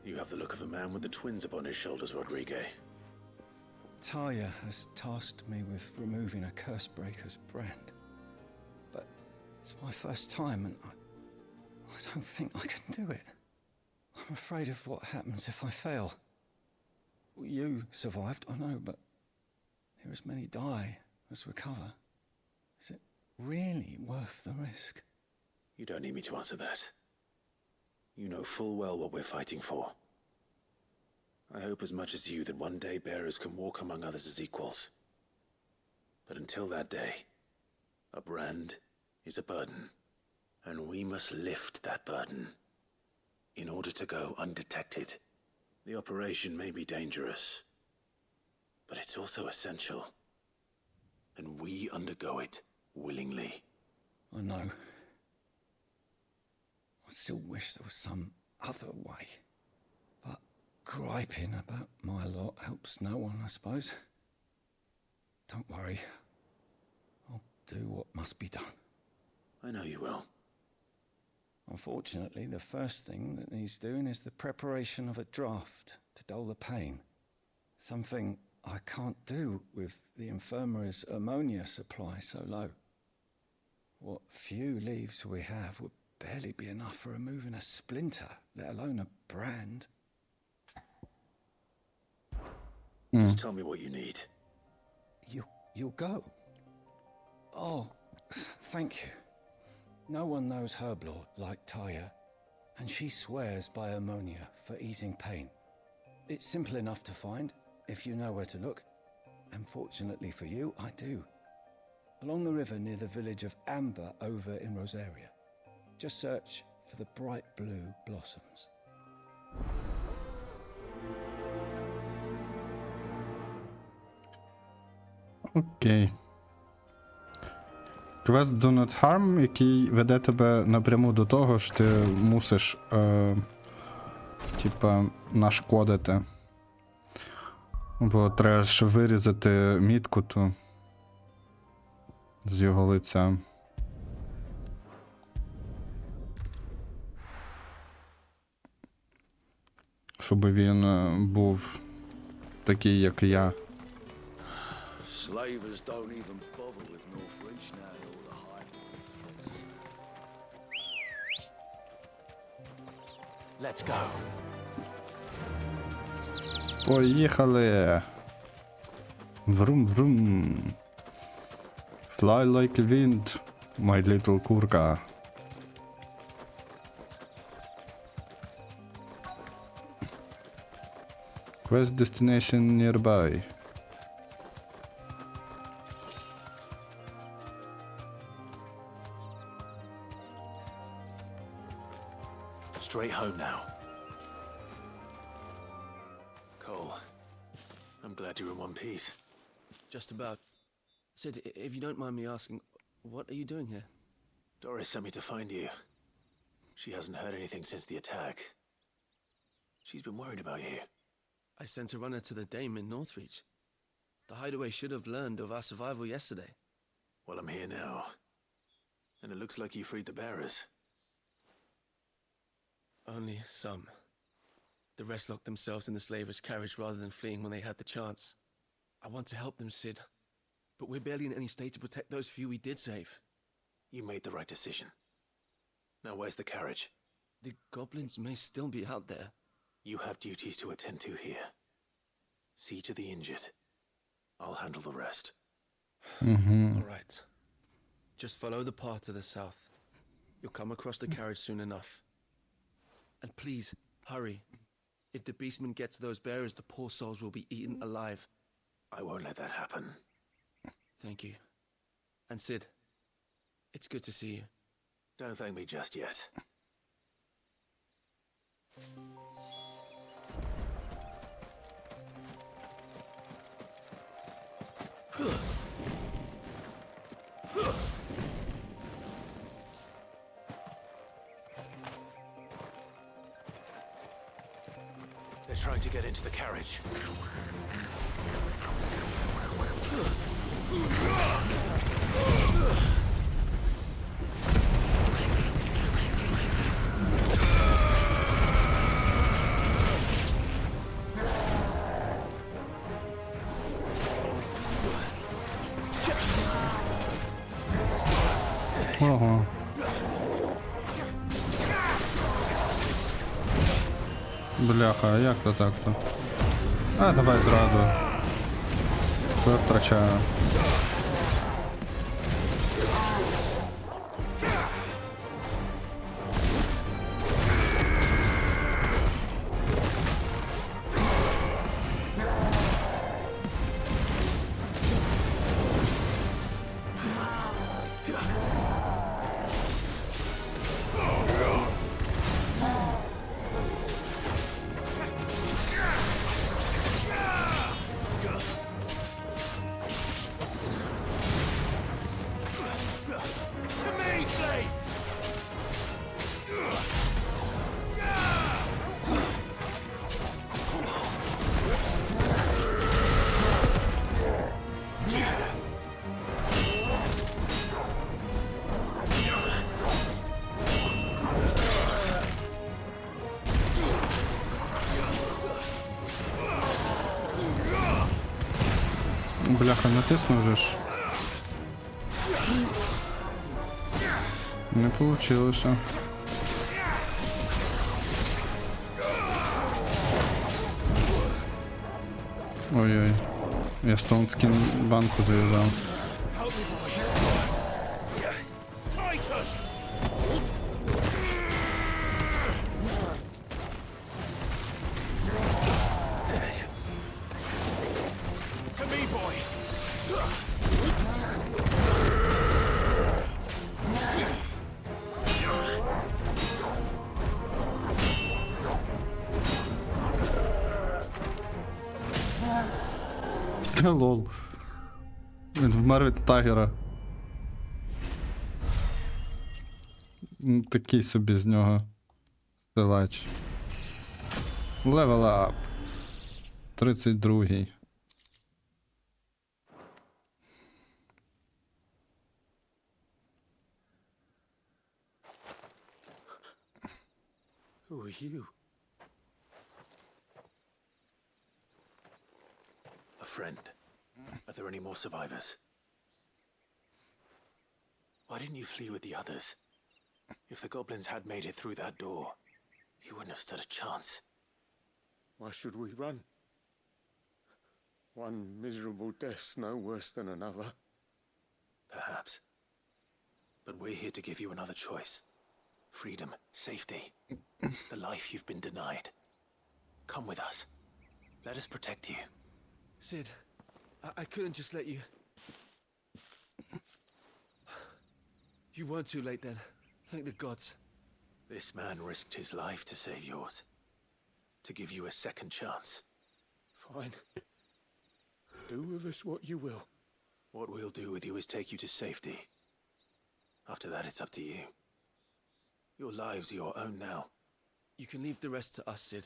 You have the look of a man with the twins upon his shoulders, Rodrigue. Talia has tasked me with removing a Cursebreaker's brand. But it's my first time and I don't think I can do it. I'm afraid of what happens if I fail. You survived, I know, but here as many die as recover. Is it really worth the risk? You don't need me to answer that. You know full well what we're fighting for. I hope as much as you that one day bearers can walk among others as equals. But until that day, a brand is a burden, and we must lift that burden in order to go undetected. The operation may be dangerous, but it's also essential, and we undergo it willingly. I know. I still wish there was some other way. But griping about my lot helps no one, I suppose. Don't worry. I'll do what must be done. I know you will. Unfortunately, the first thing that needs doing is the preparation of a draft to dull the pain. Something I can't do with the infirmary's ammonia supply so low. What few leaves we have would barely be enough for removing a splinter, let alone a brand. Just tell me what you need. You'll go? Oh, thank you. No one knows Herblord like Taya, and she swears by ammonia for easing pain. It's simple enough to find, if you know where to look. And fortunately for you, I do. Along the river near the village of Amber over in Rosaria. Just search for the bright blue blossoms. Окей. Квест Do Not Harm, який веде тебе напряму до того, що ти мусиш типа нашкодити. Бо треба ж вирізати мітку ту з його лиця. Щоб він був такий, як і я. Slavers don't even bother with Northreach now, all the hype on the fence. Let's go. Поїхали! Vroom-vroom. Fly like a wind, my little курка. Quest destination nearby. Straight home now. Cole, I'm glad you're in one piece. Just about. Sid, if you don't mind me asking, what are you doing here? Doris sent me to find you. She hasn't heard anything since the attack. She's been worried about you. I sent a runner to the Dame in Northreach. The hideaway should have learned of our survival yesterday. Well, I'm here now. And it looks like you freed the bearers. Only some. The rest locked themselves in the slaver's carriage rather than fleeing when they had the chance. I want to help them, Sid. But we're barely in any state to protect those few we did save. You made the right decision. Now where's the carriage? The goblins may still be out there. You have duties to attend to here. See to the injured. I'll handle the rest. All right. Just follow the path to the south. You'll come across the carriage soon enough. And please, hurry. If the beastmen get to those bearers, the poor souls will be eaten alive. I won't let that happen. Thank you. And Sid, it's good to see you. Don't thank me just yet. They're trying to get into the carriage. Ого. Бляха, а як то так-то? А, давай зраду. Що я втрачаю? Бляха, натиснув же ж. Не получилося. Ой-ой. Я стоунскін банку зав'язав. Лол. Він вмер від тагера. Такий собі з нього силач. Level up. 32-й. Who are you? A friend. Are there any more survivors? Why didn't you flee with the others? If the goblins had made it through that door, you wouldn't have stood a chance. Why should we run? One miserable death's no worse than another. Perhaps. But we're here to give you another choice. Freedom, safety, the life you've been denied. Come with us. Let us protect you. Sid, I couldn't just let you... You weren't too late then. Thank the gods. This man risked his life to save yours. To give you a second chance. Fine. Do with us what you will. What we'll do with you is take you to safety. After that, it's up to you. Your lives are your own now. You can leave the rest to us, Sid.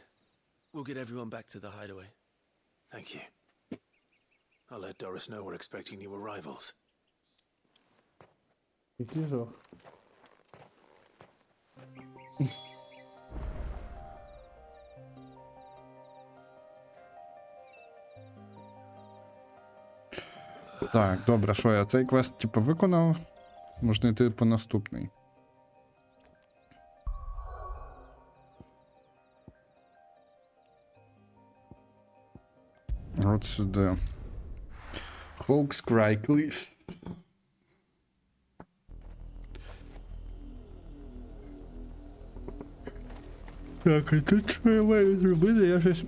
We'll get everyone back to the hideaway. Thank you. I'll let Doris know we're expecting new arrivals. Який жах. Так, добре, що я цей квест типу виконав? Можна йти по наступний. От сюди. Hawkscry Cliff. Так, а тут що я маю зробити? Я щось...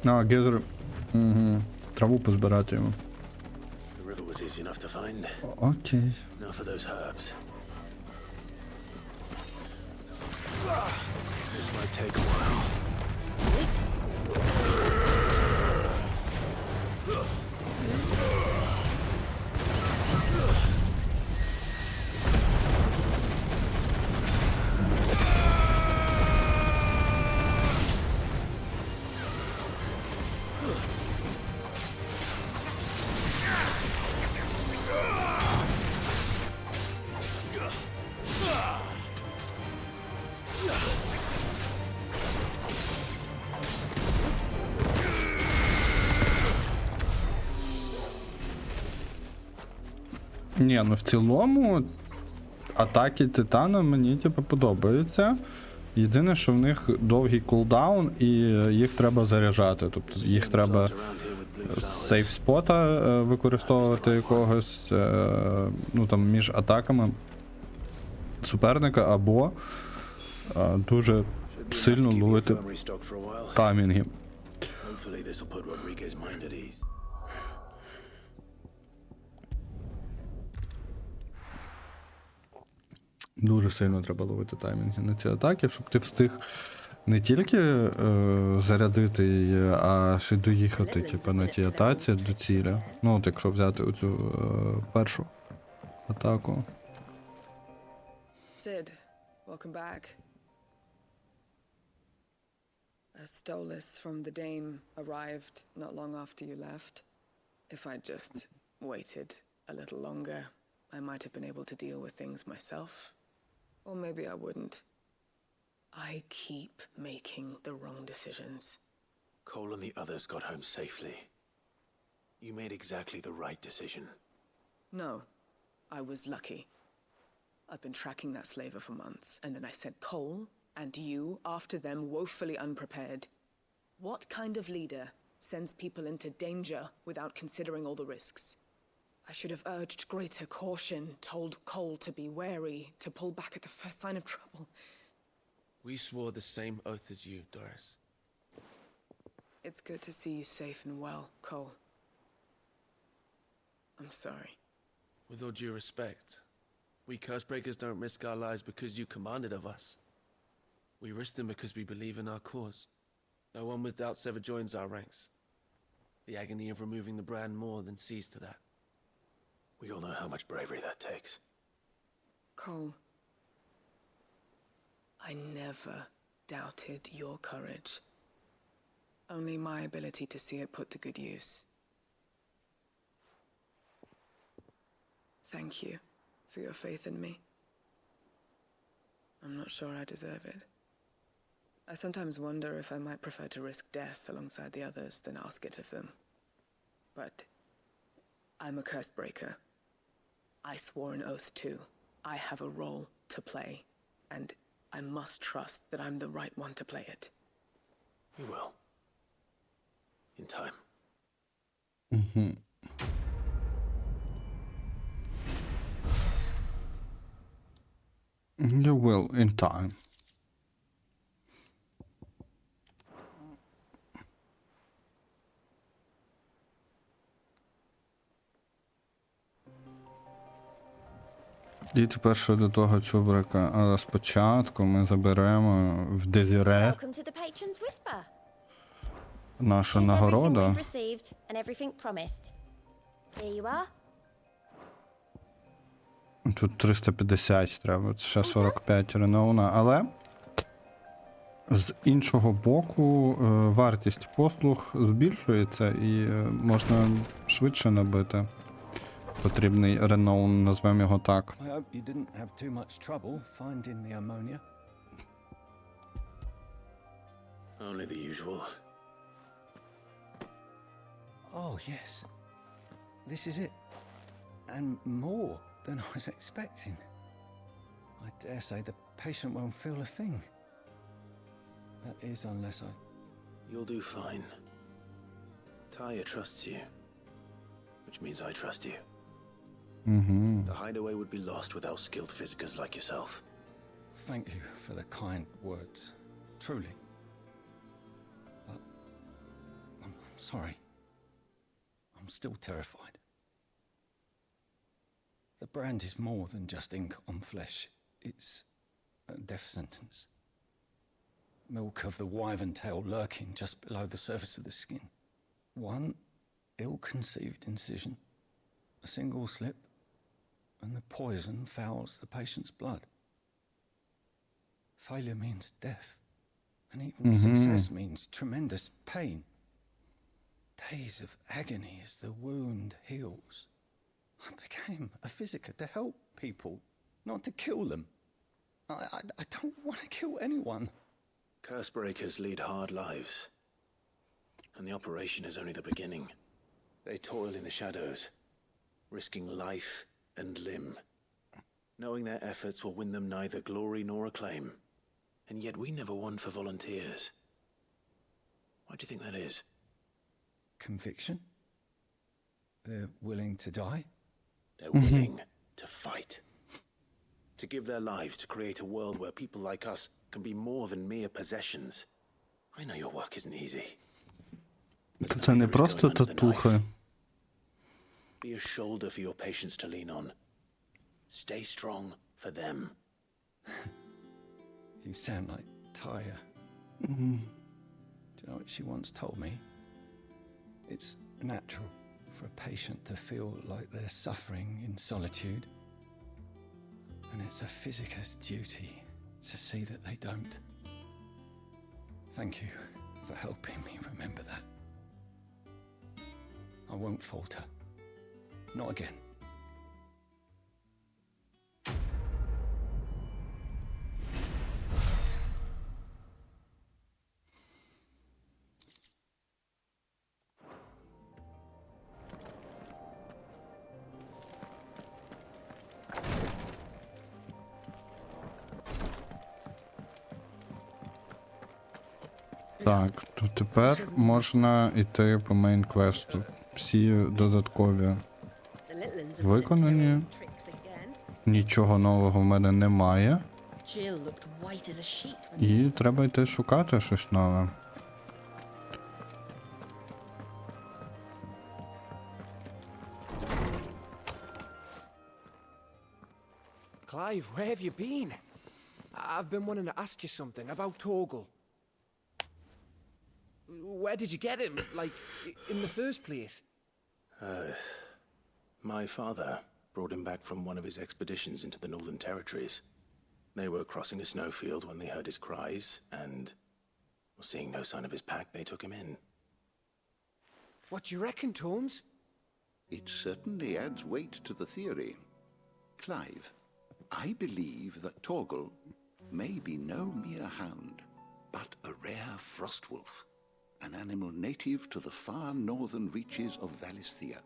Гезер... Траву позбирати йому. The river was easy enough to find. Окей. Now for those herbs. This might take a while. Ні, ну в цілому атаки Титана мені типу подобаються. Єдине, що в них довгий кулдаун і їх треба заряджати. Тобто їх треба з сейф-спота використовувати якогось, ну там між атаками суперника, або дуже сильно ловити таймінги. Дуже сильно треба ловити таймінги на ці атаки, щоб ти встиг не тільки зарядити її, а ще й доїхати типу, на тій атаці до цілі. Ну, от якщо взяти оцю першу атаку. Sid, welcome back. A Stolas from the Dame arrived not long after you left. If I'd just waited a little longer, I might have been able to deal with things myself. Or maybe I wouldn't. I keep making the wrong decisions. Cole and the others got home safely. You made exactly the right decision. No, I was lucky. I've been tracking that slaver for months, and then I sent Cole and you after them woefully unprepared. What kind of leader sends people into danger without considering all the risks? I should have urged greater caution, told Cole to be wary, to pull back at the first sign of trouble. We swore the same oath as you, Doris. It's good to see you safe and well, Cole. I'm sorry. With all due respect, we Cursebreakers don't risk our lives because you commanded of us. We risk them because we believe in our cause. No one with doubts ever joins our ranks. The agony of removing the brand more than sees to that. We all know how much bravery that takes. Cole, I never doubted your courage. Only my ability to see it put to good use. Thank you for your faith in me. I'm not sure I deserve it. I sometimes wonder if I might prefer to risk death alongside the others than ask it of them. But I'm a Cursebreaker. I swore an oath too. I have a role to play, and I must trust that I'm the right one to play it. You will. In time. Mm-hmm. You will, in time. І тепер щодо того чубрика. Але спочатку ми заберемо в Дезіре Welcome to the Patron's Whisper. нашу Here's everything нагороду. we've received and everything promised. Here you are. Тут 350 треба, ще 45 реноуна, але з іншого боку вартість послуг збільшується і можна швидше набити потрібний реноун, назвемо його так. I hope you didn't have too much trouble finding the ammonia. Only the usual. Oh, yes. This is it. And more than I was expecting. I dare say the patient won't feel a thing. That is, unless I... You'll do fine. Taya trusts you. Which means I trust you. Mm-hmm. The hideaway would be lost without skilled physicers like yourself. Thank you for the kind words. Truly. But... I'm sorry. I'm still terrified. The brand is more than just ink on flesh. It's a death sentence. Milk of the wyvern tail lurking just below the surface of the skin. One ill-conceived incision, a single slip, and the poison fouls the patient's blood. Failure means death, and even success means tremendous pain. Days of agony as the wound heals. I became a physiker to help people, not to kill them. I don't want to kill anyone. Cursebreakers lead hard lives. And the operation is only the beginning. They toil in the shadows, risking life and limb, knowing their efforts will win them neither glory nor acclaim. And yet we never won for volunteers. Why do you think that is? Conviction? They're willing to die? They're willing to fight. To give their lives to create a world where people like us can be more than mere possessions. I know your work isn't easy. Це не просто татухи. Be a shoulder for your patients to lean on. Stay strong for them. You sound like Tyre. Do you know what she once told me? It's natural for a patient to feel like they're suffering in solitude. And it's a physicist's duty to see that they don't. Thank you for helping me remember that. I won't falter. Not again. Так, то тепер можна йти по мейн-квесту. Всі додаткові виконані. Нічого нового в мене немає. І треба йти шукати щось нове. Clive, where have you been? I've been wanting to ask you something about Torgal. Where did you get him? Like, in the first place? My father brought him back from one of his expeditions into the Northern Territories. They were crossing a snowfield when they heard his cries, and, seeing no sign of his pack, they took him in. What do you reckon, Torms? It certainly adds weight to the theory. Clive, I believe that Torgal may be no mere hound, but a rare frostwolf, an animal native to the far northern reaches of Valisthea.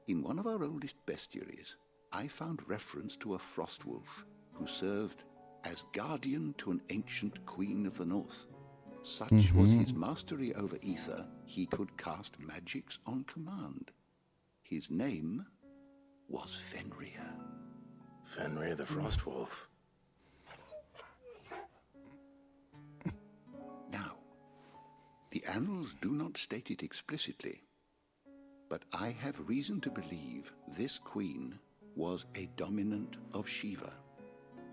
In one of our oldest bestiaries, I found reference to a frostwolf who served as guardian to an ancient queen of the north. Such was his mastery over ether, he could cast magics on command. His name was Fenrir. Fenrir the Frostwolf. Now, the annals do not state it explicitly, but I have reason to believe this queen was a dominant of Shiva,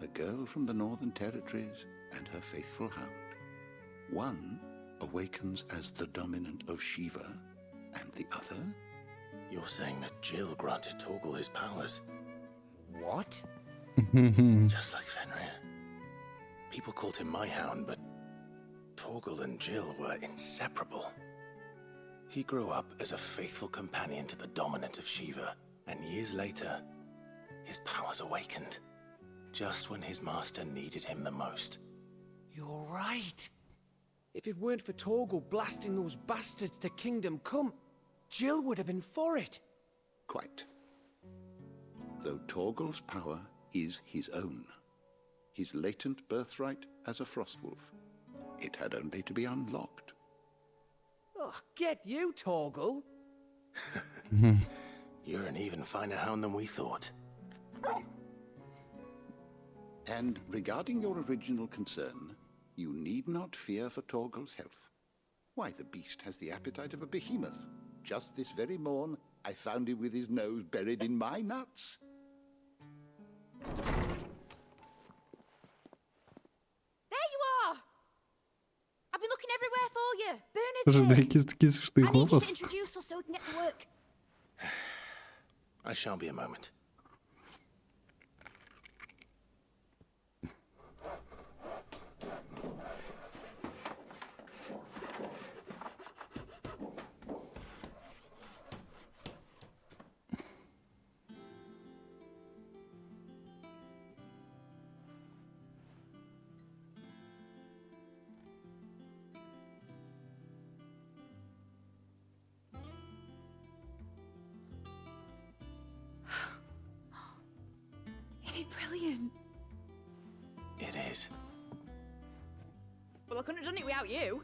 a girl from the Northern Territories and her faithful hound. One awakens as the dominant of Shiva, and the other? You're saying that Jill granted Torgal his powers? What? Just like Fenrir. People called him my hound, but Torgal and Jill were inseparable. He grew up as a faithful companion to the dominant of Shiva, and years later, his powers awakened, just when his master needed him the most. You're right. If it weren't for Torgal blasting those bastards to Kingdom Come, Jill would have been for it. Quite. Though Torgal's power is his own, his latent birthright as a frostwolf, it had only to be unlocked. Oh, get you, Torgal. You're an even finer hound than we thought. And regarding your original concern, you need not fear for Torgal's health. Why, the beast has the appetite of a behemoth. Just this very morn, I found him with his nose buried in my nuts. There you are! I've been looking everywhere for you. Це ж Bernard, якийсь такий смішний I need you to голос. introduce us so we can get to work. I shall be a moment. place. Well, I couldn't have done it without you.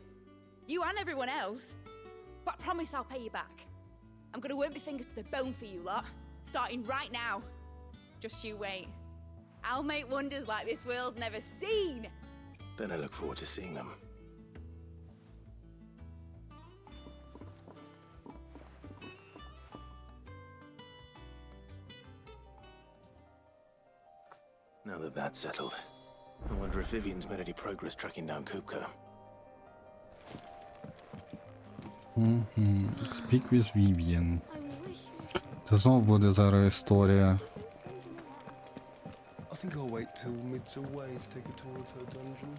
You and everyone else. But I promise I'll pay you back. I'm gonna work my fingers to the bone for you lot. Starting right now. Just you wait. I'll make wonders like this world's never seen. Then I look forward to seeing them. Now that that's settled, I wonder if Vivian's made any progress tracking down Kupka. Speak with Vivian. Це знов буде зараз історія. I think I'll wait till mid's away to take a tour of her dungeon.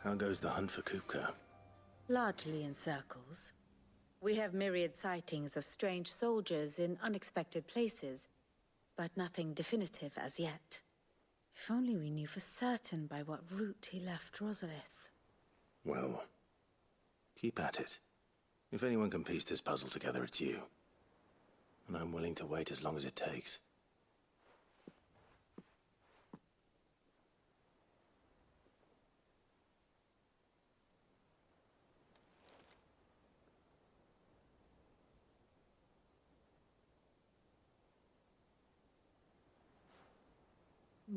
How goes the hunt for Kupka? Largely in circles. We have myriad sightings of strange soldiers in unexpected places, but nothing definitive as yet. If only we knew for certain by what route he left Rosalith. Well, keep at it. If anyone can piece this puzzle together, it's you. And I'm willing to wait as long as it takes.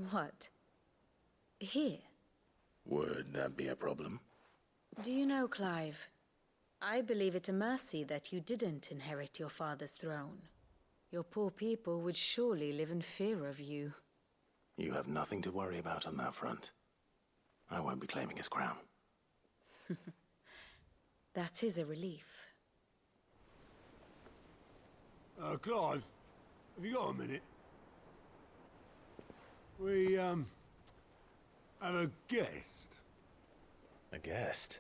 What? Here? Would that be a problem? Do you know, Clive? I believe it a mercy that you didn't inherit your father's throne. Your poor people would surely live in fear of you. You have nothing to worry about on that front. I won't be claiming his crown. That is a relief. Clive, have you got a minute? We, have a guest. A guest?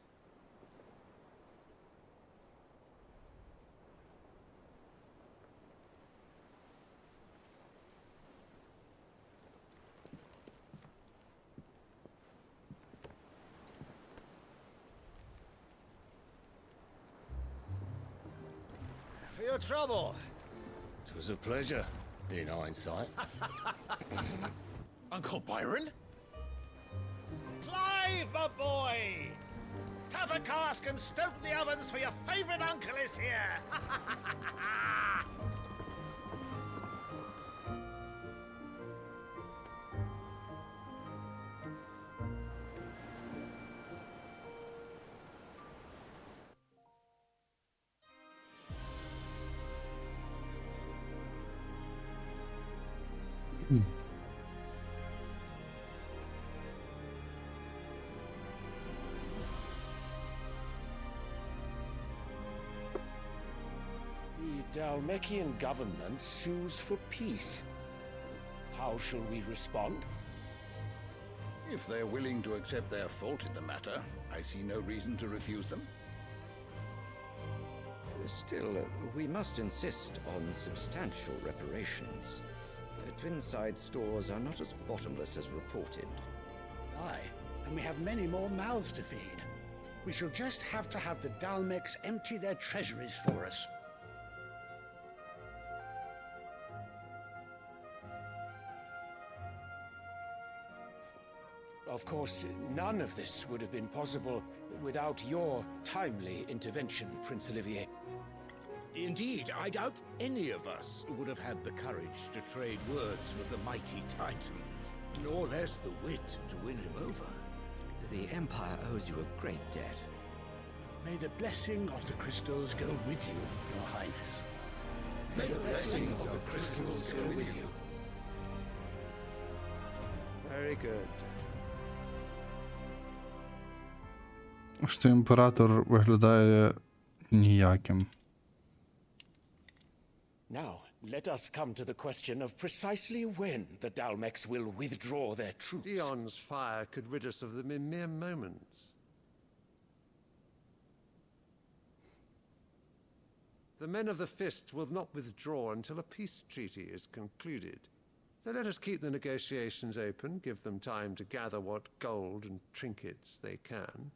For your trouble. It was a pleasure, in hindsight. Uncle Byron? Clive, my boy! Tap a cask and stoke the ovens for your favorite uncle is here! The Dalmekian government sues for peace. How shall we respond? If they're willing to accept their fault in the matter, I see no reason to refuse them. Still, we must insist on substantial reparations. Twinside stores are not as bottomless as reported. Aye, and we have many more mouths to feed. We shall just have to have the Dalmecs empty their treasuries for us. Of course, none of this would have been possible without your timely intervention, Prince Olivier. Indeed, I doubt any of us would have had the courage to trade words with the mighty Titan, nor less the wit to win him over. The Empire owes you a great debt. May the blessing of the crystals go with you, Your Highness. May the blessing of the crystals go with you. Very good. Що імператор виглядає ніяким. Now, let us come to the question of precisely when the Dalmecs will withdraw their troops. Dion's fire could rid us of them in mere moments. The men of the Fist will not withdraw until a peace treaty is concluded. So let us keep the negotiations open, give them time to gather what gold and trinkets they can,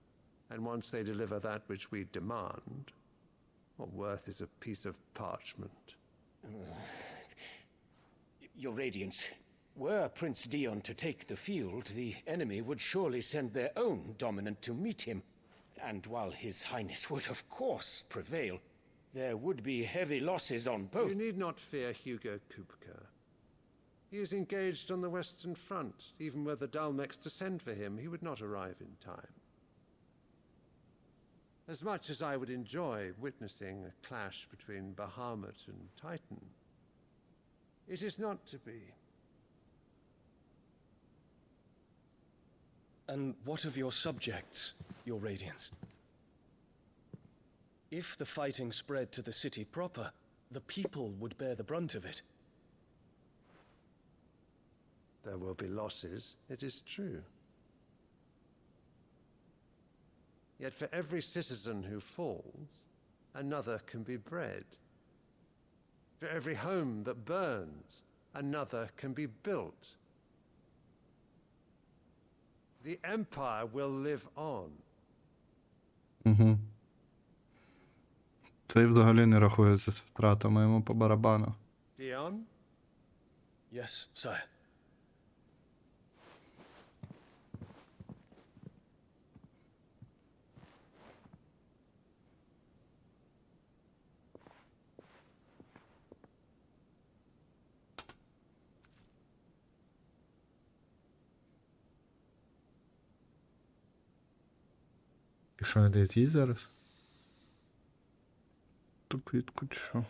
and once they deliver that which we demand, what worth is a piece of parchment? Your Radiance, were Prince Dion to take the field, the enemy would surely send their own dominant to meet him. And while His Highness would of course prevail, there would be heavy losses on both. You need not fear Hugo Kupka. He is engaged on the Western Front. Even were the Dalmex to send for him, he would not arrive in time. As much as I would enjoy witnessing a clash between Bahamut and Titan, it is not to be. And what of your subjects, Your Radiance? If the fighting spread to the city proper, the people would bear the brunt of it. There will be losses, it is true. Yet for every citizen who falls, another can be bred. For every home that burns, another can be built. The Empire will live on. Угу. Це взагалі не рахується з втратами, йому по барабану. Dion? Yes, sire. І що, десь їй зараз? Ту квітку чи що?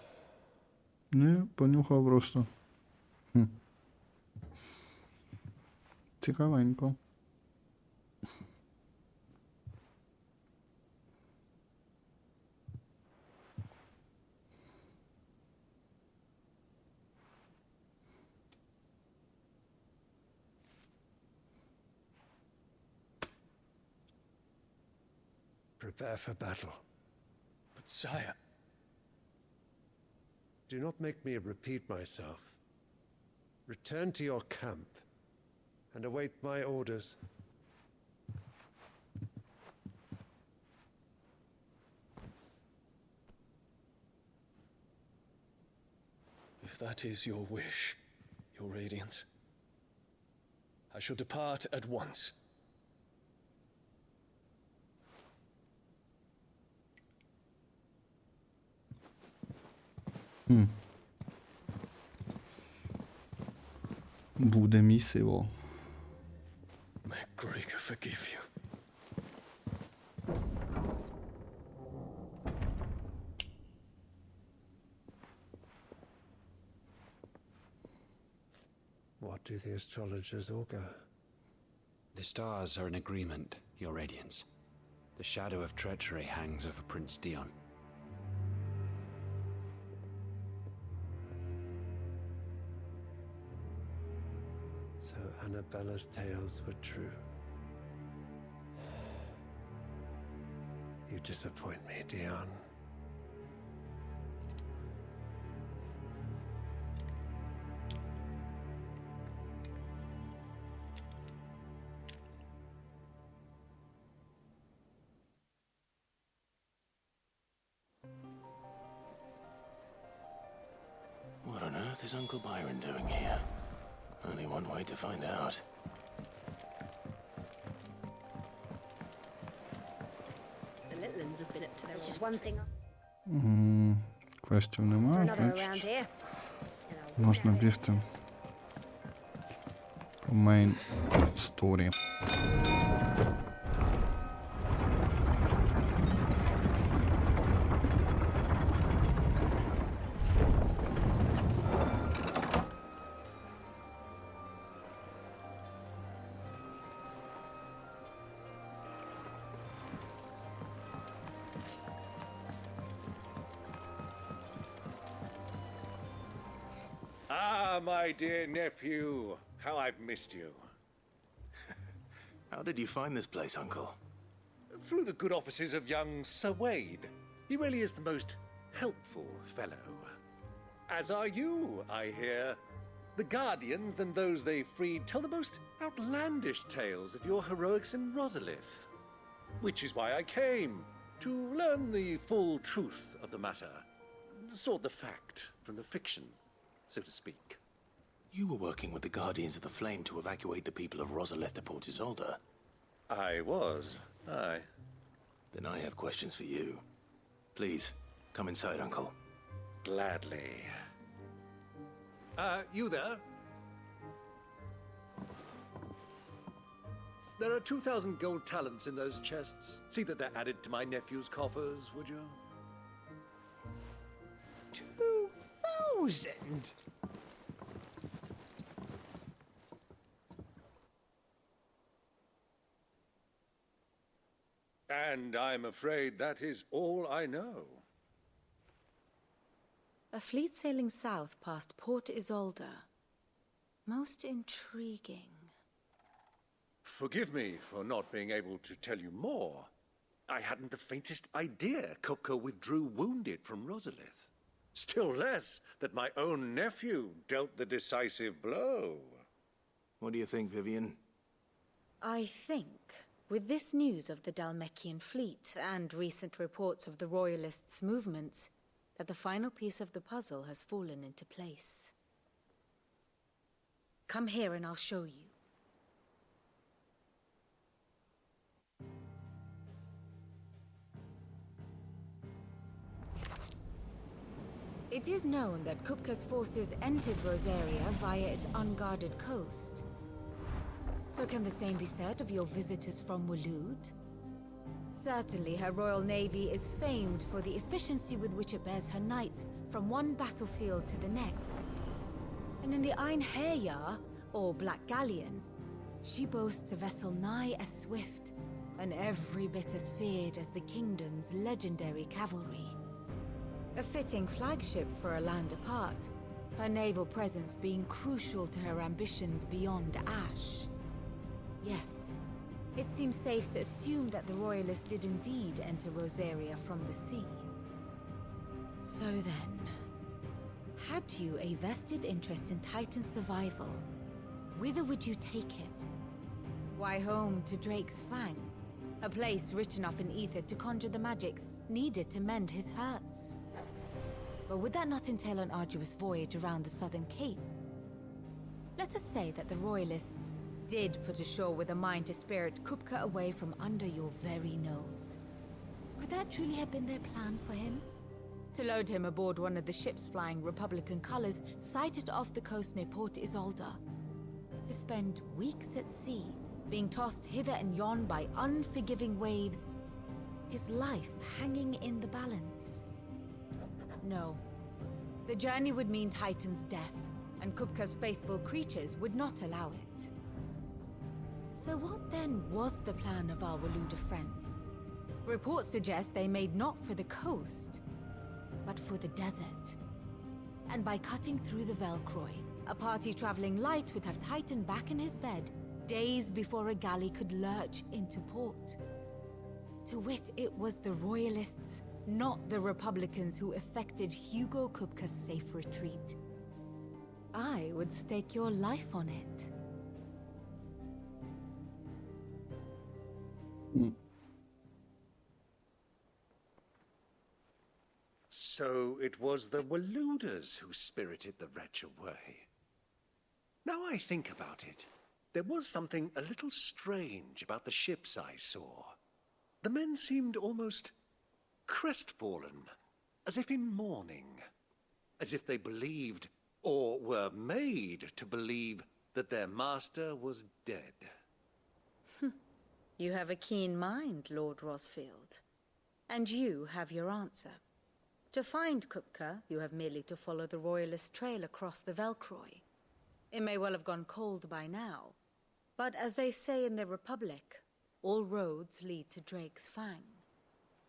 Не, понюхав просто. Цікавенько. Prepare for battle. But sire... Do not make me repeat myself. Return to your camp and await my orders. If that is your wish, Your Radiance, I shall depart at once. Буде місиво. May Gregor forgive you. What do the astrologers augur? The stars are in agreement, Your Radiance. The shadow of treachery hangs over Prince Dion. So Annabella's tales were true. You disappoint me, Dion. What on earth is Uncle Byron doing here? Only one way to find out. The little ones have been up to their... There's just one thing... Квестів немає, значить. Можна бігти по main story. Ah, my dear nephew, how I've missed you. How did you find this place, Uncle? Through the good offices of young Sir Wade. He really is the most helpful fellow. As are you, I hear. The Guardians and those they freed tell the most outlandish tales of your heroics in Rosalith. Which is why I came, to learn the full truth of the matter. Sort the fact from the fiction, so to speak. You were working with the Guardians of the Flame to evacuate the people of Rosalith to Port Isolde. I was, aye. Then I have questions for you. Please, come inside, Uncle. Gladly. You there? There are 2,000 gold talents in those chests. See that they're added to my nephew's coffers, would you? 2,000? And I'm afraid that is all I know. A fleet sailing south past Port Isolde. Most intriguing. Forgive me for not being able to tell you more. I hadn't the faintest idea Kupka withdrew wounded from Rosalith. Still less that my own nephew dealt the decisive blow. What do you think, Vivian? I think, with this news of the Dhalmekian fleet and recent reports of the Royalists' movements, that the final piece of the puzzle has fallen into place. Come here and I'll show you. It is known that Kupka's forces entered Rosaria via its unguarded coast. So can the same be said of your visitors from Waloed? Certainly, her Royal Navy is famed for the efficiency with which it bears her knights from one battlefield to the next. And in the Einherjar, or Black Galleon, she boasts a vessel nigh as swift, and every bit as feared as the kingdom's legendary cavalry. A fitting flagship for a land apart, her naval presence being crucial to her ambitions beyond Ash. Yes, it seems safe to assume that the Royalists did indeed enter Rosaria from the sea. So then, had you a vested interest in Titan's survival, whither would you take him? Why, home to Drake's Fang, a place rich enough in ether to conjure the magics needed to mend his hurts. But would that not entail an arduous voyage around the southern cape? Let us say that the Royalists did put ashore with a mind to spirit Kupka away from under your very nose. Could that truly have been their plan for him? To load him aboard one of the ships flying Republican colors sighted off the coast near Port Isolde. To spend weeks at sea, being tossed hither and yon by unforgiving waves, his life hanging in the balance. No. The journey would mean Titan's death, and Kupka's faithful creatures would not allow it. So what then was the plan of our Waloed friends? Reports suggest they made not for the coast, but for the desert. And by cutting through the Velcroy, a party traveling light would have Titan back in his bed days before a galley could lurch into port. To wit, it was the Royalists, not the Republicans, who effected Hugo Kupka's safe retreat. I would stake your life on it. So it was the Waloeders who spirited the wretch away. Now I think about it, there was something a little strange about the ships I saw. The men seemed almost crestfallen, as if in mourning, as if they believed, or were made to believe, that their master was dead. You have a keen mind, Lord Rosfield. And you have your answer. To find Kupka, you have merely to follow the Royalist trail across the Velcroy. It may well have gone cold by now, but as they say in the Republic, all roads lead to Drake's Fang.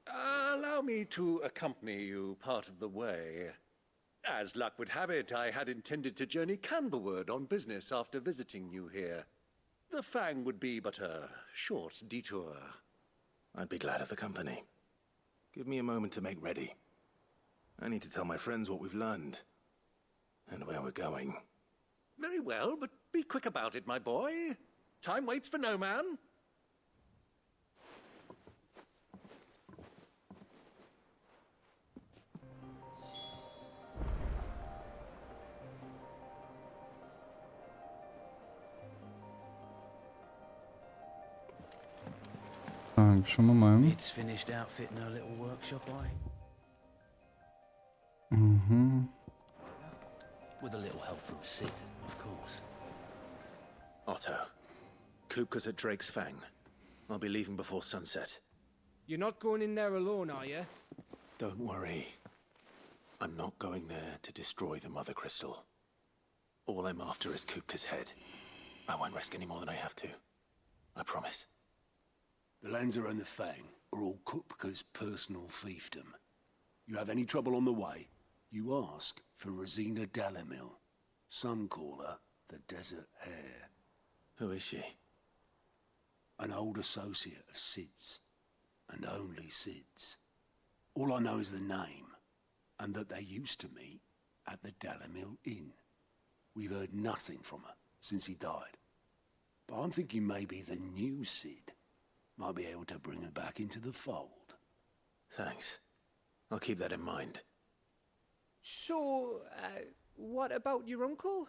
Allow me to accompany you part of the way. As luck would have it, I had intended to journey Canberward on business after visiting you here. The Fang would be but a short detour. I'd be glad of the company. Give me a moment to make ready. I need to tell my friends what we've learned, and where we're going. Very well, but be quick about it, my boy. Time waits for no man. Так, що ми маємо? It's finished outfitting her little workshop, Угу. with a little help from Sid, of course. Otto, Kupka's at Drake's Fang. I'll be leaving before sunset. You're not going in there alone, are you? Don't worry. I'm not going there to destroy the Mother Crystal. All I'm after is Kupka's head. I won't risk any more than I have to. I promise. The Lanza and the Fang are all Kupka's personal fiefdom. You have any trouble on the way, you ask for Rosina Dalamil. Some call her the Desert Hare. Who is she? An old associate of Sid's, and only Sid's. All I know is the name, and that they used to meet at the Dalamil Inn. We've heard nothing from her since he died. But I'm thinking maybe the new Sid might be able to bring her back into the fold. Thanks. I'll keep that in mind. So, what about your uncle?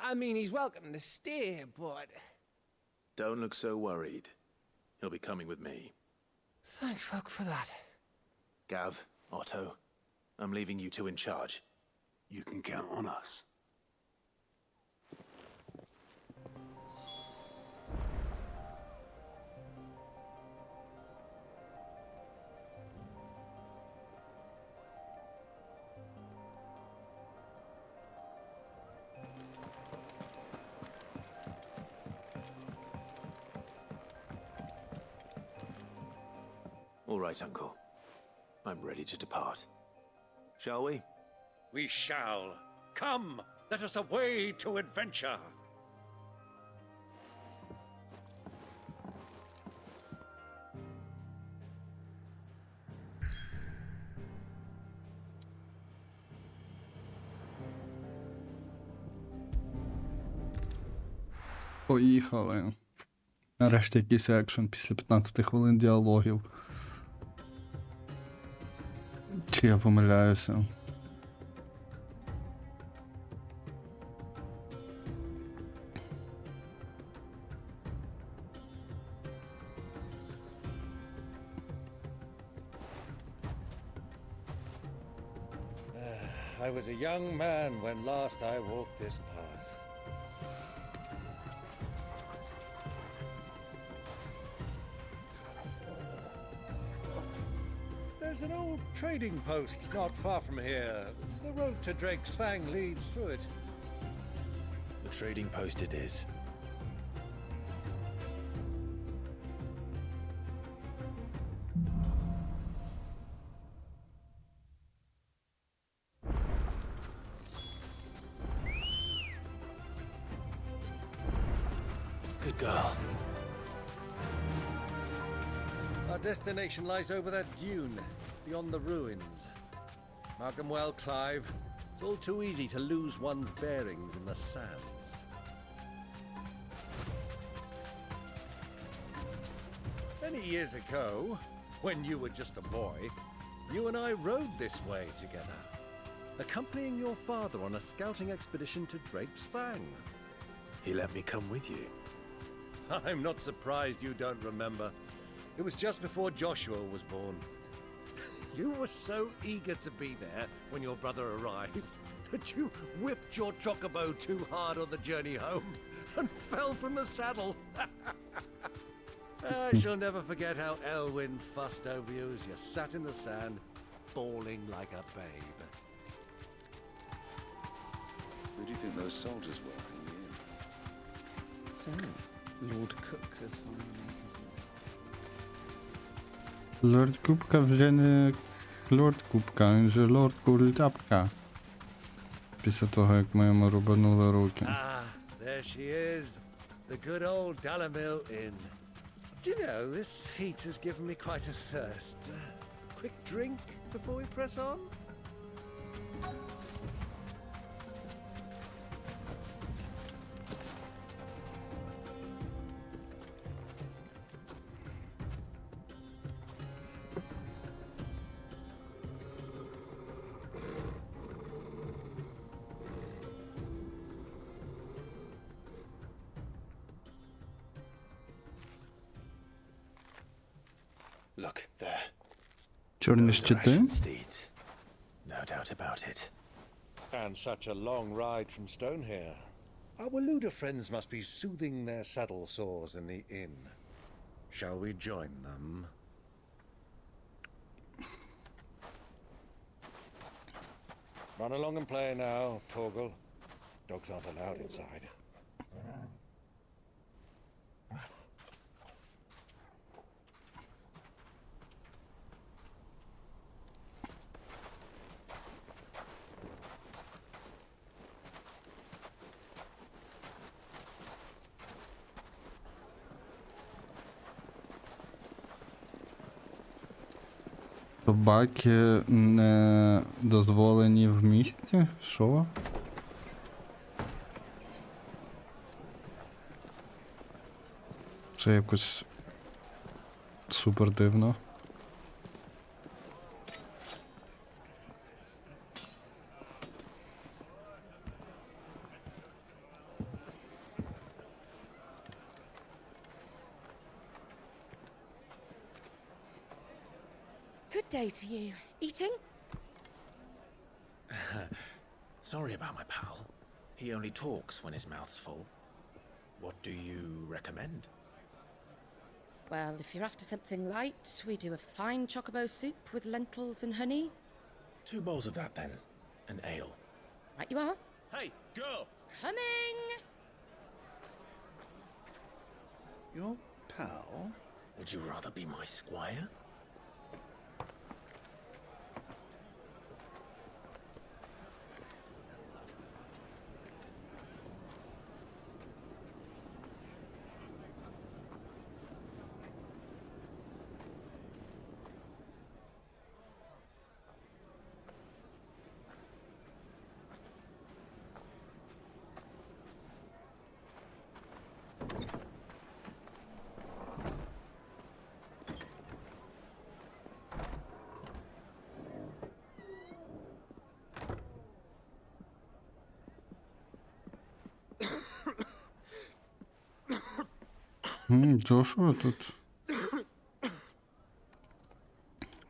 I mean, he's welcome to stay, but... Don't look so worried. He'll be coming with me. Thank fuck for that. Gav, Otto, I'm leaving you two in charge. You can count on us. All right, Uncle. I'm ready to depart. Shall we? We shall. Come, let us away to adventure. Поїхали. Нарешті якийсь екшен після 15 хвилин діалогів. Чи я помиляюся? I was a young man when last I walked this path. There's an old trading post not far from here. The road to Drake's Fang leads through it. The trading post it is. Good girl. Our destination lies over that dune, beyond the ruins. Mark 'em well, Clive. It's all too easy to lose one's bearings in the sands. Many years ago, when you were just a boy, you and I rode this way together, accompanying your father on a scouting expedition to Drake's Fang. He let me come with you. I'm not surprised you don't remember. It was just before Joshua was born. You were so eager to be there when your brother arrived that you whipped your chocobo too hard on the journey home and fell from the saddle. I shall never forget how Elwyn fussed over you as you sat in the sand, bawling like a babe. Who do you think those soldiers were in the inn? So, Lord Cook has finally made his way. Лорд Кубка вже не Лорд Кубка, він же Лорд Культяпка. Після того, як ми йому рубанули руки. Ah, there she is. The good old Dalamil Inn. Do you know, this heat has given me quite a thirst. Quick drink before we press on? Look, there. Чорні Those are щити. Ashen steeds. No doubt about it. And such a long ride from Stonehere. Our Waluda friends must be soothing their saddle sores in the inn. Shall we join them? Run along and play now, Torgal. Dogs aren't allowed inside. Собаки не дозволені в місті? Що? Це якось супер дивно. Good day to you. Eating? Sorry about my pal. He only talks when his mouth's full. What do you recommend? Well, if you're after something light, we do a fine chocobo soup with lentils and honey. 2 bowls of that then. An ale. Right you are. Hey, girl! Coming! Your pal? Would you rather be my squire? Джошуа тут.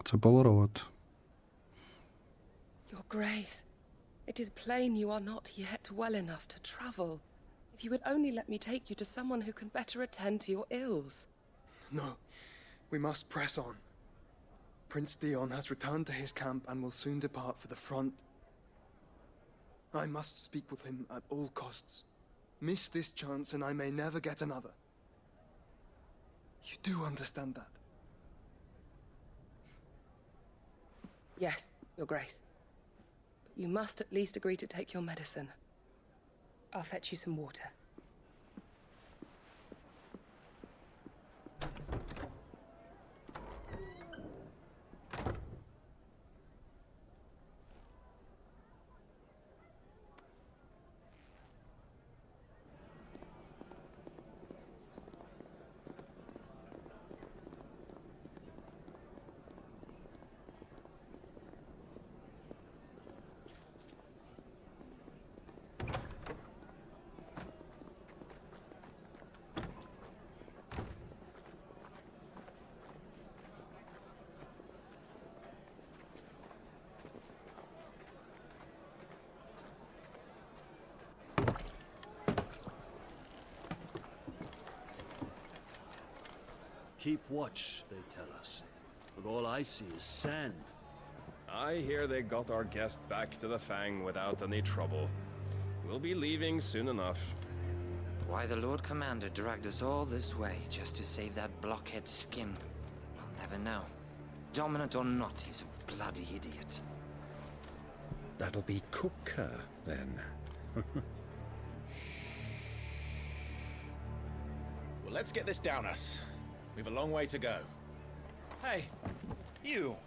Це поворот. Your Grace, it is plain you are not yet well enough to travel. If you would only let me take you to someone who can better attend to your ills. No, we must press on. Prince Dion has returned to his camp and will soon depart for the front. I must speak with him at all costs. Miss this chance and I may never get another. You do understand that? Yes, Your Grace. But you must at least agree to take your medicine. I'll fetch you some water. Keep watch, they tell us. But all I see is sand. I hear they got our guest back to the Fang without any trouble. We'll be leaving soon enough. Why the Lord Commander dragged us all this way just to save that blockhead skin, I'll never know. Dominant or not, he's a bloody idiot. That'll be Cooker, then. Well, let's get this down us. We've a long way to go. Hey, you!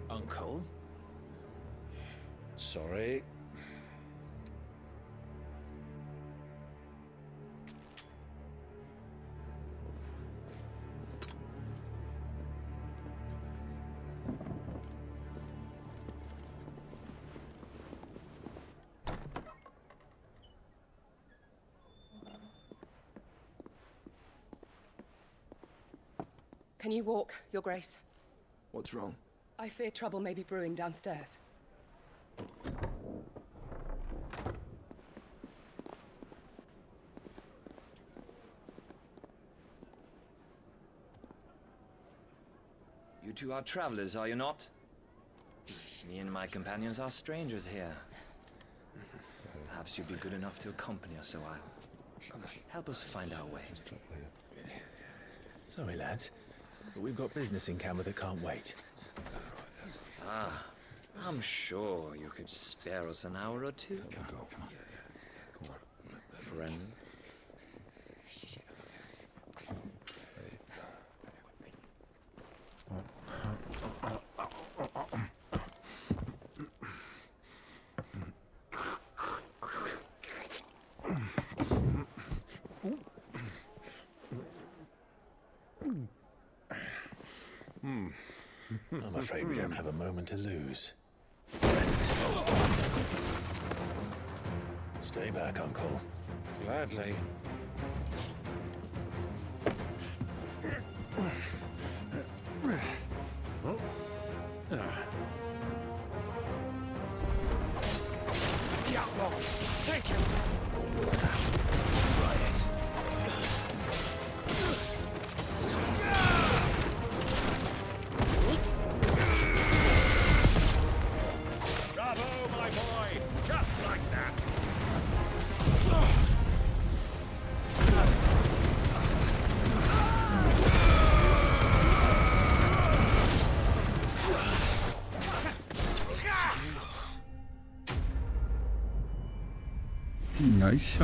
Uncle? Sorry. Can you walk, Your Grace? What's wrong? I fear trouble may be brewing downstairs. You two are travelers, are you not? Me and my companions are strangers here. Perhaps you'd be good enough to accompany us a while. Help us find our way. Sorry, lads, but we've got business in camera that can't wait. Ah, I'm sure you could spare us an hour or two. Friend. I'm afraid we don't have a moment to lose. Stay back, Uncle. Gladly. Take him! Try it. Bravo, my boy! Just like that! Nice.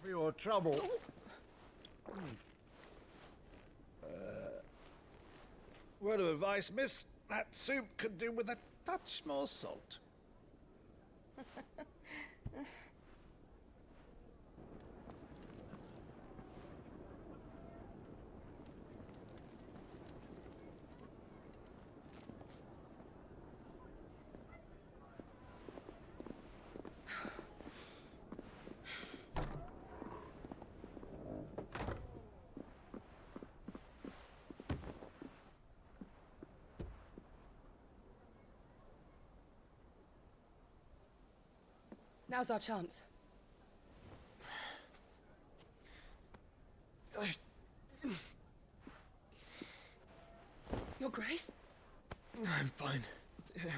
For your trouble. Word of advice, miss. That soup could do with a touch more salt. Now's our chance. Your Grace? I'm fine. Yeah.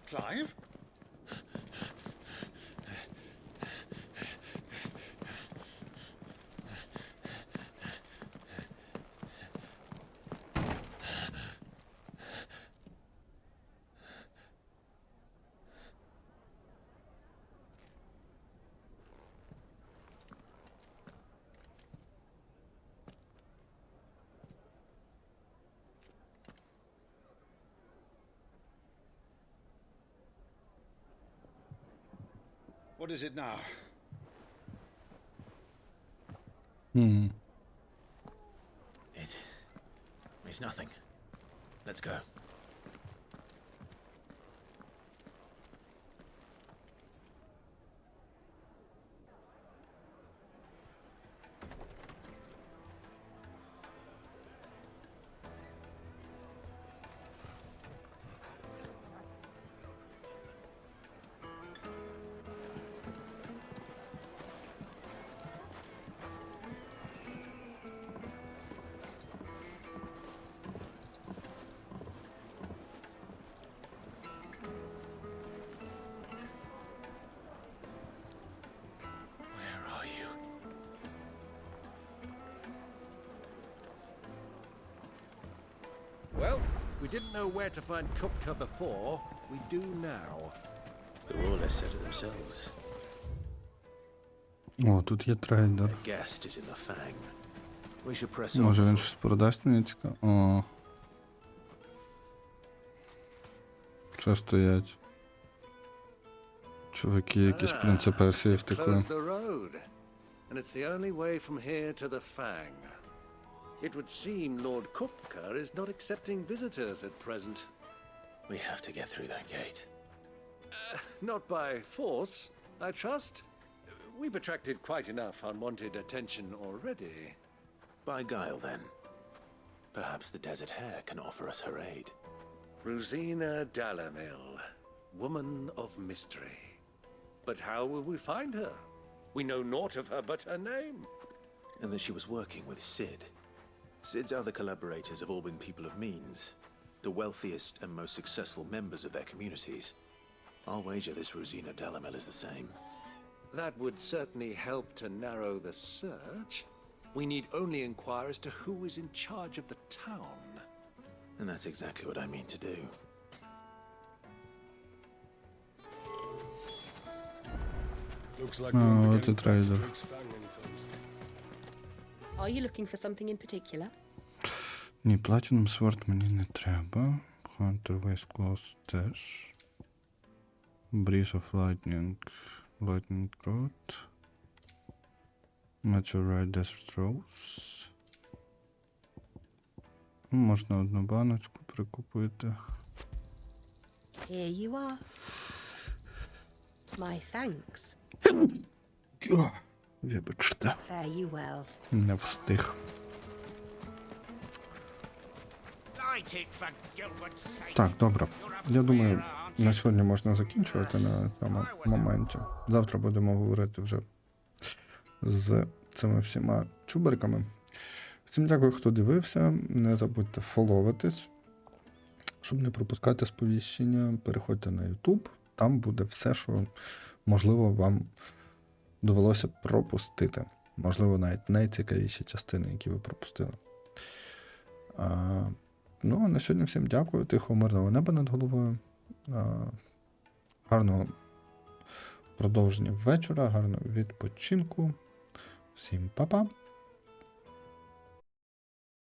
Clive? What is it now? It's nothing. Let's go. We didn't know where to find Kupka before. We do now. The Rawless said it themselves. О, тут є трейдер. Their guest is in the Fang. We should press on. Може він щось продасть мені цікаво? О. Що стоять? Чуваки, якісь принци Персії втекли. Close the road. And it's the only way from here to the Fang. It would seem Lord Kupka is not accepting visitors at present. We have to get through that gate. Not by force, I trust. We've attracted quite enough unwanted attention already. By guile, then. Perhaps the Desert Hare can offer us her aid. Rosina Dalamil, woman of mystery. But how will we find her? We know naught of her but her name. And that she was working with Sid. Sid's other collaborators have all been people of means, the wealthiest and most successful members of their communities. I'll wager this Rosina Dalamel is the same. That would certainly help to narrow the search. We need only inquire as to who is in charge of the town. And that's exactly what I mean to do. Looks like от і трейдер. Are you looking for something in particular? Ні, Platinum Sword мені не треба. Hunter Waste Claws теж. Breeze of Lightning. Lightning Rod. Meteorite Desert Rose. Можна одну баночку прикупити. Here you are. My thanks. Вибачте. Fare you well. Не встиг. Так, добре. Я думаю, на сьогодні можна закінчувати на цьому моменті. Завтра будемо говорити вже з цими всіма чуберками. Всім дякую, хто дивився. Не забудьте фоловитись, щоб не пропускати сповіщення. Переходьте на YouTube. Там буде все, що, можливо, вам довелося пропустити. Можливо, навіть найцікавіші частини, які ви пропустили. Ну, а на сьогодні всім дякую. Тихого, мирного неба над головою. Гарного продовження вечора, гарного відпочинку. Всім па-па!